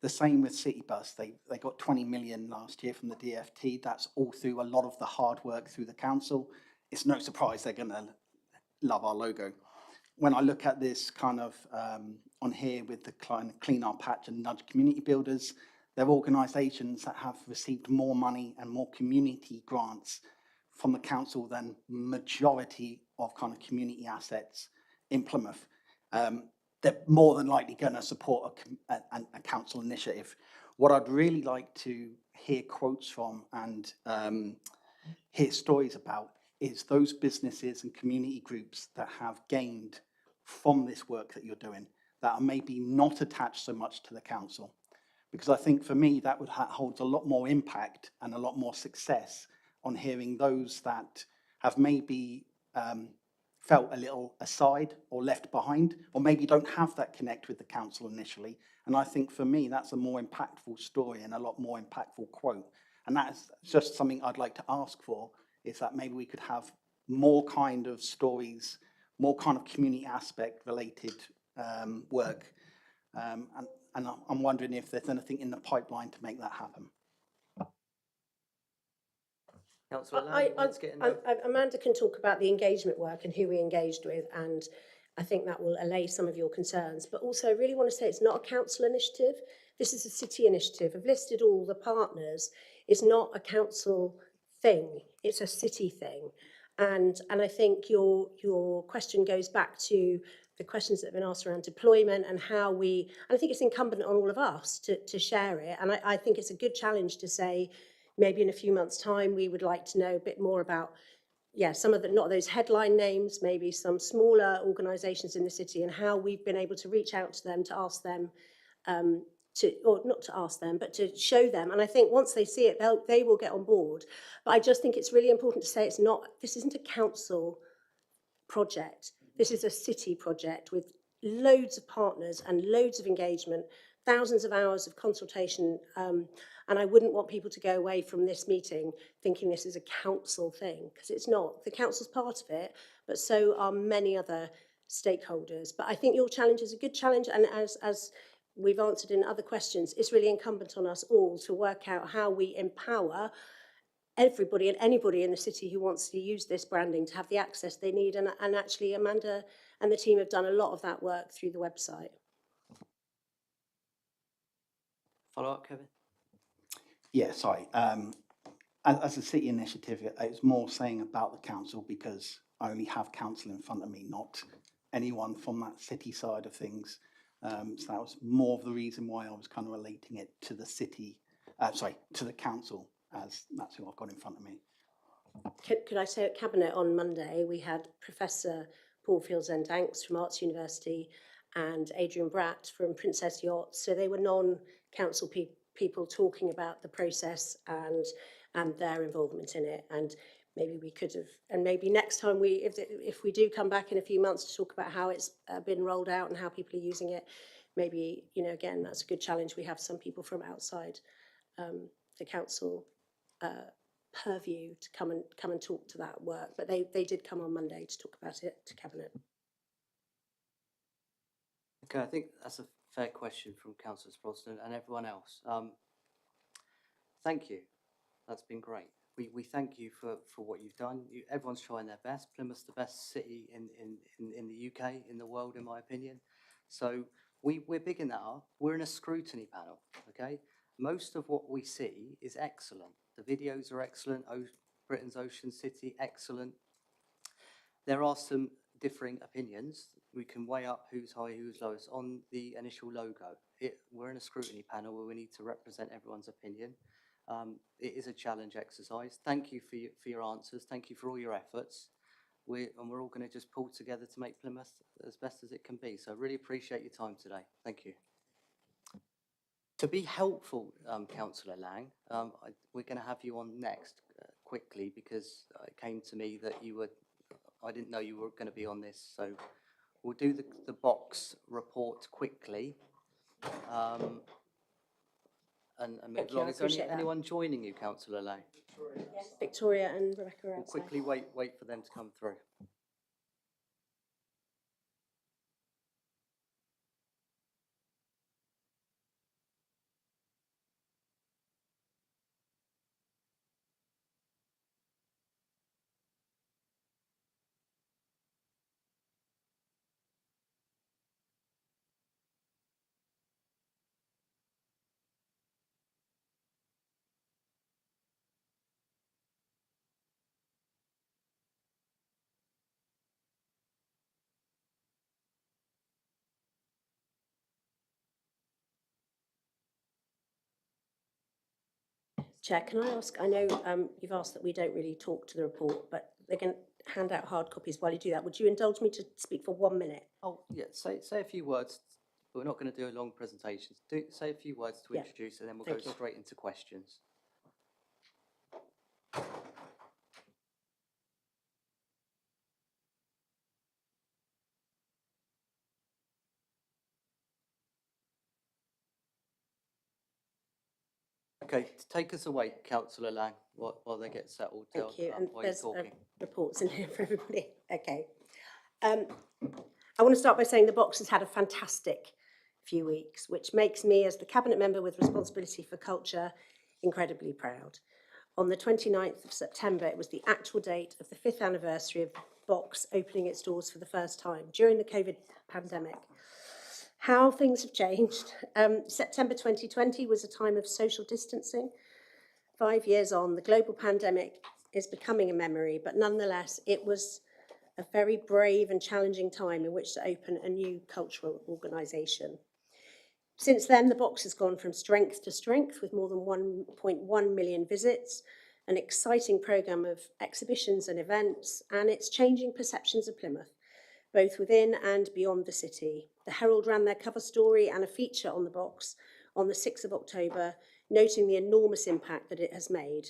The same with Citybus. They got 20 million last year from the DFT. That's all through a lot of the hard work through the council. It's no surprise they're going to love our logo. When I look at this kind of on here with the Clean Our Patch and Nudge Community Builders, they're organisations that have received more money and more community grants from the council than majority of kind of community assets in Plymouth. They're more than likely going to support a council initiative. What I'd really like to hear quotes from and hear stories about is those businesses and community groups that have gained from this work that you're doing, that are maybe not attached so much to the council. Because I think for me, that would holds a lot more impact and a lot more success on hearing those that have maybe felt a little aside or left behind, or maybe don't have that connect with the council initially. And I think for me, that's a more impactful story and a lot more impactful quote. And that's just something I'd like to ask for, is that maybe we could have more kind of stories, more kind of community aspect related work. And I'm wondering if there's anything in the pipeline to make that happen. Councillor Lang, let's get in there. Amanda can talk about the engagement work and who we engaged with, and I think that will allay some of your concerns. But also, I really want to say it's not a council initiative. This is a city initiative. I've listed all the partners. It's not a council thing. It's a city thing. And I think your question goes back to the questions that have been asked around deployment and how we, and I think it's incumbent on all of us to share it. And I think it's a good challenge to say, maybe in a few months' time, we would like to know a bit more about, some of the, not those headline names, maybe some smaller organisations in the city and how we've been able to reach out to them to ask them, or not to ask them, but to show them. And I think once they see it, they will get on board. But I just think it's really important to say this isn't a council project. This is a city project with loads of partners and loads of engagement, thousands of hours of consultation, and I wouldn't want people to go away from this meeting thinking this is a council thing, because it's not. The council's part of it, but so are many other stakeholders. But I think your challenge is a good challenge, and as we've answered in other questions, it's really incumbent on us all to work out how we empower everybody and anybody in the city who wants to use this branding to have the access they need. And actually, Amanda and the team have done a lot of that work through the website. Follow up, Kevin? Yeah, sorry. As a city initiative, it's more saying about the council because I only have council in front of me, not anyone from that city side of things. So that was more of the reason why I was kind of relating it to the city, to the council, as that's who I've got in front of me. Could I say at Cabinet on Monday, we had Professor Paul Fields-Danks from Arts University and Adrian Bratt from Princess Yachts. So they were non-council people talking about the process and their involvement in it. And maybe we could have, and maybe next time if we do come back in a few months to talk about how it's been rolled out and how people are using it, maybe, again, that's a good challenge. We have some people from outside the council purview to come and talk to that work, but they did come on Monday to talk about it to Cabinet. Okay, I think that's a fair question from Councillor Sproston and everyone else. Thank you. That's been great. We thank you for what you've done. Everyone's trying their best. Plymouth's the best city in the UK, in the world, in my opinion. So we're bigging that up. We're in a scrutiny panel, okay? Most of what we see is excellent. The videos are excellent. Britain's Ocean City, excellent. There are some differing opinions. We can weigh up who's high, who's lowest on the initial logo. We're in a scrutiny panel where we need to represent everyone's opinion. It is a challenge exercise. Thank you for your answers. Thank you for all your efforts. We're all going to just pull together to make Plymouth as best as it can be. So I really appreciate your time today. Thank you. To be helpful, Councillor Lang, we're going to have you on next quickly because it came to me that I didn't know you were going to be on this. So we'll do the box report quickly. And move along. Is there anyone joining you, Councillor Lang? Yes, Victoria and Rebecca are outside. We'll quickly wait for them to come through. Chair, can I ask, I know you've asked that we don't really talk to the report, but they're going to hand out hard copies while you do that. Would you indulge me to speak for 1 minute? Oh, yeah, say a few words. We're not going to do a long presentation. Say a few words to introduce and then we'll go straight into questions. Okay, take us away, Councillor Lang, while they get settled. Thank you. And While you're there's talking. reports in here for everybody. Okay. I want to start by saying the box has had a fantastic few weeks, which makes me, as the Cabinet Member with responsibility for culture, incredibly proud. On the 29th of September, it was the actual date of the 5th anniversary of the box opening its doors for the first time during the COVID pandemic. How things have changed. September 2020 was a time of social distancing. 5 years on, the global pandemic is becoming a memory, but nonetheless, it was a very brave and challenging time in which to open a new cultural organisation. Since then, the box has gone from strength to strength with more than 1.1 million visits, an exciting programme of exhibitions and events, and it's changing perceptions of Plymouth, both within and beyond the city. The Herald ran their cover story and a feature on the box on the 6th of October, noting the enormous impact that it has made.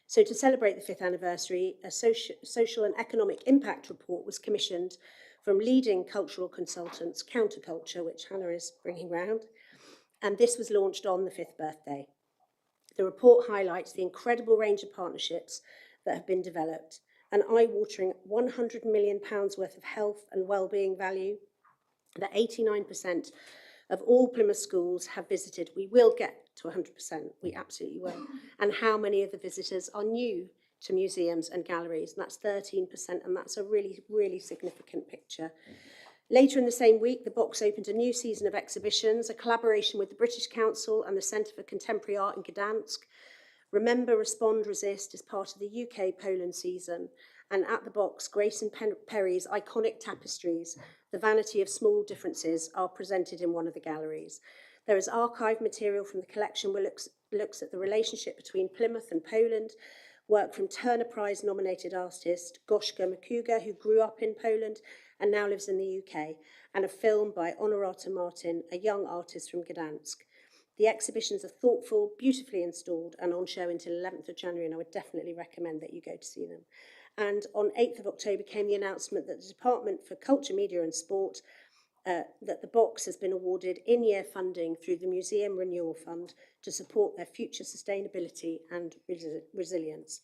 So to celebrate the 5th anniversary, a social and economic impact report was commissioned from leading cultural consultants, Counterculture, which Hannah is bringing round, and this was launched on the 5th birthday. The report highlights the incredible range of partnerships that have been developed, an eye-watering £100 million worth of health and wellbeing value, that 89% of all Plymouth schools have visited. We will get to 100%, we absolutely will. And how many of the visitors are new to museums and galleries? And that's 13%, and that's a really, really significant picture. Later in the same week, the box opened a new season of exhibitions, a collaboration with the British Council and the Centre for Contemporary Art in Gdansk. Remember, Respond, Resist is part of the UK Poland season. And at the box, Grace and Perry's iconic tapestries, The Vanity of Small Differences, are presented in one of the galleries. There is archive material from the collection which looks at the relationship between Plymouth and Poland, work from Turner Prize nominated artist Gorzka Makuga, who grew up in Poland and now lives in the UK, and a film by Honorata Martin, a young artist from Gdansk. The exhibitions are thoughtful, beautifully installed, and on show until 11th of January, and I would definitely recommend that you go to see them. And on 8th of October came the announcement that the Department for Culture, Media and Sport, that the box has been awarded in-year funding through the Museum Renewal Fund to support their future sustainability and resilience.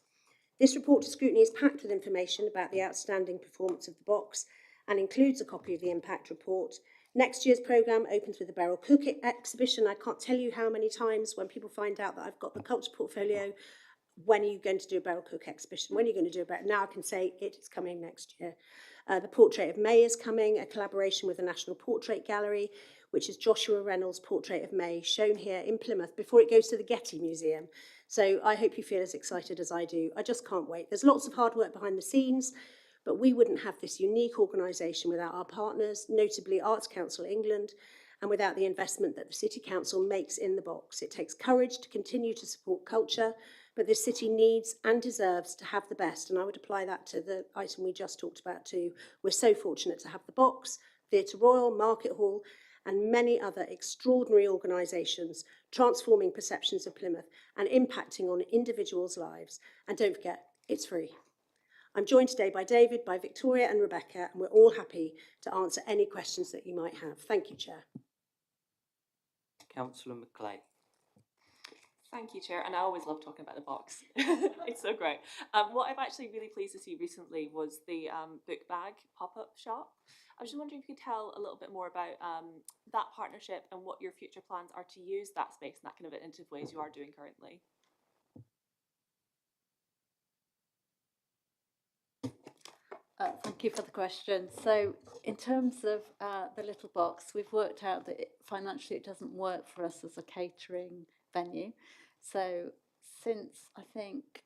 This report to Scrutiny is packed with information about the outstanding performance of the box and includes a copy of the impact report. Next year's programme opens with the Beryl Cook exhibition. I can't tell you how many times when people find out that I've got the culture portfolio, when are you going to do a Beryl Cook exhibition? When are you going to do it? Now I can say it is coming next year. The Portrait of May is coming, a collaboration with the National Portrait Gallery, which is Joshua Reynolds' Portrait of May, shown here in Plymouth before it goes to the Getty Museum. So I hope you feel as excited as I do. I just can't wait. There's lots of hard work behind the scenes, but we wouldn't have this unique organisation without our partners, notably Arts Council England, and without the investment that the City Council makes in the box. It takes courage to continue to support culture, but this city needs and deserves to have the best, and I would apply that to the item we just talked about too. We're so fortunate to have the box, Theatre Royal, Market Hall, and many other extraordinary organisations transforming perceptions of Plymouth and impacting on individuals' lives. And don't forget, it's free. I'm joined today by David, by Victoria and Rebecca, and we're all happy to answer any questions that you might have. Thank you, Chair. Councillor McLean. Thank you, Chair, and I always love talking about the box. It's so great. What I've actually really pleased to see recently was the book bag pop-up shop. I was just wondering if you could tell a little bit more about that partnership and what your future plans are to use that space in that kind of innovative ways you are doing currently. Thank you for the question. So in terms of the little box, we've worked out that financially it doesn't work for us as a catering venue. So since I think,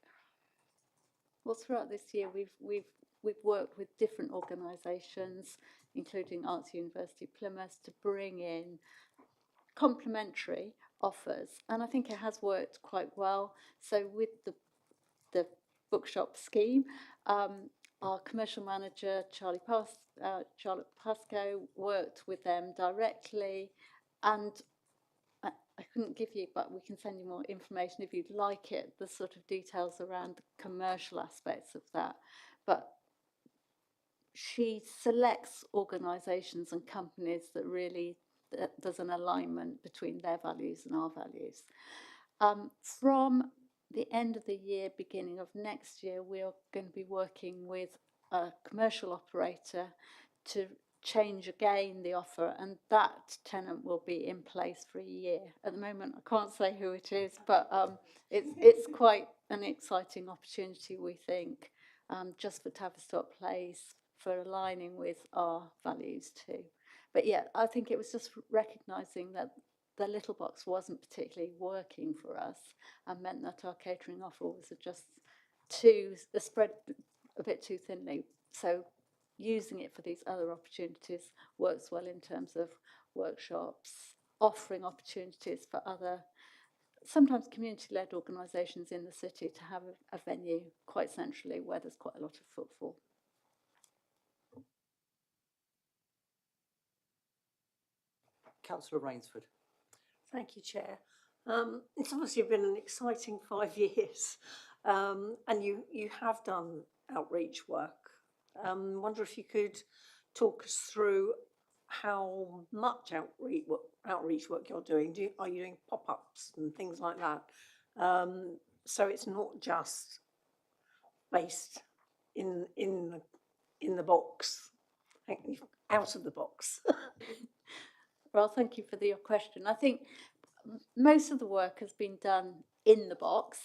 well, throughout this year, we've worked with different organisations, including Arts University Plymouth, to bring in complementary offers, and I think it has worked quite well. So with the bookshop scheme, our commercial manager, Charlotte Pascoe, worked with them directly, and I couldn't give you, but we can send you more information if you'd like it, the sort of details around the commercial aspects of that. But she selects organisations and companies that really, there's an alignment between their values and our values. From the end of the year, beginning of next year, we are going to be working with a commercial operator to change again the offer, and that tenant will be in place for a year. At the moment, I can't say who it is, but it's quite an exciting opportunity, we think, just for Tavistock Place, for aligning with our values too. But yeah, I think it was just recognising that the little box wasn't particularly working for us and meant that our catering offer was just spread a bit too thinly. So using it for these other opportunities works well in terms of workshops, offering opportunities for other, sometimes community-led organisations in the city to have a venue quite centrally where there's quite a lot of footfall. Councillor Rainsford. Thank you, Chair. It's obviously been an exciting 5 years, and you have done outreach work. Wonder if you could talk us through how much outreach work you're doing. Are you doing pop-ups and things like that? So it's not just based in the box, out of the box. Well, thank you for your question. I think most of the work has been done in the box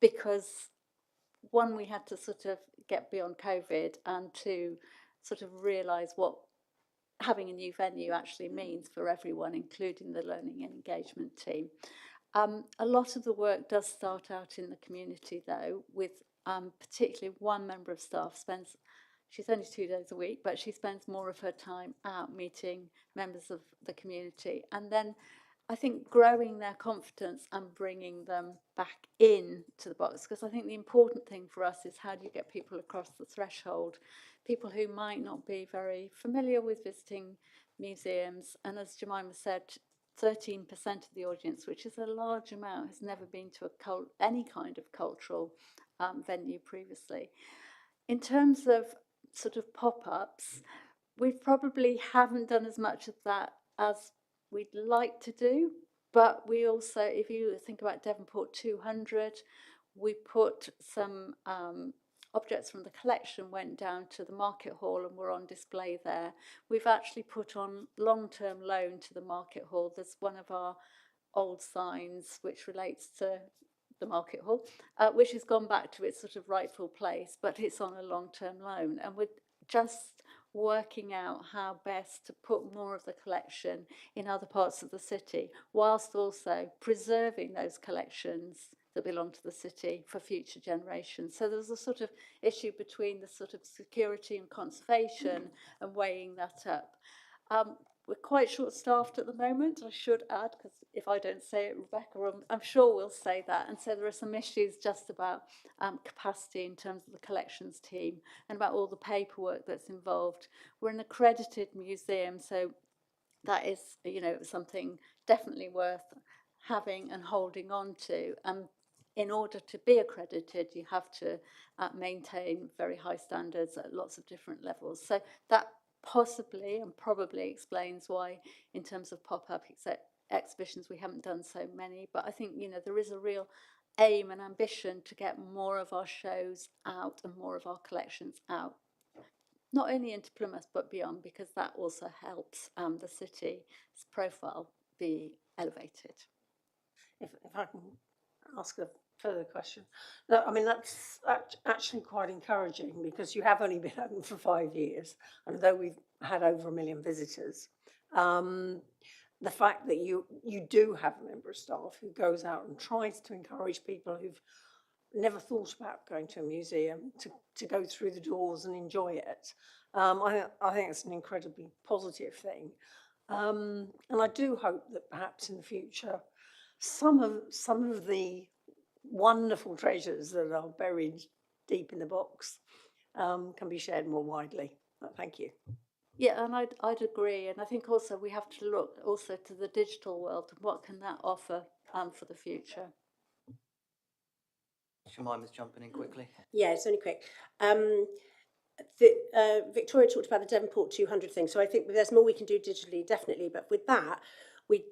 because, one, we had to sort of get beyond COVID, and two, sort of realise what having a new venue actually means for everyone, including the learning and engagement team. A lot of the work does start out in the community, though, with particularly one member of staff she's only 2 days a week, but she spends more of her time out meeting members of the community. And then I think growing their confidence and bringing them back in to the box, because I think the important thing for us is how do you get people across the threshold, people who might not be very familiar with visiting museums. And as Jemima said, 13% of the audience, which is a large amount, has never been to any kind of cultural venue previously. In terms of sort of pop-ups, we probably haven't done as much of that as we'd like to do, but we also, if you think about Devonport 200, we put some objects from the collection went down to the market hall and were on display there. We've actually put on long-term loan to the market hall. There's one of our old signs which relates to the market hall, which has gone back to its sort of rightful place, but it's on a long-term loan. And we're just working out how best to put more of the collection in other parts of the city, whilst also preserving those collections that belong to the city for future generations. So there's a sort of issue between the sort of security and conservation and weighing that up. We're quite short-staffed at the moment, I should add, because if I don't say it, Rebecca, I'm sure will say that. And so there are some issues just about capacity in terms of the collections team and about all the paperwork that's involved. We're an accredited museum, so that is, something definitely worth having and holding on to. In order to be accredited, you have to maintain very high standards at lots of different levels. So that possibly and probably explains why, in terms of pop-up exhibitions, we haven't done so many. But I think, there is a real aim and ambition to get more of our shows out and more of our collections out, not only into Plymouth but beyond, because that also helps the city's profile be elevated. If I can ask a further question. No, I mean, that's actually quite encouraging, because you have only been open for 5 years, and although we've had over 1 million visitors, the fact that you do have a member of staff who goes out and tries to encourage people who've never thought about going to a museum to go through the doors and enjoy it, I think it's an incredibly positive thing. And I do hope that perhaps in the future, some of the wonderful treasures that are buried deep in the box can be shared more widely. Thank you. Yeah, and I'd agree. And I think also we have to look also to the digital world and what can that offer for the future. Jemima's jumping in quickly. Yeah, it's only quick. Victoria talked about the Devonport 200 thing, so I think there's more we can do digitally, definitely. But with that, we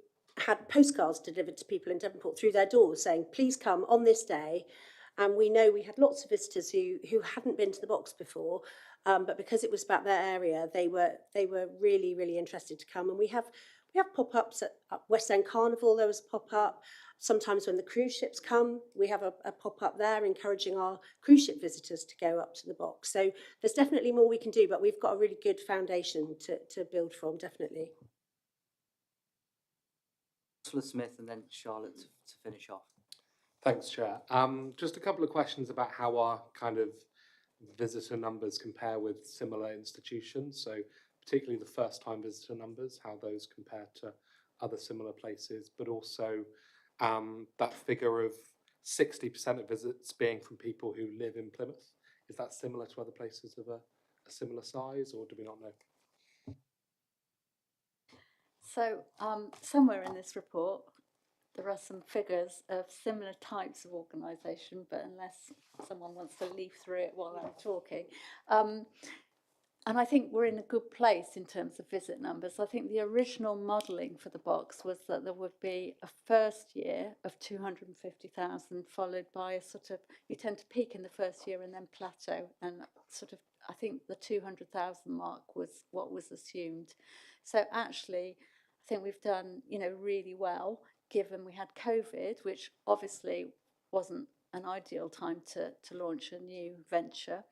had postcards delivered to people in Devonport through their doors saying, please come on this day. And we know we had lots of visitors who hadn't been to the box before, but because it was about their area, they were really, really interested to come. And we have pop-ups at West End Carnival. There was a pop-up. Sometimes when the cruise ships come, we have a pop-up there encouraging our cruise ship visitors to go up to the box. So there's definitely more we can do, but we've got a really good foundation to build from, definitely. Councillor Smith and then Charlotte to finish off. Thanks, Chair. Just a couple of questions about how our kind of visitor numbers compare with similar institutions. So particularly the first-time visitor numbers, how those compare to other similar places, but also that figure of 60% of visits being from people who live in Plymouth. Is that similar to other places of a similar size, or do we not know? So somewhere in this report, there are some figures of similar types of organisation, but unless someone wants to leaf through it while I'm talking. And I think we're in a good place in terms of visit numbers. I think the original modelling for the box was that there would be a first year of 250,000, followed by a sort of, you tend to peak in the first year and then plateau. And sort of, I think the 200,000 mark was what was assumed. So actually, I think we've done, really well, given we had COVID, which obviously wasn't an ideal time to launch a new venture.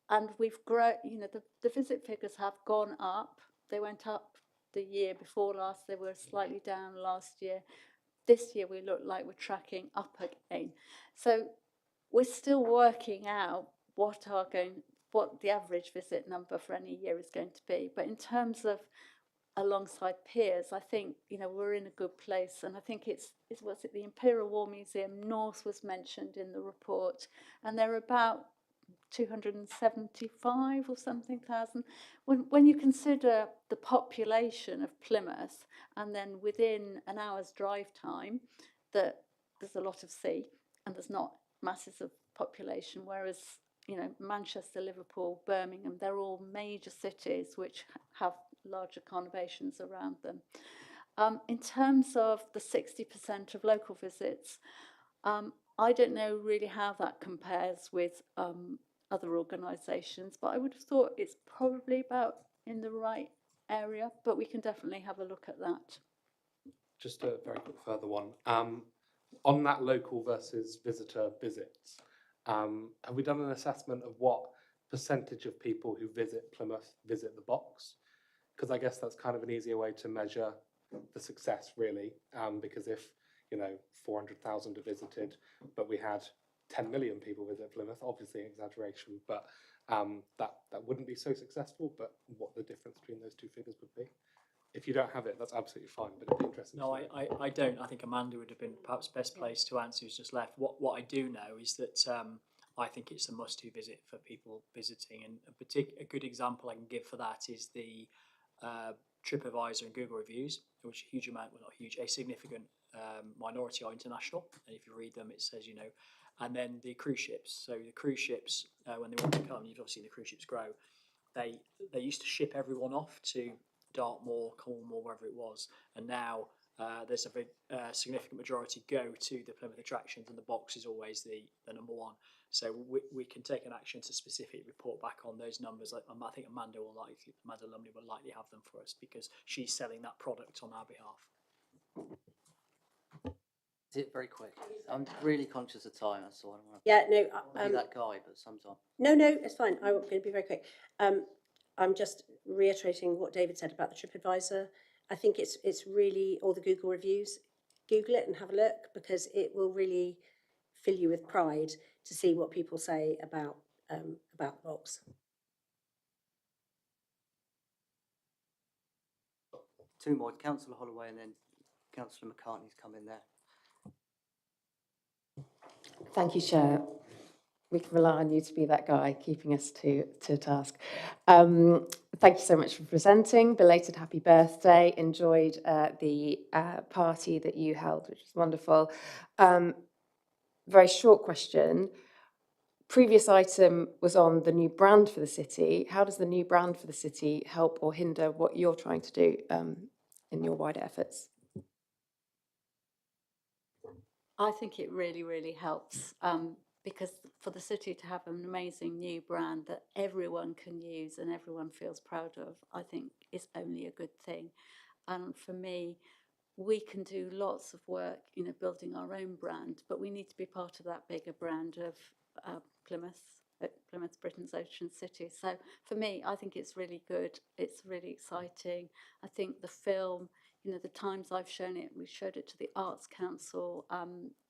And we've grown, the visit figures have gone up. They went up the year before last. They were slightly down last year. This year we look like we're tracking up again. So we're still working out what the average visit number for any year is going to be. But in terms of alongside peers, I think, we're in a good place. And I think was it the Imperial War Museum North was mentioned in the report, and they're about 275 or something thousand. When you consider the population of Plymouth, and then within an hour's drive time, that there's a lot of sea and there's not masses of population, whereas Manchester, Liverpool, Birmingham, they're all major cities which have larger conurbations around them. In terms of the 60% of local visits, I don't know really how that compares with other organisations, but I would have thought it's probably about in the right area, but we can definitely have a look at that. Just a very quick further one. On that local versus visitor visits, have we done an assessment of what percentage of people who visit Plymouth visit the box? Because I guess that's kind of an easier way to measure the success, really, because if 400,000 are visited, but we had 10 million people visit Plymouth, obviously an exaggeration, but that wouldn't be so successful. But what the difference between those two figures would be? If you don't have it, that's absolutely fine, but it'd be interesting. No, I don't. I think Amanda would have been perhaps best placed to answer, who's just left. What I do know is that I think it's a must-do visit for people visiting, and a good example I can give for that is the TripAdvisor and Google reviews, which a huge amount, well not huge, a significant minority are international, and if you read them it says, and then the cruise ships. So the cruise ships, when they want to come, you've obviously seen the cruise ships grow, they used to ship everyone off to Dartmoor, Cornwall, wherever it was, and now there's a very significant majority go to the Plymouth attractions, and the box is always the number one. So we can take an action to specifically report back on those numbers. I think Amanda Lumley will likely have them for us because she's selling that product on our behalf. Is it very quick? I'm really conscious of time, that's all. I don't want to Yeah, be that guy, but sometimes. No, it's fine. I'm going to be very quick. I'm just reiterating what David said about the TripAdvisor. I think it's really, all the Google reviews, Google it and have a look, because it will really fill you with pride to see what people say about the box. Two more, Councillor Holloway and then Councillor McCartney's come in there. Thank you, Chair. We can rely on you to be that guy, keeping us to task. Thank you so much for presenting. Belated happy birthday. Enjoyed the party that you held, which was wonderful. Very short question. Previous item was on the new brand for the city. How does the new brand for the city help or hinder what you're trying to do in your wider efforts? I think it really, really helps because for the city to have an amazing new brand that everyone can use and everyone feels proud of, I think is only a good thing. And for me, we can do lots of work, building our own brand, but we need to be part of that bigger brand of Plymouth, Plymouth, Britain's Ocean City. So for me, I think it's really good. It's really exciting. I think the film, the times I've shown it, we showed it to the Arts Council,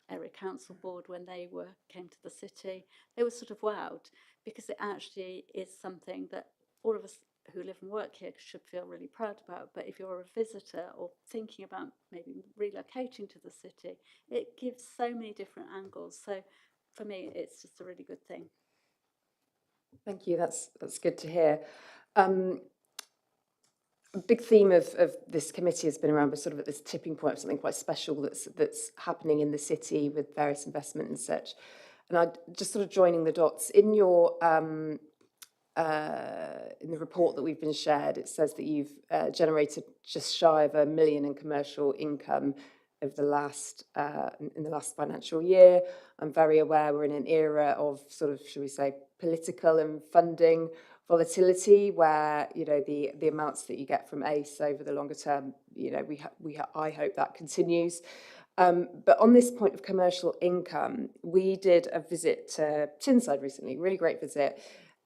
Area Council Board when they came to the city. They were sort of wowed because it actually is something that all of us who live and work here should feel really proud about. But if you're a visitor or thinking about maybe relocating to the city, it gives so many different angles. So for me, it's just a really good thing. Thank you. That's good to hear. A big theme of this committee has been around sort of at this tipping point of something quite special that's happening in the city with various investment and such. And I just sort of joining the dots in your in the report that we've been shared, it says that you've generated just shy of £1 million in commercial income over the last in the last financial year. I'm very aware we're in an era of sort of, should we say, political and funding volatility, where the amounts that you get from ACE over the longer term, I hope that continues. But on this point of commercial income, we did a visit to Tyneside recently, really great visit.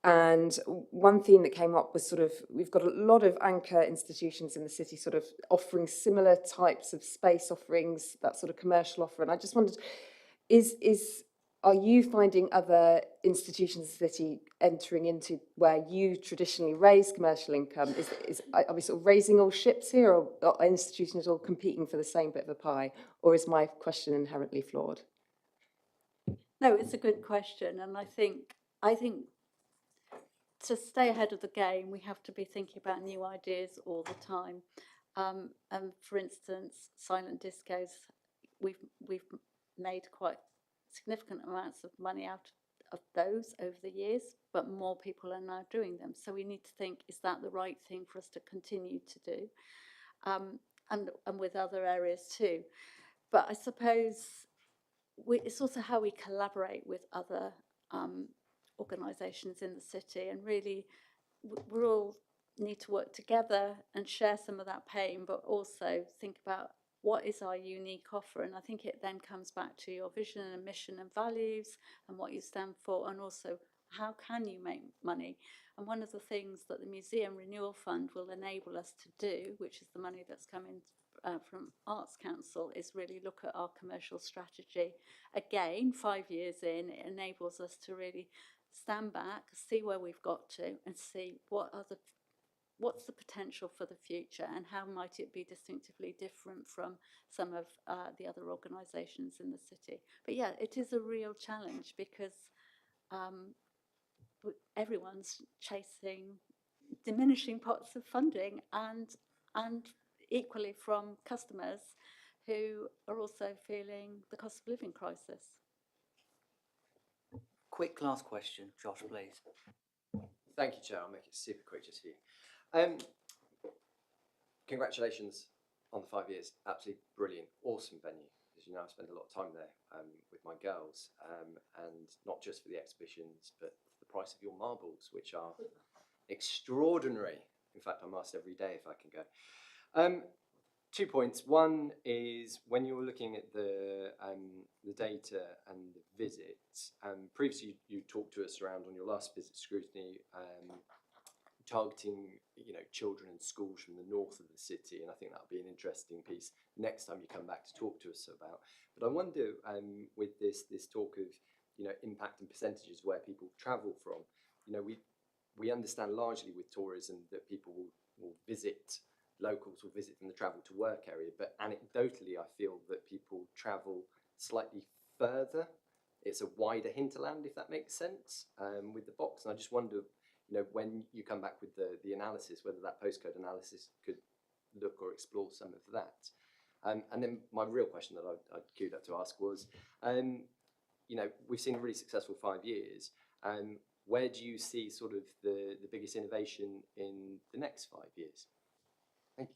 And one theme that came up was sort of, we've got a lot of anchor institutions in the city sort of offering similar types of space offerings, that sort of commercial offer. And I just wondered, are you finding other institutions in the city entering into where you traditionally raise commercial income? Are we sort of raising all ships here, or are institutions all competing for the same bit of the pie? Or is my question inherently flawed? No, it's a good question. And I think to stay ahead of the game, we have to be thinking about new ideas all the time. And for instance, silent discos, we've made quite significant amounts of money out of those over the years, but more people are now doing them. So we need to think, is that the right thing for us to continue to do? And with other areas too. But I suppose it's also how we collaborate with other organisations in the city, and really we all need to work together and share some of that pain, but also think about what is our unique offer. And I think it then comes back to your vision and mission and values and what you stand for, and also how can you make money. And one of the things that the Museum Renewal Fund will enable us to do, which is the money that's coming from Arts Council, is really look at our commercial strategy. Again, 5 years in, it enables us to really stand back, see where we've got to, and see what's the potential for the future, and how might it be distinctively different from some of the other organisations in the city. But yeah, it is a real challenge because everyone's chasing diminishing pots of funding, and equally from customers who are also feeling the cost of living crisis. Quick last question, Josh, please. Thank you, Chair. I'll make it super quick just for you. Congratulations on the 5 years. Absolutely brilliant, awesome venue. As you know, I spend a lot of time there with my girls, and not just for the exhibitions, but the price of your marbles, which are extraordinary. In fact, I'm asked every day if I can go. 2 points. One is when you're looking at the data and the visits. Previously, you talked to us around on your last visit, Scrutiny, targeting children in schools from the north of the city, and I think that'll be an interesting piece next time you come back to talk to us about. But I wonder, with this talk of impact and percentages where people travel from, we understand largely with tourism that people will visit. Locals will visit from the travel to work area, but anecdotally I feel that people travel slightly further. It's a wider hinterland, if that makes sense, with the box. And I just wonder, when you come back with the analysis, whether that postcode analysis could look or explore some of that. And then my real question that I'd queued up to ask was, we've seen a really successful 5 years. Where do you see sort of the biggest innovation in the next 5 years? Thank you.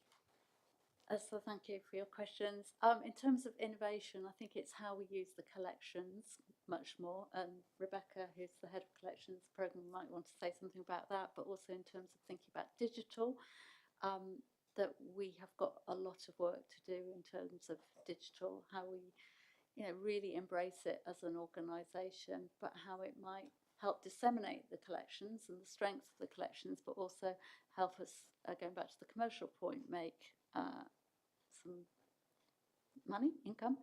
So thank you for your questions. In terms of innovation, I think it's how we use the collections much more. And Rebecca, who's the head of collections programme, might want to say something about that, but also in terms of thinking about digital, that we have got a lot of work to do in terms of digital, how we, really embrace it as an organisation, but how it might help disseminate the collections and the strengths of the collections, but also help us, going back to the commercial point, make some money, income.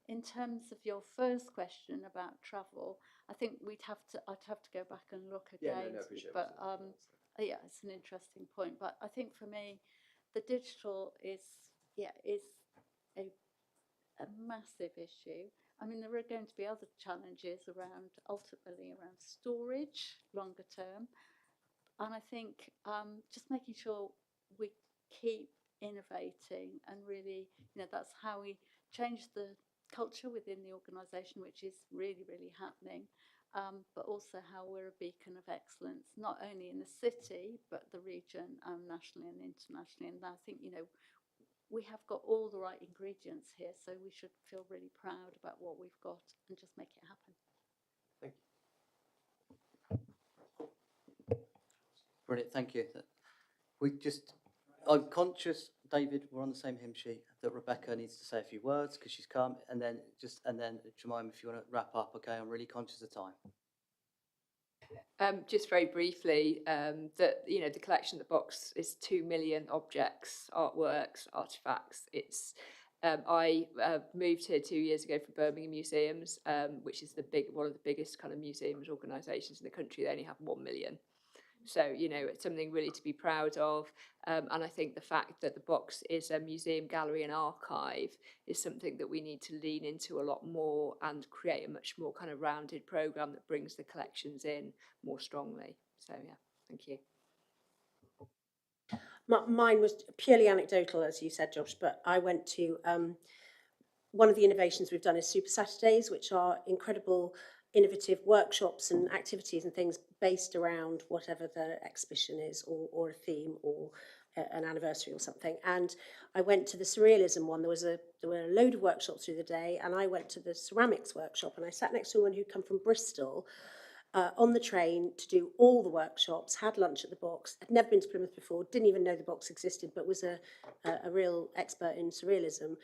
In terms of your first question about travel, I think I'd have to go back and look again. But yeah, it's an interesting point. But I think for me, the digital is a massive issue. I mean, there are going to be other challenges ultimately around storage longer term. And I think just making sure we keep innovating and really, that's how we change the culture within the organisation, which is really, really happening, but also how we're a beacon of excellence, not only in the city, but the region, nationally and internationally. And I think, we have got all the right ingredients here, so we should feel really proud about what we've got and just make it happen. Thank you. Brilliant, thank you. I'm conscious, David, we're on the same hymn sheet, that Rebecca needs to say a few words because she's come, and then Jemima, if you want to wrap up, okay, I'm really conscious of time. Just very briefly, that the collection of the box is 2 million objects, artworks, artifacts. It's I moved here 2 years ago from Birmingham Museums, which is one of the biggest kind of museums organisations in the country. They only have 1 million. So, it's something really to be proud of. And I think the fact that the box is a museum, gallery and archive is something that we need to lean into a lot more and create a much more kind of rounded programme that brings the collections in more strongly. So, yeah, thank you. Mine was purely anecdotal, as you said, Josh, but I went to one of the innovations we've done is Super Saturdays, which are incredible innovative workshops and activities and things based around whatever the exhibition is, or a theme, or an anniversary or something. And I went to the surrealism one. There were a load of workshops through the day, and I went to the ceramics workshop, and I sat next to a woman who'd come from Bristol on the train to do all the workshops, had lunch at the box, had never been to Plymouth before, didn't even know the box existed, but was a real expert in surrealism,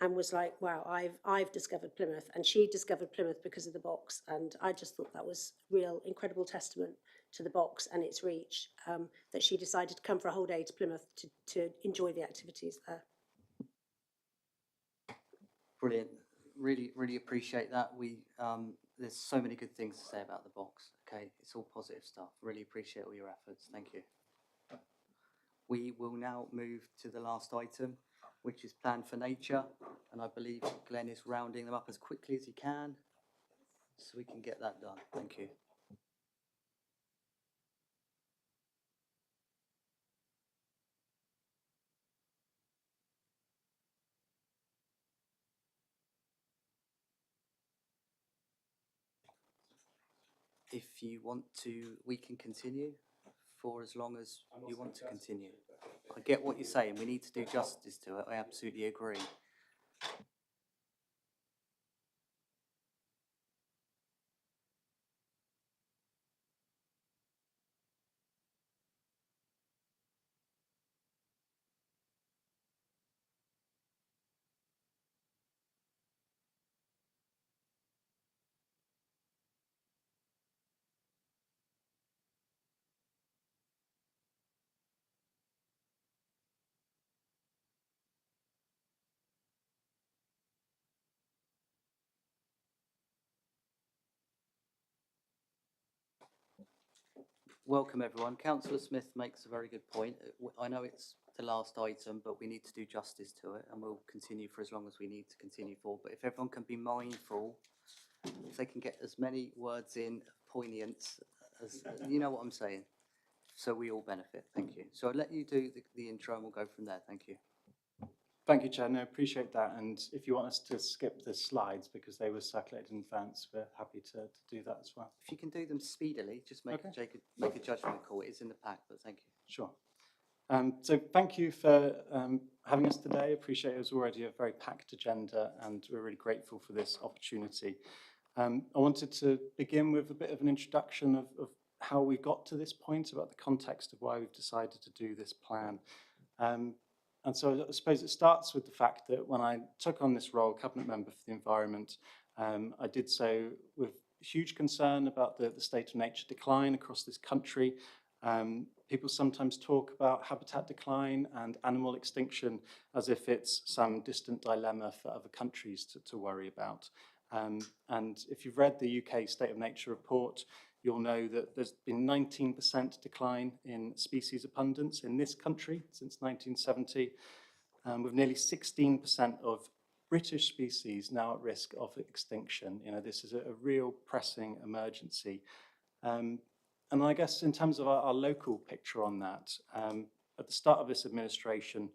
and was like, wow, I've discovered Plymouth. And she discovered Plymouth because of the box. And I just thought that was real incredible testament to the box and its reach, that she decided to come for a whole day to Plymouth to enjoy the activities there. Brilliant. Really, really appreciate that. There's so many good things to say about the box. Okay, it's all positive stuff. Really appreciate all your efforts. Thank you. We will now move to the last item, which is Plan for Nature, and I believe Glenn is rounding them up as quickly as he can, so we can get that done. Thank you. If you want to, we can continue for as long as you want to continue. I get what you're saying. We need to do justice to it. I absolutely agree. Welcome everyone. Councillor Smith makes a very good point. I know it's the last item, but we need to do justice to it, and we'll continue for as long as we need to continue for. But if everyone can be mindful, if they can get as many words in poignance as, you know what I'm saying, so we all benefit. Thank you. So I'll let you do the intro and we'll go from there. Thank you. Thank you, Chair. No, appreciate that. And if you want us to skip the slides because they were circulated in advance, we're happy to do that as well. If you can do them speedily, just make Okay. make a judgment call. It's in the pack, but thank you. Sure. So thank you for having us today. I appreciate it was already a very packed agenda and we're really grateful for this opportunity. I wanted to begin with a bit of an introduction of how we got to this point, about the context of why we've decided to do this plan. And so I suppose it starts with the fact that when I took on this role, Cabinet Member for the Environment, I did so with huge concern about the state of nature decline across this country. People sometimes talk about habitat decline and animal extinction as if it's some distant dilemma for other countries to worry about. And if you've read the UK State of Nature report, you'll know that there's been 19% decline in species abundance in this country since 1970, with nearly 16% of British species now at risk of extinction. You know, this is a real pressing emergency. And I guess in terms of our local picture on that, at the start of this administration,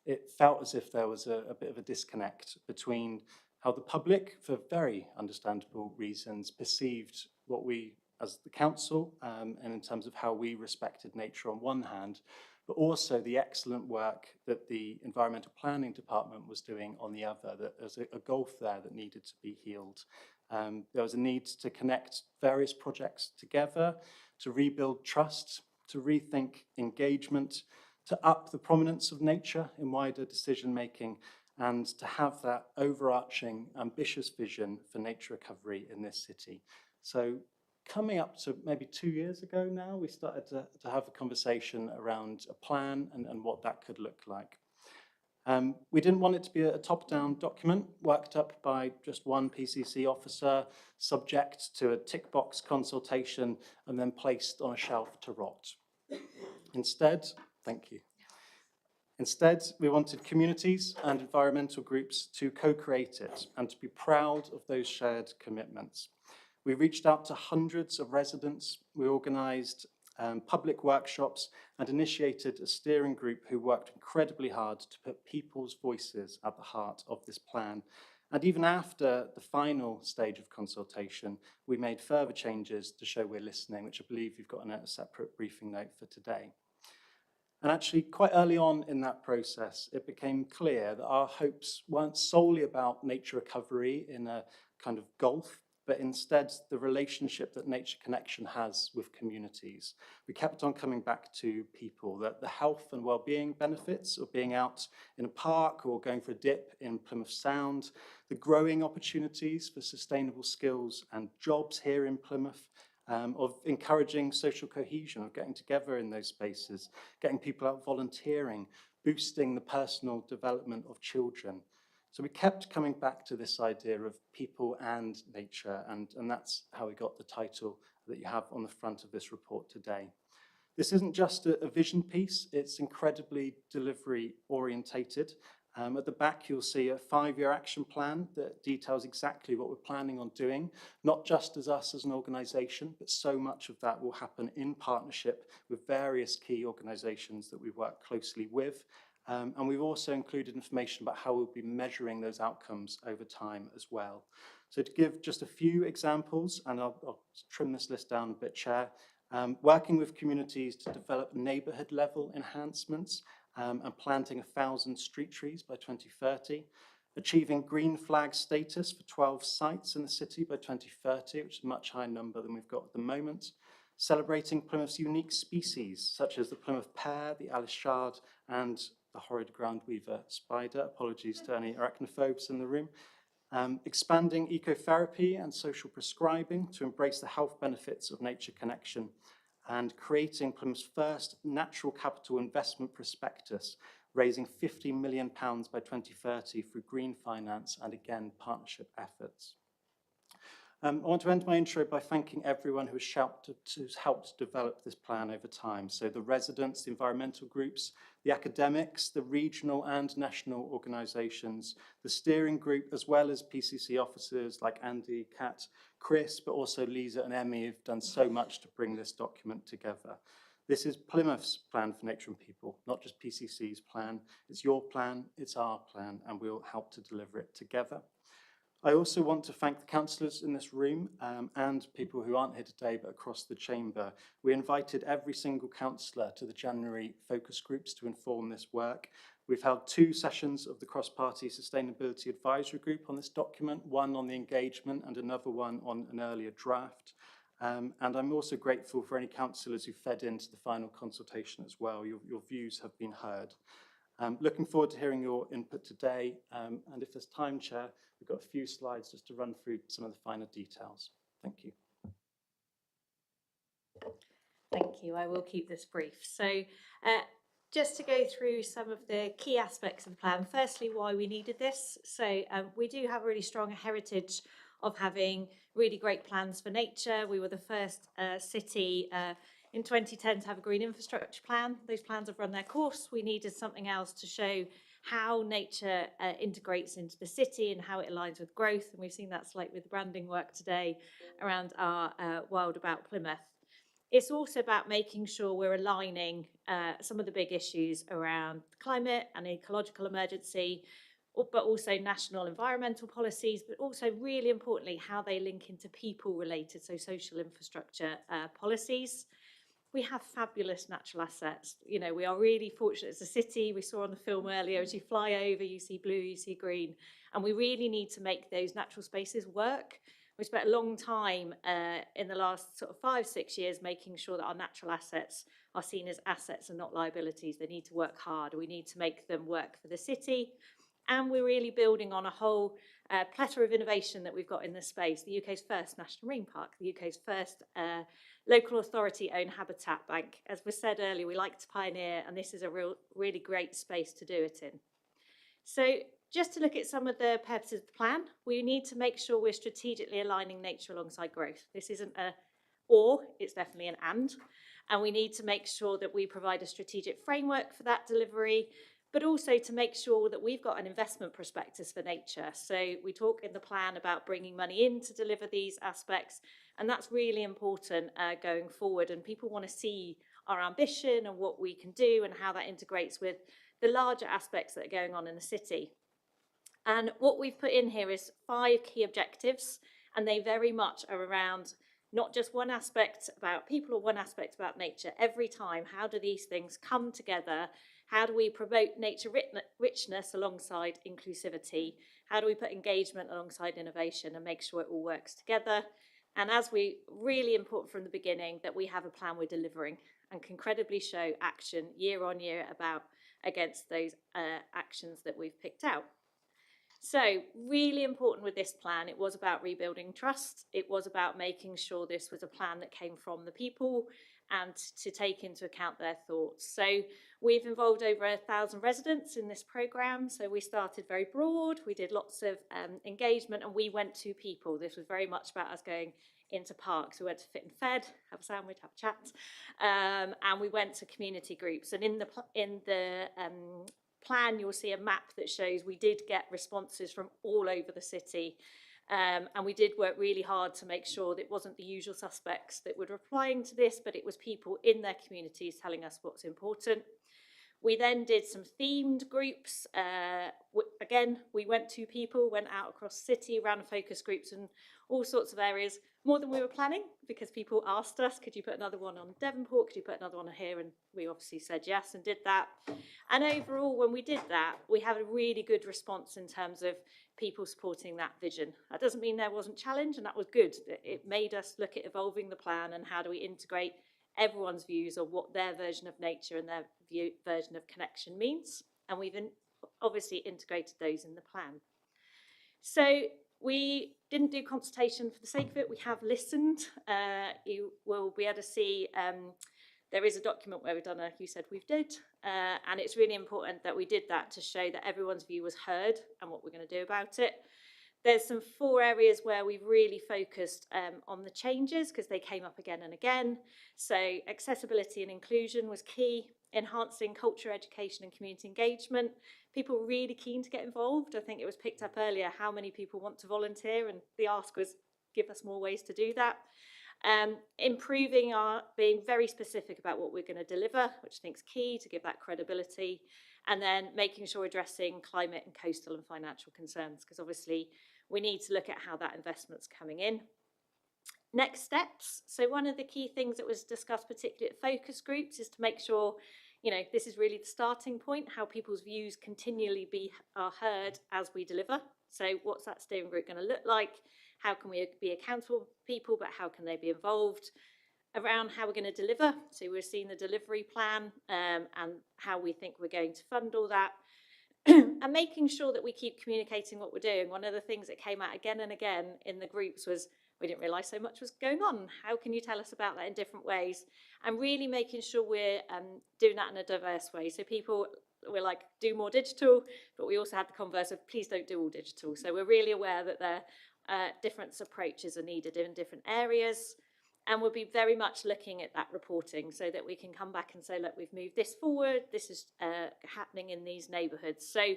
it felt as if there was a bit of a disconnect between how the public, for very understandable reasons, perceived what we as the council, and in terms of how we respected nature on one hand, but also the excellent work that the Environmental Planning Department was doing on the other, that there's a gulf there that needed to be healed. There was a need to connect various projects together, to rebuild trust, to rethink engagement, to up the prominence of nature in wider decision-making, and to have that overarching, ambitious vision for nature recovery in this city. So coming up to maybe 2 years ago now, we started to have a conversation around a plan and what that could look like. We didn't want it to be a top-down document worked up by just one PCC officer, subject to a tick box consultation and then placed on a shelf to rot. Instead, thank you. Instead, we wanted communities and environmental groups to co-create it and to be proud of those shared commitments. We reached out to hundreds of residents. We organised public workshops and initiated a steering group who worked incredibly hard to put people's voices at the heart of this plan. And even after the final stage of consultation, we made further changes to show we're listening, which I believe you've got in a separate briefing note for today. And actually, quite early on in that process, it became clear that our hopes weren't solely about nature recovery in a kind of gulf, but instead the relationship that Nature Connection has with communities. We kept on coming back to people, that the health and well-being benefits of being out in a park or going for a dip in Plymouth Sound, the growing opportunities for sustainable skills and jobs here in Plymouth, of encouraging social cohesion, of getting together in those spaces, getting people out volunteering, boosting the personal development of children. So we kept coming back to this idea of people and nature, and that's how we got the title that you have on the front of this report today. This isn't just a vision piece, it's incredibly delivery orientated. At the back, you'll see a 5-year action plan that details exactly what we're planning on doing, not just as us as an organisation, but so much of that will happen in partnership with various key organisations that we work closely with. And we've also included information about how we'll be measuring those outcomes over time as well. So to give just a few examples, and I'll trim this list down a bit, Chair, working with communities to develop neighbourhood level enhancements, and planting 1,000 street trees by 2030, achieving green flag status for 12 sites in the city by 2030, which is a much higher number than we've got at the moment, celebrating Plymouth's unique species, such as the Plymouth pear, the Alice shard, and the horrid groundweaver spider. Apologies to any arachnophobes in the room. Expanding ecotherapy and social prescribing to embrace the health benefits of nature connection, and creating Plymouth's first natural capital investment prospectus, raising £50 million by 2030 through green finance and, again, partnership efforts. I want to end my intro by thanking everyone who's helped develop this plan over time. So the residents, the environmental groups, the academics, the regional and national organisations, the steering group, as well as PCC officers like Andy, Kat, Chris, but also Lisa and Emmy have done so much to bring this document together. This is Plymouth's plan for nature and people, not just PCC's plan. It's your plan, it's our plan, and we'll help to deliver it together. I also want to thank the councillors in this room and people who aren't here today but across the chamber. We invited every single councillor to the January focus groups to inform this work. We've held 2 sessions of the Cross-Party Sustainability Advisory Group on this document, one on the engagement and another one on an earlier draft. And I'm also grateful for any councillors who fed into the final consultation as well. Your views have been heard. Looking forward to hearing your input today, and if there's time, Chair, we've got a few slides just to run through some of the finer details. Thank you. Thank you. I will keep this brief. So just to go through some of the key aspects of the plan, firstly, why we needed this. So we do have a really strong heritage of having really great plans for nature. We were the first city in 2010 to have a green infrastructure plan. Those plans have run their course. We needed something else to show how nature integrates into the city and how it aligns with growth. And we've seen that slightly with the branding work today around our Wild About Plymouth. It's also about making sure we're aligning some of the big issues around climate and ecological emergency, but also national environmental policies, but also really importantly, how they link into people related, so social infrastructure policies. We have fabulous natural assets. You know, we are really fortunate as a city. We saw on the film earlier, as you fly over, you see blue, you see green, and we really need to make those natural spaces work. We spent a long time in the last sort of 5-6 years making sure that our natural assets are seen as assets and not liabilities. They need to work hard. We need to make them work for the city. And we're really building on a whole plethora of innovation that we've got in this space. The UK's first national marine park, the UK's first local authority-owned habitat bank. As was said earlier, we like to pioneer, and this is a really great space to do it in. So just to look at some of the purposes of the plan, we need to make sure we're strategically aligning nature alongside growth. This isn't a or, it's definitely an and we need to make sure that we provide a strategic framework for that delivery, but also to make sure that we've got an investment prospectus for nature. So we talk in the plan about bringing money in to deliver these aspects, and that's really important going forward. And people want to see our ambition and what we can do and how that integrates with the larger aspects that are going on in the city. And what we've put in here is 5 key objectives, and they very much are around not just one aspect about people or one aspect about nature. Every time, how do these things come together? How do we promote nature richness alongside inclusivity? How do we put engagement alongside innovation and make sure it all works together? And as we really important from the beginning that we have a plan we're delivering and can credibly show action year on year against those actions that we've picked out. So really important with this plan, it was about rebuilding trust. It was about making sure this was a plan that came from the people and to take into account their thoughts. So we've involved over 1,000 residents in this programme. So we started very broad, we did lots of engagement, and we went to people. This was very much about us going into parks. We went to Fit and Fed, have a sandwich, have a chat, and we went to community groups. And in the plan, you'll see a map that shows we did get responses from all over the city. And we did work really hard to make sure that it wasn't the usual suspects that were replying to this, but it was people in their communities telling us what's important. We then did some themed groups. Again, we went to people, went out across the city, ran focus groups in all sorts of areas, more than we were planning, because people asked us, could you put another one on Devonport? Could you put another one here? And we obviously said yes and did that. And overall, when we did that, we had a really good response in terms of people supporting that vision. That doesn't mean there wasn't challenge, and that was good. It made us look at evolving the plan and how do we integrate everyone's views of what their version of nature and their version of connection means. And we've obviously integrated those in the plan. So we didn't do consultation for the sake of it. We have listened. You will be able to see there is a document where we've done you said we've did. And it's really important that we did that to show that everyone's view was heard and what we're going to do about it. There's some 4 areas where we've really focused on the changes because they came up again and again. So accessibility and inclusion was key, enhancing culture, education and community engagement. People were really keen to get involved. I think it was picked up earlier how many people want to volunteer, and the ask was give us more ways to do that. Improving being very specific about what we're going to deliver, which I think is key to give that credibility. And then making sure we're addressing climate and coastal and financial concerns, because obviously we need to look at how that investment's coming in. Next steps. So one of the key things that was discussed, particularly at focus groups, is to make sure, you know, this is really the starting point, how people's views continually are heard as we deliver. So what's that steering group going to look like? How can we be accountable people, but how can they be involved? Around how we're going to deliver. So we're seeing the delivery plan and how we think we're going to fund all that. And making sure that we keep communicating what we're doing. One of the things that came out again and again in the groups was, we didn't realise so much was going on. How can you tell us about that in different ways? And really making sure we're doing that in a diverse way. So people were like, do more digital, but we also had the converse of, please don't do all digital. So we're really aware that there different approaches are needed in different areas. And we'll be very much looking at that reporting so that we can come back and say, look, we've moved this forward. This is happening in these neighbourhoods. So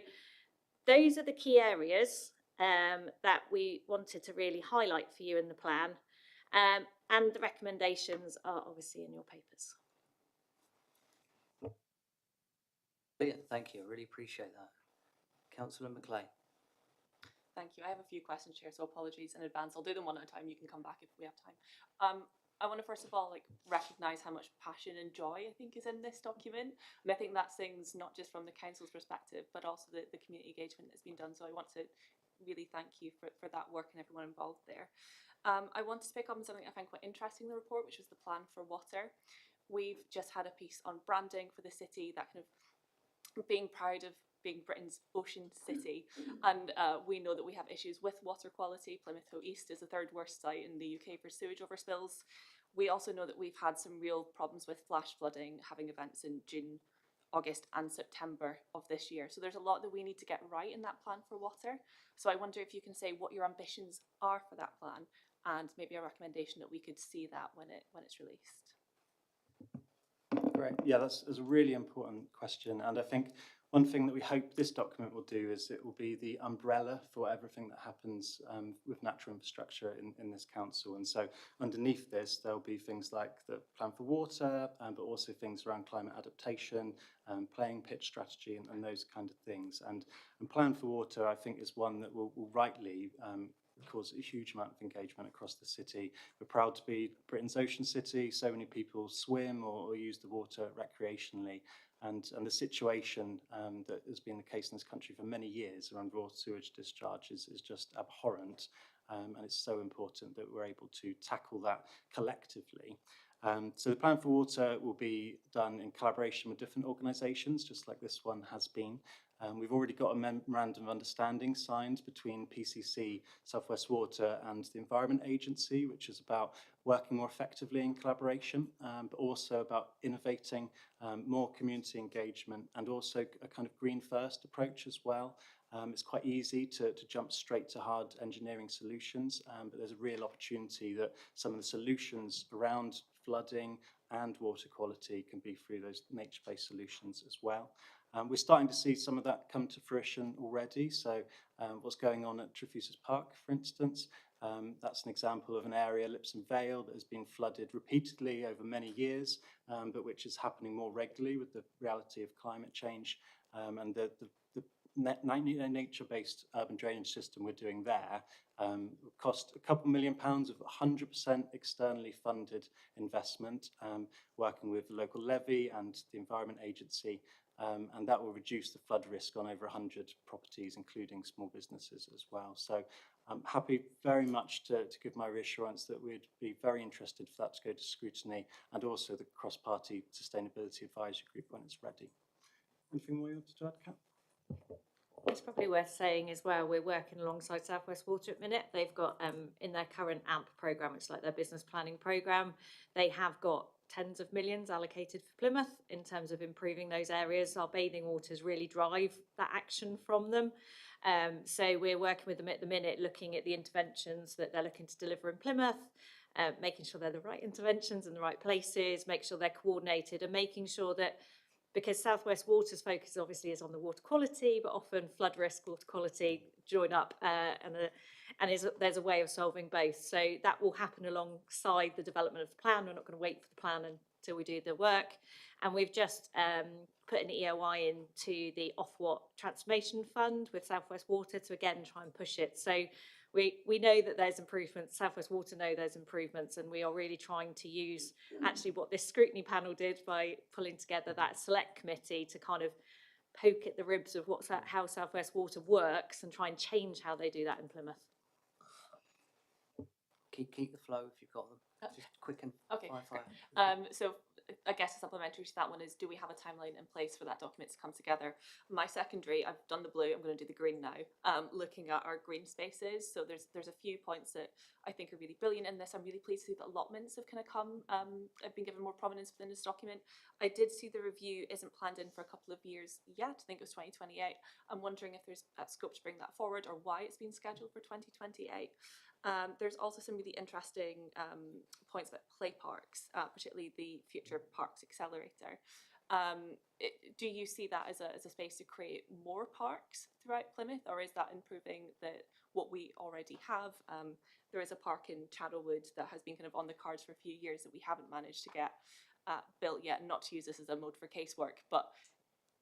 those are the key areas that we wanted to really highlight for you in the plan. And the recommendations are obviously in your papers. Brilliant, thank you. I really appreciate that. Councillor McLean. Thank you. I have a few questions here, so apologies in advance. I'll do them one at a time. You can come back if we have time. I want to first of all recognise how much passion and joy I think is in this document, and I think that sings not just from the council's perspective, but also the community engagement that's been done. So I want to really thank you for that work and everyone involved there. I want to pick up on something I find quite interesting in the report, which was the plan for water. We've just had a piece on branding for the city, that kind of being proud of being Britain's ocean city, and we know that we have issues with water quality. Plymouth Hoe East is the third worst site in the UK for sewage overspills. We also know that we've had some real problems with flash flooding, having events in June, August and September of this year. So there's a lot that we need to get right in that plan for water. So I wonder if you can say what your ambitions are for that plan, and maybe a recommendation that we could see that when it's released. Great. Yeah, that's a really important question. And I think one thing that we hope this document will do is it will be the umbrella for everything that happens with natural infrastructure in this council. And so underneath this, there'll be things like the plan for water, but also things around climate adaptation, playing pitch strategy and those kind of things. And plan for water, I think, is one that will rightly cause a huge amount of engagement across the city. We're proud to be Britain's ocean city. So many people swim or use the water recreationally. And the situation that has been the case in this country for many years around raw sewage discharge is just abhorrent. And it's so important that we're able to tackle that collectively. So the plan for water will be done in collaboration with different organisations, just like this one has been. We've already got a memorandum of understanding signed between PCC, South West Water and the Environment Agency, which is about working more effectively in collaboration, but also about innovating more community engagement and also a kind of green first approach as well. It's quite easy to jump straight to hard engineering solutions, but there's a real opportunity that some of the solutions around flooding and water quality can be through those nature-based solutions as well. We're starting to see some of that come to fruition already. So what's going on at Trefusis Park, for instance, that's an example of an area, Lipson Vale, that has been flooded repeatedly over many years, but which is happening more regularly with the reality of climate change. And the nature-based urban drainage system we're doing there cost a couple £1 million of 100% externally funded investment, working with the local levy and the Environment Agency. And that will reduce the flood risk on over 100 properties, including small businesses as well. So I'm happy very much to give my reassurance that we'd be very interested for that to go to scrutiny, and also the cross-party sustainability advisory group when it's ready. Anything more you wanted to add, Kat? It's probably worth saying as well, we're working alongside South West Water at the minute. They've got, in their current AMP programme, it's like their business planning programme, they have got tens of millions allocated for Plymouth in terms of improving those areas. Our bathing waters really drive that action from them. So we're working with them at the minute, looking at the interventions that they're looking to deliver in Plymouth, making sure they're the right interventions in the right places, make sure they're coordinated, and making sure that, because South West Water's focus obviously is on the water quality, but often flood risk, water quality join up, and there's a way of solving both. So that will happen alongside the development of the plan. We're not going to wait for the plan until we do the work. And we've just put an EOI into the Ofwat Transformation Fund with South West Water to again try and push it. So we know that there's improvements, South West Water know there's improvements, and we are really trying to use actually what this scrutiny panel did by pulling together that select committee to kind of poke at the ribs of how South West Water works and try and change how they do that in Plymouth. Keep the flow if you've got them. Just quick and Okay. fire. So I guess a supplementary to that one is, do we have a timeline in place for that document to come together? My secondary, I've done the blue, I'm going to do the green now, looking at our green spaces. So there's a few points that I think are really brilliant in this. I'm really pleased to see that allotments have kind of have been given more prominence within this document. I did see the review isn't planned in for a couple of years yet. I think it was 2028. I'm wondering if there's scope to bring that forward or why it's been scheduled for 2028. There's also some really interesting points about play parks, particularly the Future Parks Accelerator. Do you see that as a space to create more parks throughout Plymouth, or is that improving what we already have? There is a park in Chadderwood that has been kind of on the cards for a few years that we haven't managed to get built yet. Not to use this as a mode for casework, but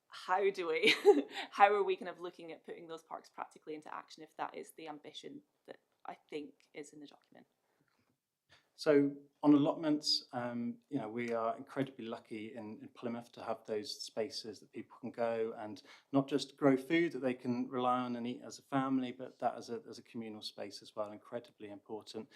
how are we kind of looking at putting those parks practically into action if that is the ambition that I think is in the document? So on allotments, we are incredibly lucky in Plymouth to have those spaces that people can go and not just grow food that they can rely on and eat as a family, but that as a communal space as well, incredibly important.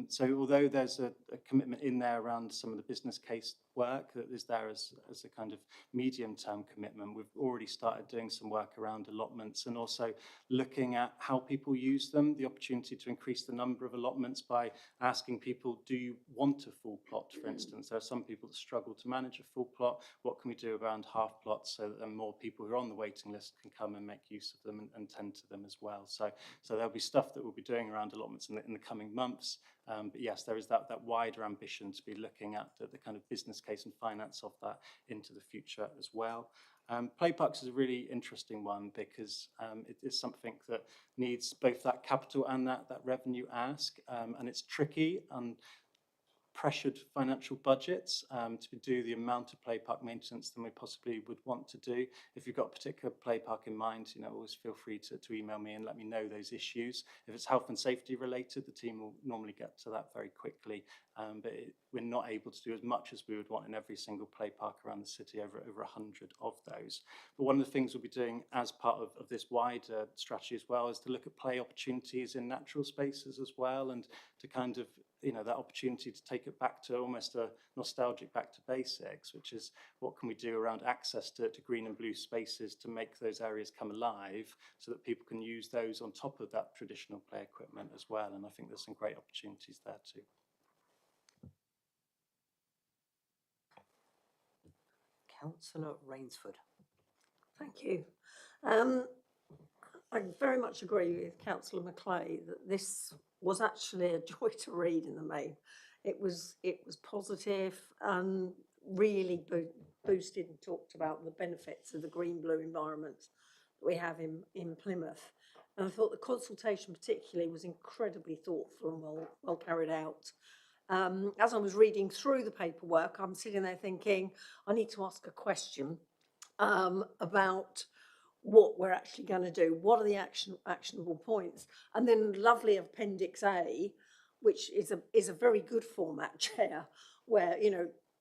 So although there's a commitment in there around some of the business case work that is there as a kind of medium-term commitment, we've already started doing some work around allotments and also looking at how people use them, the opportunity to increase the number of allotments by asking people, do you want a full plot, for instance? There are some people that struggle to manage a full plot. What can we do around half plots so that more people who are on the waiting list can come and make use of them and tend to them as well? So there'll be stuff that we'll be doing around allotments in the coming months. But yes, there is that wider ambition to be looking at the kind of business case and finance of that into the future as well. Play parks is a really interesting one because it is something that needs both that capital and that revenue ask, and it's tricky and pressured financial budgets to do the amount of play park maintenance than we possibly would want to do. If you've got a particular play park in mind, always feel free to email me and let me know those issues. If it's health and safety related, the team will normally get to that very quickly. But we're not able to do as much as we would want in every single play park around the city, over 100 of those. But one of the things we'll be doing as part of this wider strategy as well is to look at play opportunities in natural spaces as well, and to kind of that opportunity to take it back to almost a nostalgic back to basics, which is what can we do around access to green and blue spaces to make those areas come alive so that people can use those on top of that traditional play equipment as well. And I think there's some great opportunities there too. Councillor Rainsford. Thank you. I very much agree with Councillor Macleay that this was actually a joy to read in the main. It was positive and really boosted and talked about the benefits of the green-blue environment that we have in Plymouth. And I thought the consultation particularly was incredibly thoughtful and well carried out. As I was reading through the paperwork, I'm sitting there thinking, I need to ask a question about what we're actually going to do. What are the actionable points? And then lovely Appendix A, which is a very good format, Chair, where,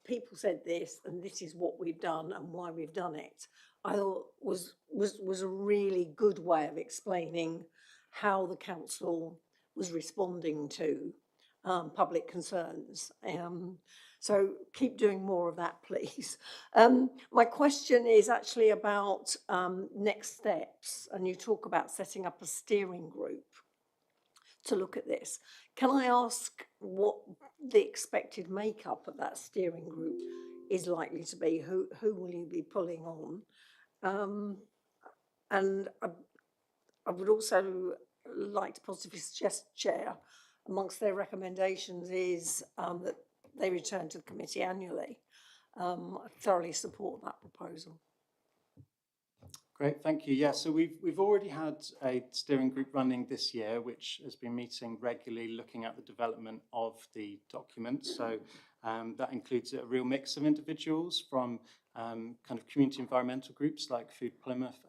people said this and this is what we've done and why we've done it. I thought was a really good way of explaining how the council was responding to public concerns. So keep doing more of that, please. My question is actually about next steps, and you talk about setting up a steering group to look at this. Can I ask what the expected makeup of that steering group is likely to be? Who will you be pulling on? And I would also like to positively suggest, Chair, amongst their recommendations is that they return to the committee annually. I thoroughly support that proposal. Great, thank you. Yeah, so we've already had a steering group running this year, which has been meeting regularly, looking at the development of the document. So that includes a real mix of individuals from kind of community environmental groups like Food Plymouth.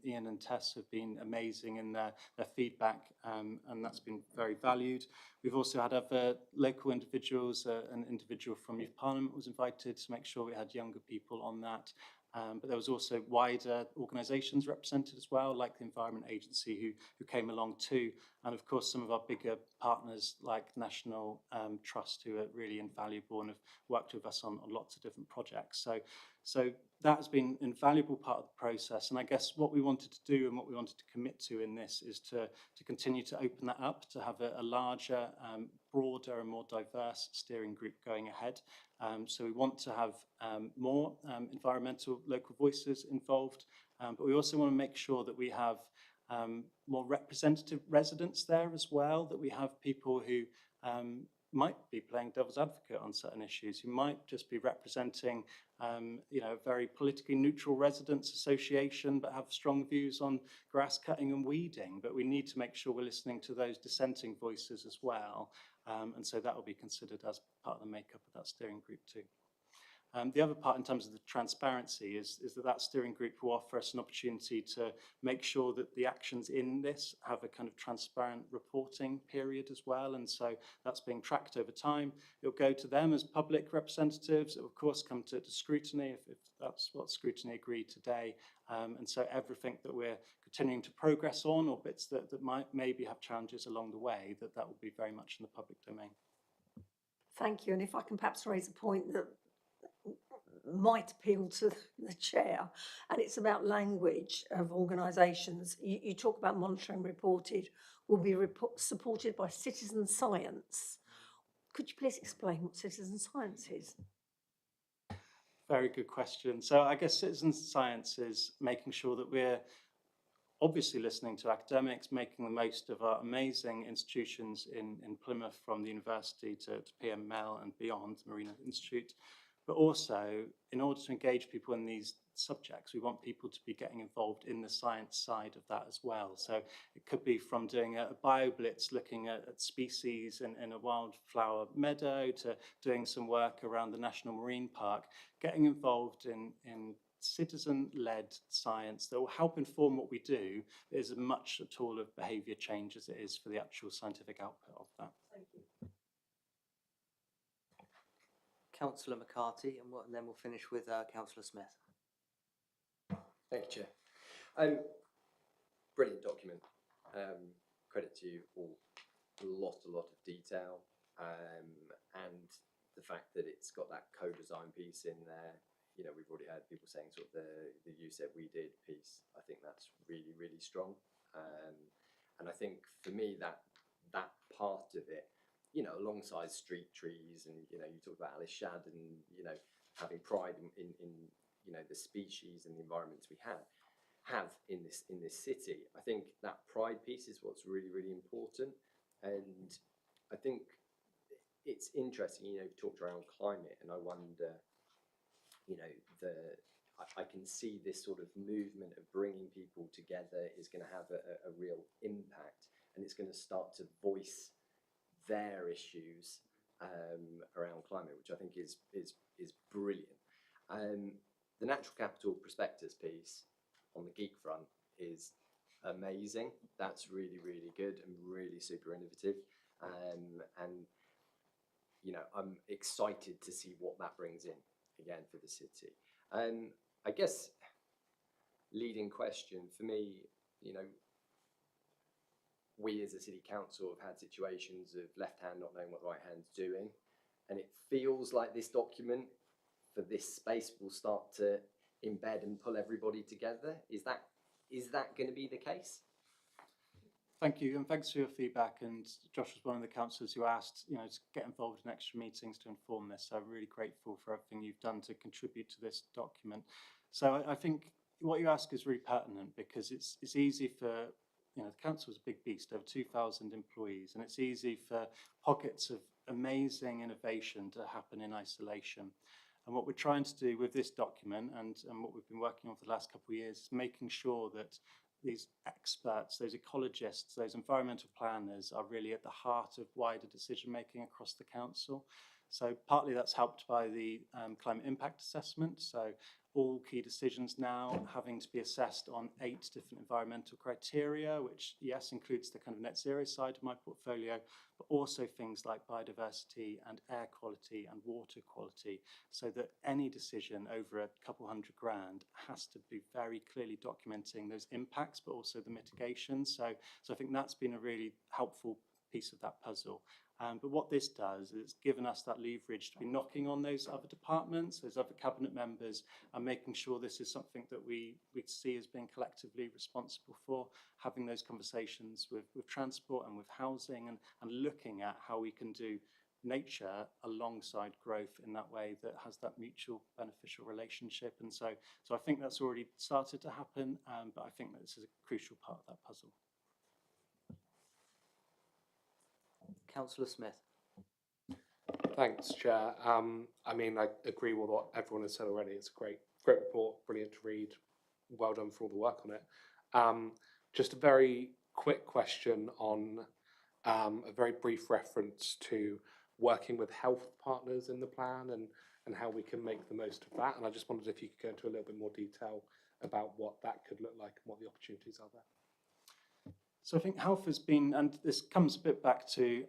Ian and Tess have been amazing in their feedback, and that's been very valued. We've also had other local individuals. An individual from Youth Parliament was invited to make sure we had younger people on that. But there was also wider organisations represented as well, like the Environment Agency, who came along too. And of course, some of our bigger partners like National Trust, who are really invaluable and have worked with us on lots of different projects. So that has been an invaluable part of the process. And I guess what we wanted to do and what we wanted to commit to in this is to continue to open that up, to have a larger, broader and more diverse steering group going ahead. So we want to have more environmental local voices involved, but we also want to make sure that we have more representative residents there as well, that we have people who might be playing devil's advocate on certain issues, who might just be representing a very politically neutral residents association, but have strong views on grass cutting and weeding. But we need to make sure we're listening to those dissenting voices as well. And so that will be considered as part of the makeup of that steering group too. The other part in terms of the transparency is that steering group will offer us an opportunity to make sure that the actions in this have a kind of transparent reporting period as well. And so that's being tracked over time. It'll go to them as public representatives. It will of course come to Scrutiny if that's what Scrutiny agreed today. And so everything that we're continuing to progress on, or bits that might maybe have challenges along the way, that will be very much in the public domain. Thank you. And if I can perhaps raise a point that might appeal to the chair, and it's about language of organisations. You talk about monitoring reported will be supported by citizen science. Could you please explain what citizen science is? Very good question. So I guess citizen science is making sure that we're obviously listening to academics, making the most of our amazing institutions in Plymouth, from the university to PML and beyond, Marina Institute. But also, in order to engage people in these subjects, we want people to be getting involved in the science side of that as well. So it could be from doing a bio-blitz, looking at species in a wildflower meadow, to doing some work around the National Marine Park, getting involved in citizen-led science that will help inform what we do is as much a tool of behaviour change as it is for the actual scientific output of that. Thank you. Councillor McCarthy, and then we'll finish with Councillor Smith. Thank you, Chair. Brilliant document. Credit to you all. A lot of detail, and the fact that it's got that co-design piece in there. You know, we've already heard people saying sort of the you said we did piece. I think that's really strong, and I think for me that part of it, you know, alongside street trees, and you know, you talk about Alice Shadd, and you know, having pride in you know, the species and the environments we have in this city. I think that pride piece is what's really important, and I think it's interesting. You know, you've talked around climate, and I wonder, you know, I can see this sort of movement of bringing people together is going to have a real impact, and it's going to start to voice their issues around climate, which I think is brilliant. The Natural Capital Prospectus piece on the geek front is amazing. That's really good and really super innovative, and you know, I'm excited to see what that brings in again for the city. I guess leading question for me, you know, we as a city council have had situations of left hand not knowing what the right hand's doing, and it feels like this document for this space will start to embed and pull everybody together. Is that going to be the case? Thank you, and thanks for your feedback. And Josh was one of the councillors who asked, you know, to get involved in extra meetings to inform this. So I'm really grateful for everything you've done to contribute to this document. So I think what you ask is really pertinent, because it's easy for, you know, the council is a big beast, over 2,000 employees, and it's easy for pockets of amazing innovation to happen in isolation. And what we're trying to do with this document and what we've been working on for the last couple of years is making sure that these experts, those ecologists, those environmental planners are really at the heart of wider decision making across the council. So partly that's helped by the climate impact assessment. So all key decisions now having to be assessed on 8 different environmental criteria, which yes, includes the kind of net zero side of my portfolio, but also things like biodiversity and air quality and water quality, so that any decision over a couple hundred grand has to be very clearly documenting those impacts, but also the mitigations. So I think that's been a really helpful piece of that puzzle. But what this does is it's given us that leverage to be knocking on those other departments, those other cabinet members, and making sure this is something that we see as being collectively responsible for, having those conversations with transport and with housing, and looking at how we can do nature alongside growth in that way that has that mutual beneficial relationship. And so I think that's already started to happen, but I think that this is a crucial part of that puzzle. Councillor Smith. Thanks, Chair. I mean, I agree with what everyone has said already. It's a great report, brilliant to read. Well done for all the work on it. Just a very quick question on a very brief reference to working with health partners in the plan and how we can make the most of that. And I just wondered if you could go into a little bit more detail about what that could look like and what the opportunities are there. So I think health has been, and this comes a bit back to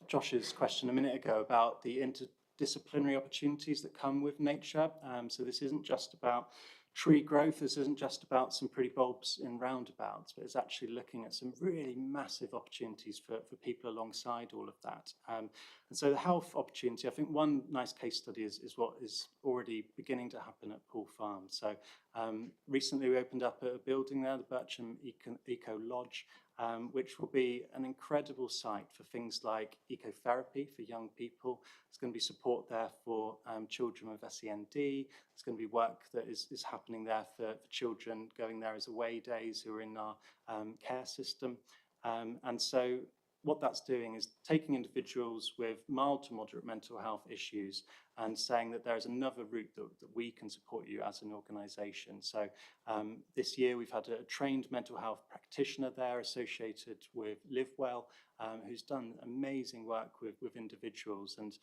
Josh's question a minute ago about the interdisciplinary opportunities that come with nature. So this isn't just about tree growth, this isn't just about some pretty bulbs in roundabouts, but it's actually looking at some really massive opportunities for people alongside all of that. And so the health opportunity, I think one nice case study is what is already beginning to happen at Poole Farm. So recently we opened up a building there, the Bircham Eco Lodge, which will be an incredible site for things like ecotherapy for young people. There's going to be support there for children with SEND. There's going to be work that is happening there for children going there as away days who are in our care system. And so what that's doing is taking individuals with mild to moderate mental health issues and saying that there is another route that we can support you as an organisation. So this year we've had a trained mental health practitioner there associated with Live Well, who's done amazing work with individuals. And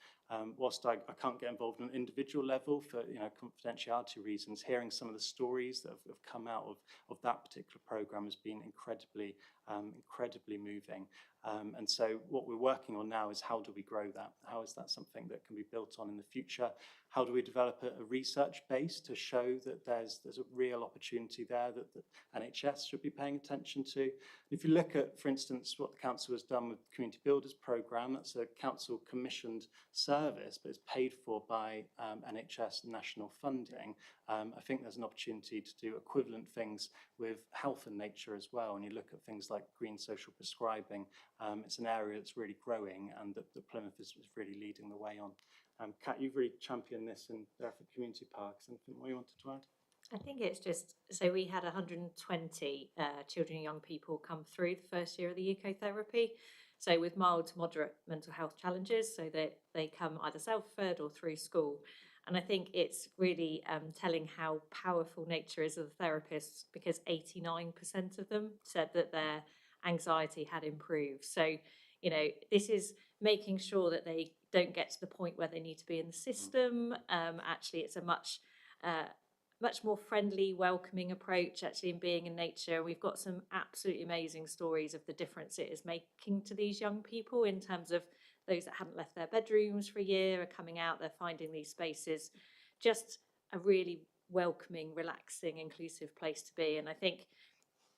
whilst I can't get involved on an individual level for confidentiality reasons, hearing some of the stories that have come out of that particular programme has been incredibly moving. And so what we're working on now is how do we grow that? How is that something that can be built on in the future? How do we develop a research base to show that there's a real opportunity there that the NHS should be paying attention to? If you look at, for instance, what the council has done with the Community Builders Programme, that's a council commissioned service, but it's paid for by NHS national funding. I think there's an opportunity to do equivalent things with health and nature as well. And you look at things like green social prescribing, it's an area that's really growing and that Plymouth is really leading the way on. Kat, you've really championed this in Thereford Community Parks. Anything more you wanted to add? I think it's just, so we had 120 children and young people come through the first year of the ecotherapy. So with mild to moderate mental health challenges, so that they come either self-referred or through school. And I think it's really telling how powerful nature is as a therapist, because 89% of them said that their anxiety had improved. So, this is making sure that they don't get to the point where they need to be in the system. Actually, it's a much more friendly, welcoming approach actually in being in nature. We've got some absolutely amazing stories of the difference it is making to these young people in terms of those that hadn't left their bedrooms for a year are coming out, they're finding these spaces, just a really welcoming, relaxing, inclusive place to be. And I think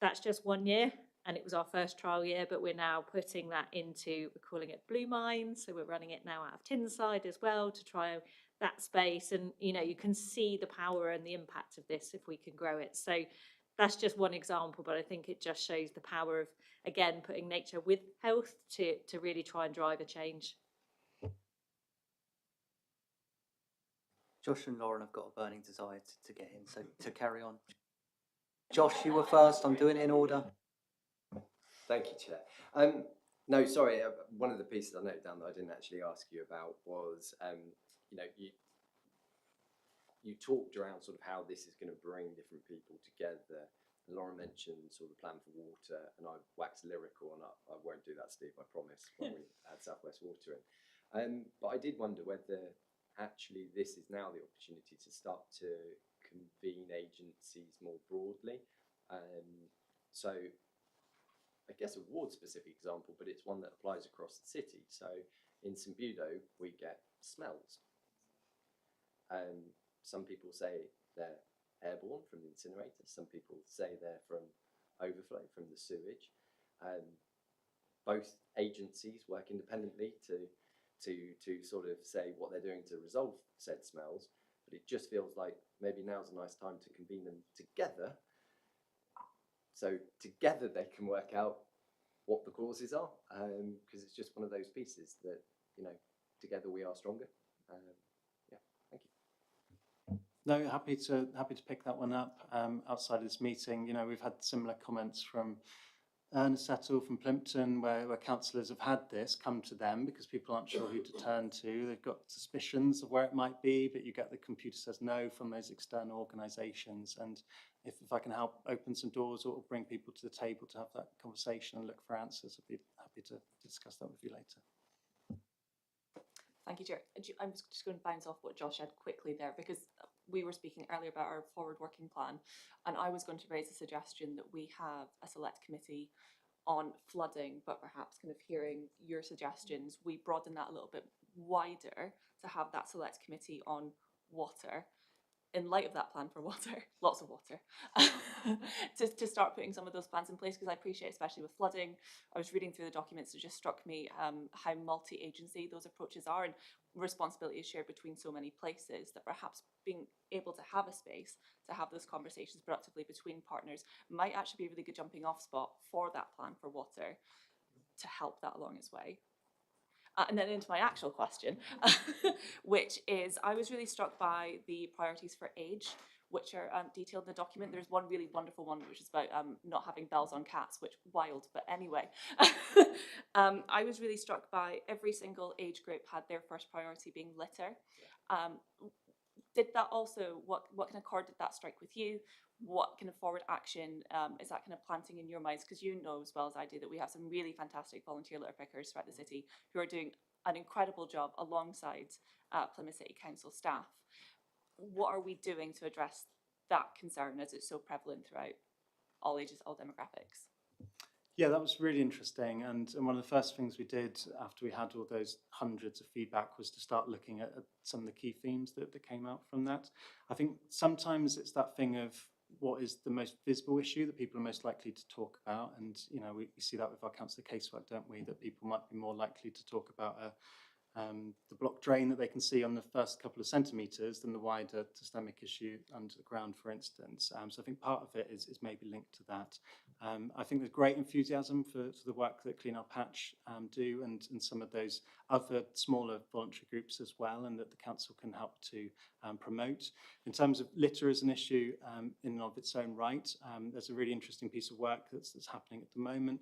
that's just 1 year, and it was our first trial year, but we're now putting that into, we're calling it Blue Mines, so we're running it now out of Tyneside as well to try that space. And you can see the power and the impact of this if we can grow it. So that's just one example, but I think it just shows the power of, again, putting nature with health to really try and drive a change. Josh and Lauren have got a burning desire to get in, so to carry on. Josh, you were first. I'm doing it in order. Thank you, Chair. No, sorry, one of the pieces I noted down that I didn't actually ask you about was, you talked around sort of how this is going to bring different people together. Laura mentioned sort of the plan for water, and I waxed lyrical, and I won't do that, Steve, I promise, when we add South West Water in. But I did wonder whether actually this is now the opportunity to start to convene agencies more broadly. So I guess a ward-specific example, but it's one that applies across the city. So in St Budo, we get smells. Some people say they're airborne from the incinerators. Some people say they're from overflow from the sewage. Both agencies work independently to sort of say what they're doing to resolve said smells, but it just feels like maybe now's a nice time to convene them together, so together they can work out what the causes are, because it's just one of those pieces that, you know, together we are stronger. Yeah, thank you. No, happy to pick that one up. Outside of this meeting, you know, we've had similar comments from Ernest Settle from Plymouth, where councillors have had this come to them because people aren't sure who to turn to. They've got suspicions of where it might be, but you get the computer says no from those external organisations. And if I can help open some doors or bring people to the table to have that conversation and look for answers, I'd be happy to discuss that with you later. Thank you, Chair. I'm just going to bounce off what Josh said quickly there, because we were speaking earlier about our forward working plan, and I was going to raise a suggestion that we have a select committee on flooding, but perhaps kind of hearing your suggestions, we broaden that a little bit wider to have that select committee on water, in light of that plan for water, lots of water, to start putting some of those plans in place, because I appreciate, especially with flooding, I was reading through the documents, it just struck me how multi-agency those approaches are, and responsibility is shared between so many places, that perhaps being able to have a space to have those conversations productively between partners might actually be a really good jumping off spot for that plan for water to help that along its way. And then into my actual question, which is, I was really struck by the priorities for age, which are detailed in the document. There's one really wonderful one, which is about not having bells on cats, which wild, but anyway. I was really struck by every single age group had their first priority being litter. Did that also, what kind of chord did that strike with you? What kind of forward action is that kind of planting in your minds? Because you know as well as I do that we have some really fantastic volunteer litter pickers throughout the city who are doing an incredible job alongside Plymouth City Council staff. What are we doing to address that concern as it's so prevalent throughout all ages, all demographics? Yeah, that was really interesting. And one of the first things we did after we had all those hundreds of feedback was to start looking at some of the key themes that came out from that. I think sometimes it's that thing of what is the most visible issue that people are most likely to talk about. And, you know, we see that with our councillor casework, don't we? That people might be more likely to talk about the block drain that they can see on the first couple of centimetres than the wider systemic issue under the ground, for instance. So I think part of it is maybe linked to that. I think there's great enthusiasm for the work that Clean Our Patch do and some of those other smaller voluntary groups as well, and that the council can help to promote. In terms of litter as an issue in and of its own right, there's a really interesting piece of work that's happening at the moment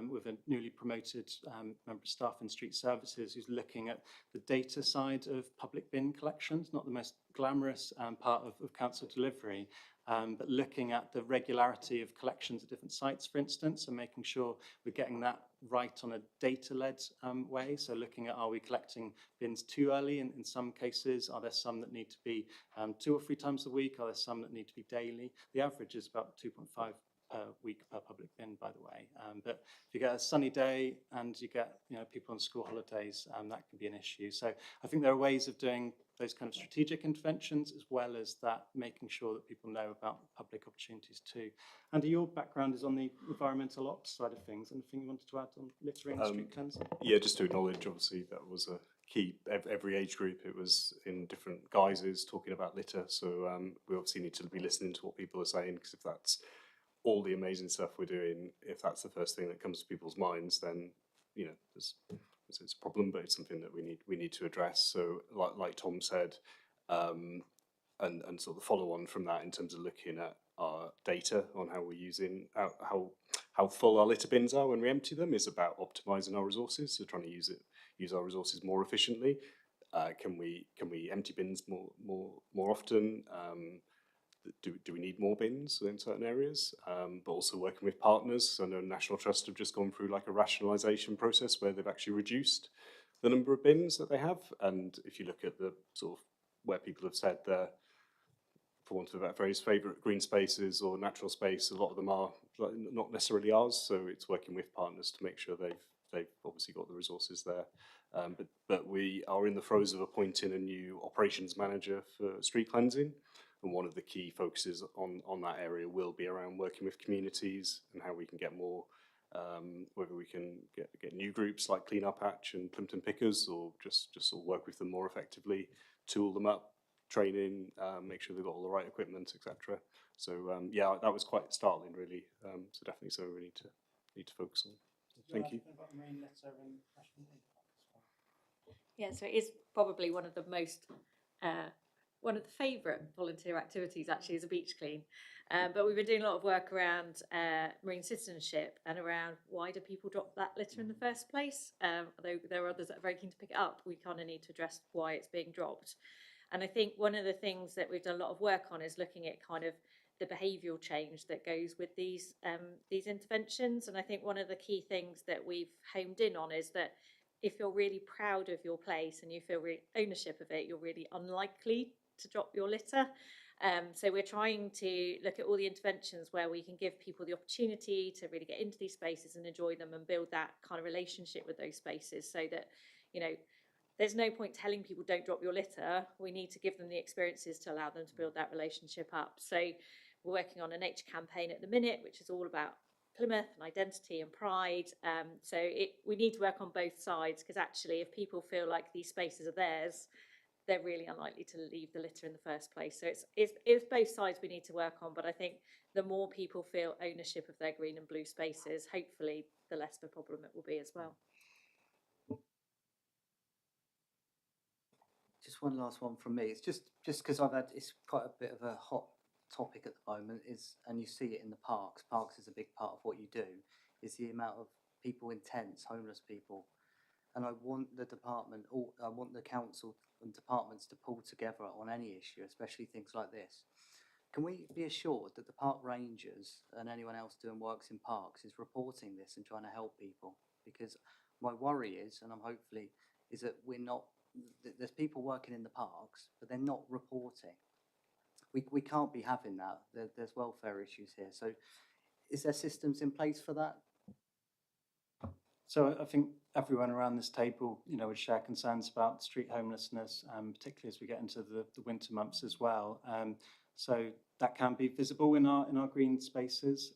with a newly promoted member of staff in street services who's looking at the data side of public bin collections, not the most glamorous part of council delivery, but looking at the regularity of collections at different sites, for instance, and making sure we're getting that right on a data-led way. So looking at, are we collecting bins too early in some cases? Are there some that need to be 2 or 3 times a week? Are there some that need to be daily? The average is about 2.5 per week per public bin, by the way. But if you get a sunny day and you get people on school holidays, that can be an issue. So I think there are ways of doing those kind of strategic interventions as well as that making sure that people know about public opportunities too. Andy, your background is on the environmental ops side of things. Anything you wanted to add on littering and street cleansing? Yeah, just to acknowledge, obviously, that was a key. Every age group, it was in different guises talking about litter. So we obviously need to be listening to what people are saying, because if that's all the amazing stuff we're doing, if that's the first thing that comes to people's minds, then it's a problem, but it's something that we need to address. So like Tom said, and sort of follow on from that in terms of looking at our data on how we're using how full our litter bins are when we empty them is about optimizing our resources, so trying to use our resources more efficiently. Can we empty bins more often? Do we need more bins in certain areas? But also working with partners. I know National Trust have just gone through like a rationalisation process where they've actually reduced the number of bins that they have. And if you look at the sort of where people have said their, for want of that phrase, favourite green spaces or natural space, a lot of them are not necessarily ours. So it's working with partners to make sure they've obviously got the resources there. But we are in the throes of appointing a new operations manager for street cleansing. And one of the key focuses on that area will be around working with communities and how we can get more, whether we can get new groups like Clean Up Hatch and Plimpton Pickers, or just sort of work with them more effectively, tool them up, training, make sure they've got all the right equipment, etc. So yeah, that was quite startling, really. So definitely something we need to focus on. Thank you. Yeah, so it is probably one of the most one of the favourite volunteer activities actually is a beach clean. But we've been doing a lot of work around marine citizenship and around why do people drop that litter in the first place. Although there are others that are very keen to pick it up, we kind of need to address why it's being dropped. And I think one of the things that we've done a lot of work on is looking at kind of the behavioural change that goes with these interventions. And I think one of the key things that we've homed in on is that if you're really proud of your place and you feel ownership of it, you're really unlikely to drop your litter. So we're trying to look at all the interventions where we can give people the opportunity to really get into these spaces and enjoy them and build that kind of relationship with those spaces, so that, you know, there's no point telling people don't drop your litter. We need to give them the experiences to allow them to build that relationship up. So we're working on a nature campaign at the minute, which is all about Plymouth and identity and pride. So we need to work on both sides, because actually if people feel like these spaces are theirs, they're really unlikely to leave the litter in the first place. So it's both sides we need to work on, but I think the more people feel ownership of their green and blue spaces, hopefully the less of a problem it will be as well. Just one last one from me. It's just because it's quite a bit of a hot topic at the moment, and you see it in the parks. Parks is a big part of what you do, is the amount of people in tents, homeless people. And I want the council and departments to pull together on any issue, especially things like this. Can we be assured that the park rangers and anyone else doing works in parks is reporting this and trying to help people? Because my worry is, and is that there's people working in the parks, but they're not reporting. We can't be having that. There's welfare issues here. So is there systems in place for that? So I think everyone around this table, would share concerns about street homelessness, particularly as we get into the winter months as well. So that can be visible in our green spaces.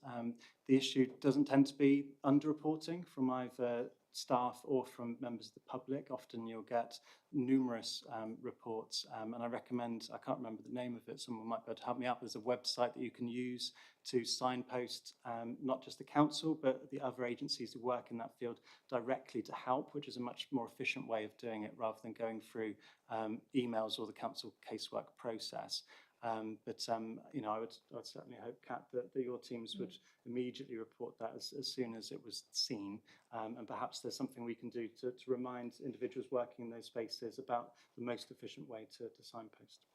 The issue doesn't tend to be underreporting from either staff or from members of the public. Often you'll get numerous reports, and I recommend, I can't remember the name of it, someone might be able to help me out. There's a website that you can use to signpost not just the council but the other agencies who work in that field directly to help, which is a much more efficient way of doing it rather than going through emails or the council casework process. I would certainly hope, Kat, that your teams would immediately report that as soon as it was seen, and perhaps there's something we can do to remind individuals working in those spaces about the most efficient way to signpost.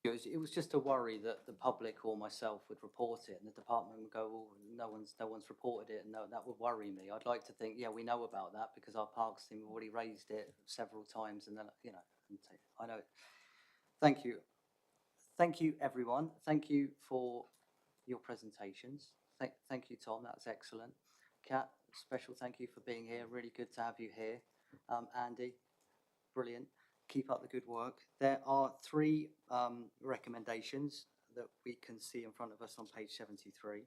It was just a worry that the public or myself would report it, and the department would go, "Oh, no one's reported it," and that would worry me. I'd like to think, yeah, we know about that because our parks team have already raised it several times, and then I know. Thank you. Thank you, everyone. Thank you for your presentations. Thank you, Tom. That was excellent. Kat, special thank you for being here. Really good to have you here. Andy, brilliant. Keep up the good work. There are 3 recommendations that we can see in front of us on page 73.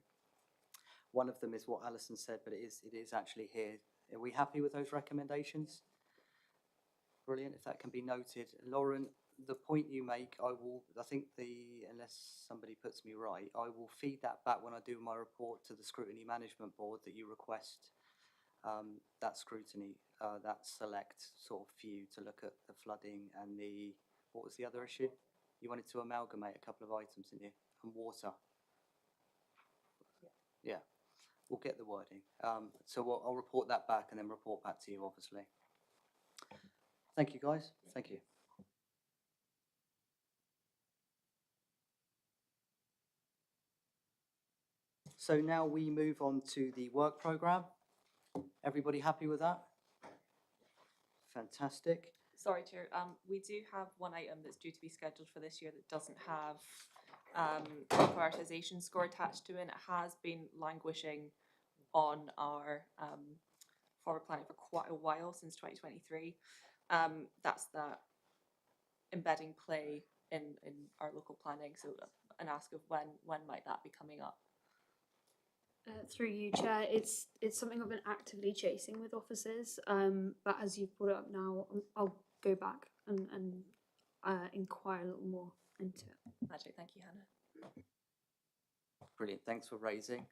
One of them is what Alison said, but it is actually here. Are we happy with those recommendations? Brilliant. If that can be noted. Lauren, the point you make, unless somebody puts me right, I will feed that back when I do my report to the Scrutiny Management Board that you request that scrutiny, that select sort of few to look at the flooding and what was the other issue? You wanted to amalgamate a couple of items, didn't you? And water. Yeah. We'll get the wording. So I'll report that back and then report back to you, obviously. Thank you, guys. Thank you. So now we move on to the work programme. Everybody happy with that? Fantastic. Sorry, Chair. We do have one item that's due to be scheduled for this year that doesn't have a prioritisation score attached to it. It has been languishing on our forward planning for quite a while, since 2023. That's that embedding play in our local planning. So an ask of when might that be coming up? Through you, Chair, it's something I've been actively chasing with officers, but as you've brought it up now, I'll go back and inquire a little more into it. Magic, thank you, Hannah. Brilliant, thanks for raising.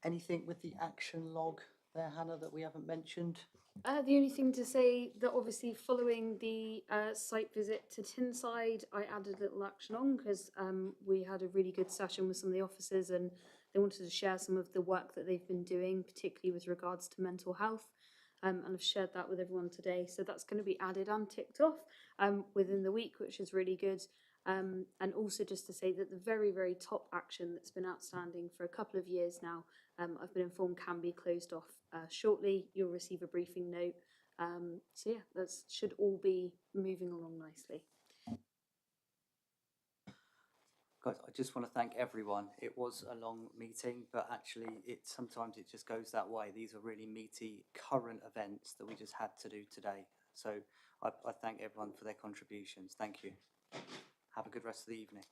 Anything with the action log there, Hannah, that we haven't mentioned? The only thing to say that obviously following the site visit to Tyneside, I added a little action on because we had a really good session with some of the officers and they wanted to share some of the work that they've been doing, particularly with regards to mental health. And I've shared that with everyone today. So that's going to be added and ticked off within the week, which is really good. And also just to say that the very, very top action that's been outstanding for a couple of years now, I've been informed can be closed off shortly. You'll receive a briefing note. So yeah, that should all be moving along nicely. Guys, I just want to thank everyone. It was a long meeting, but actually sometimes it just goes that way. These are really meaty current events that we just had to do today. So I thank everyone for their contributions. Thank you. Have a good rest of the evening.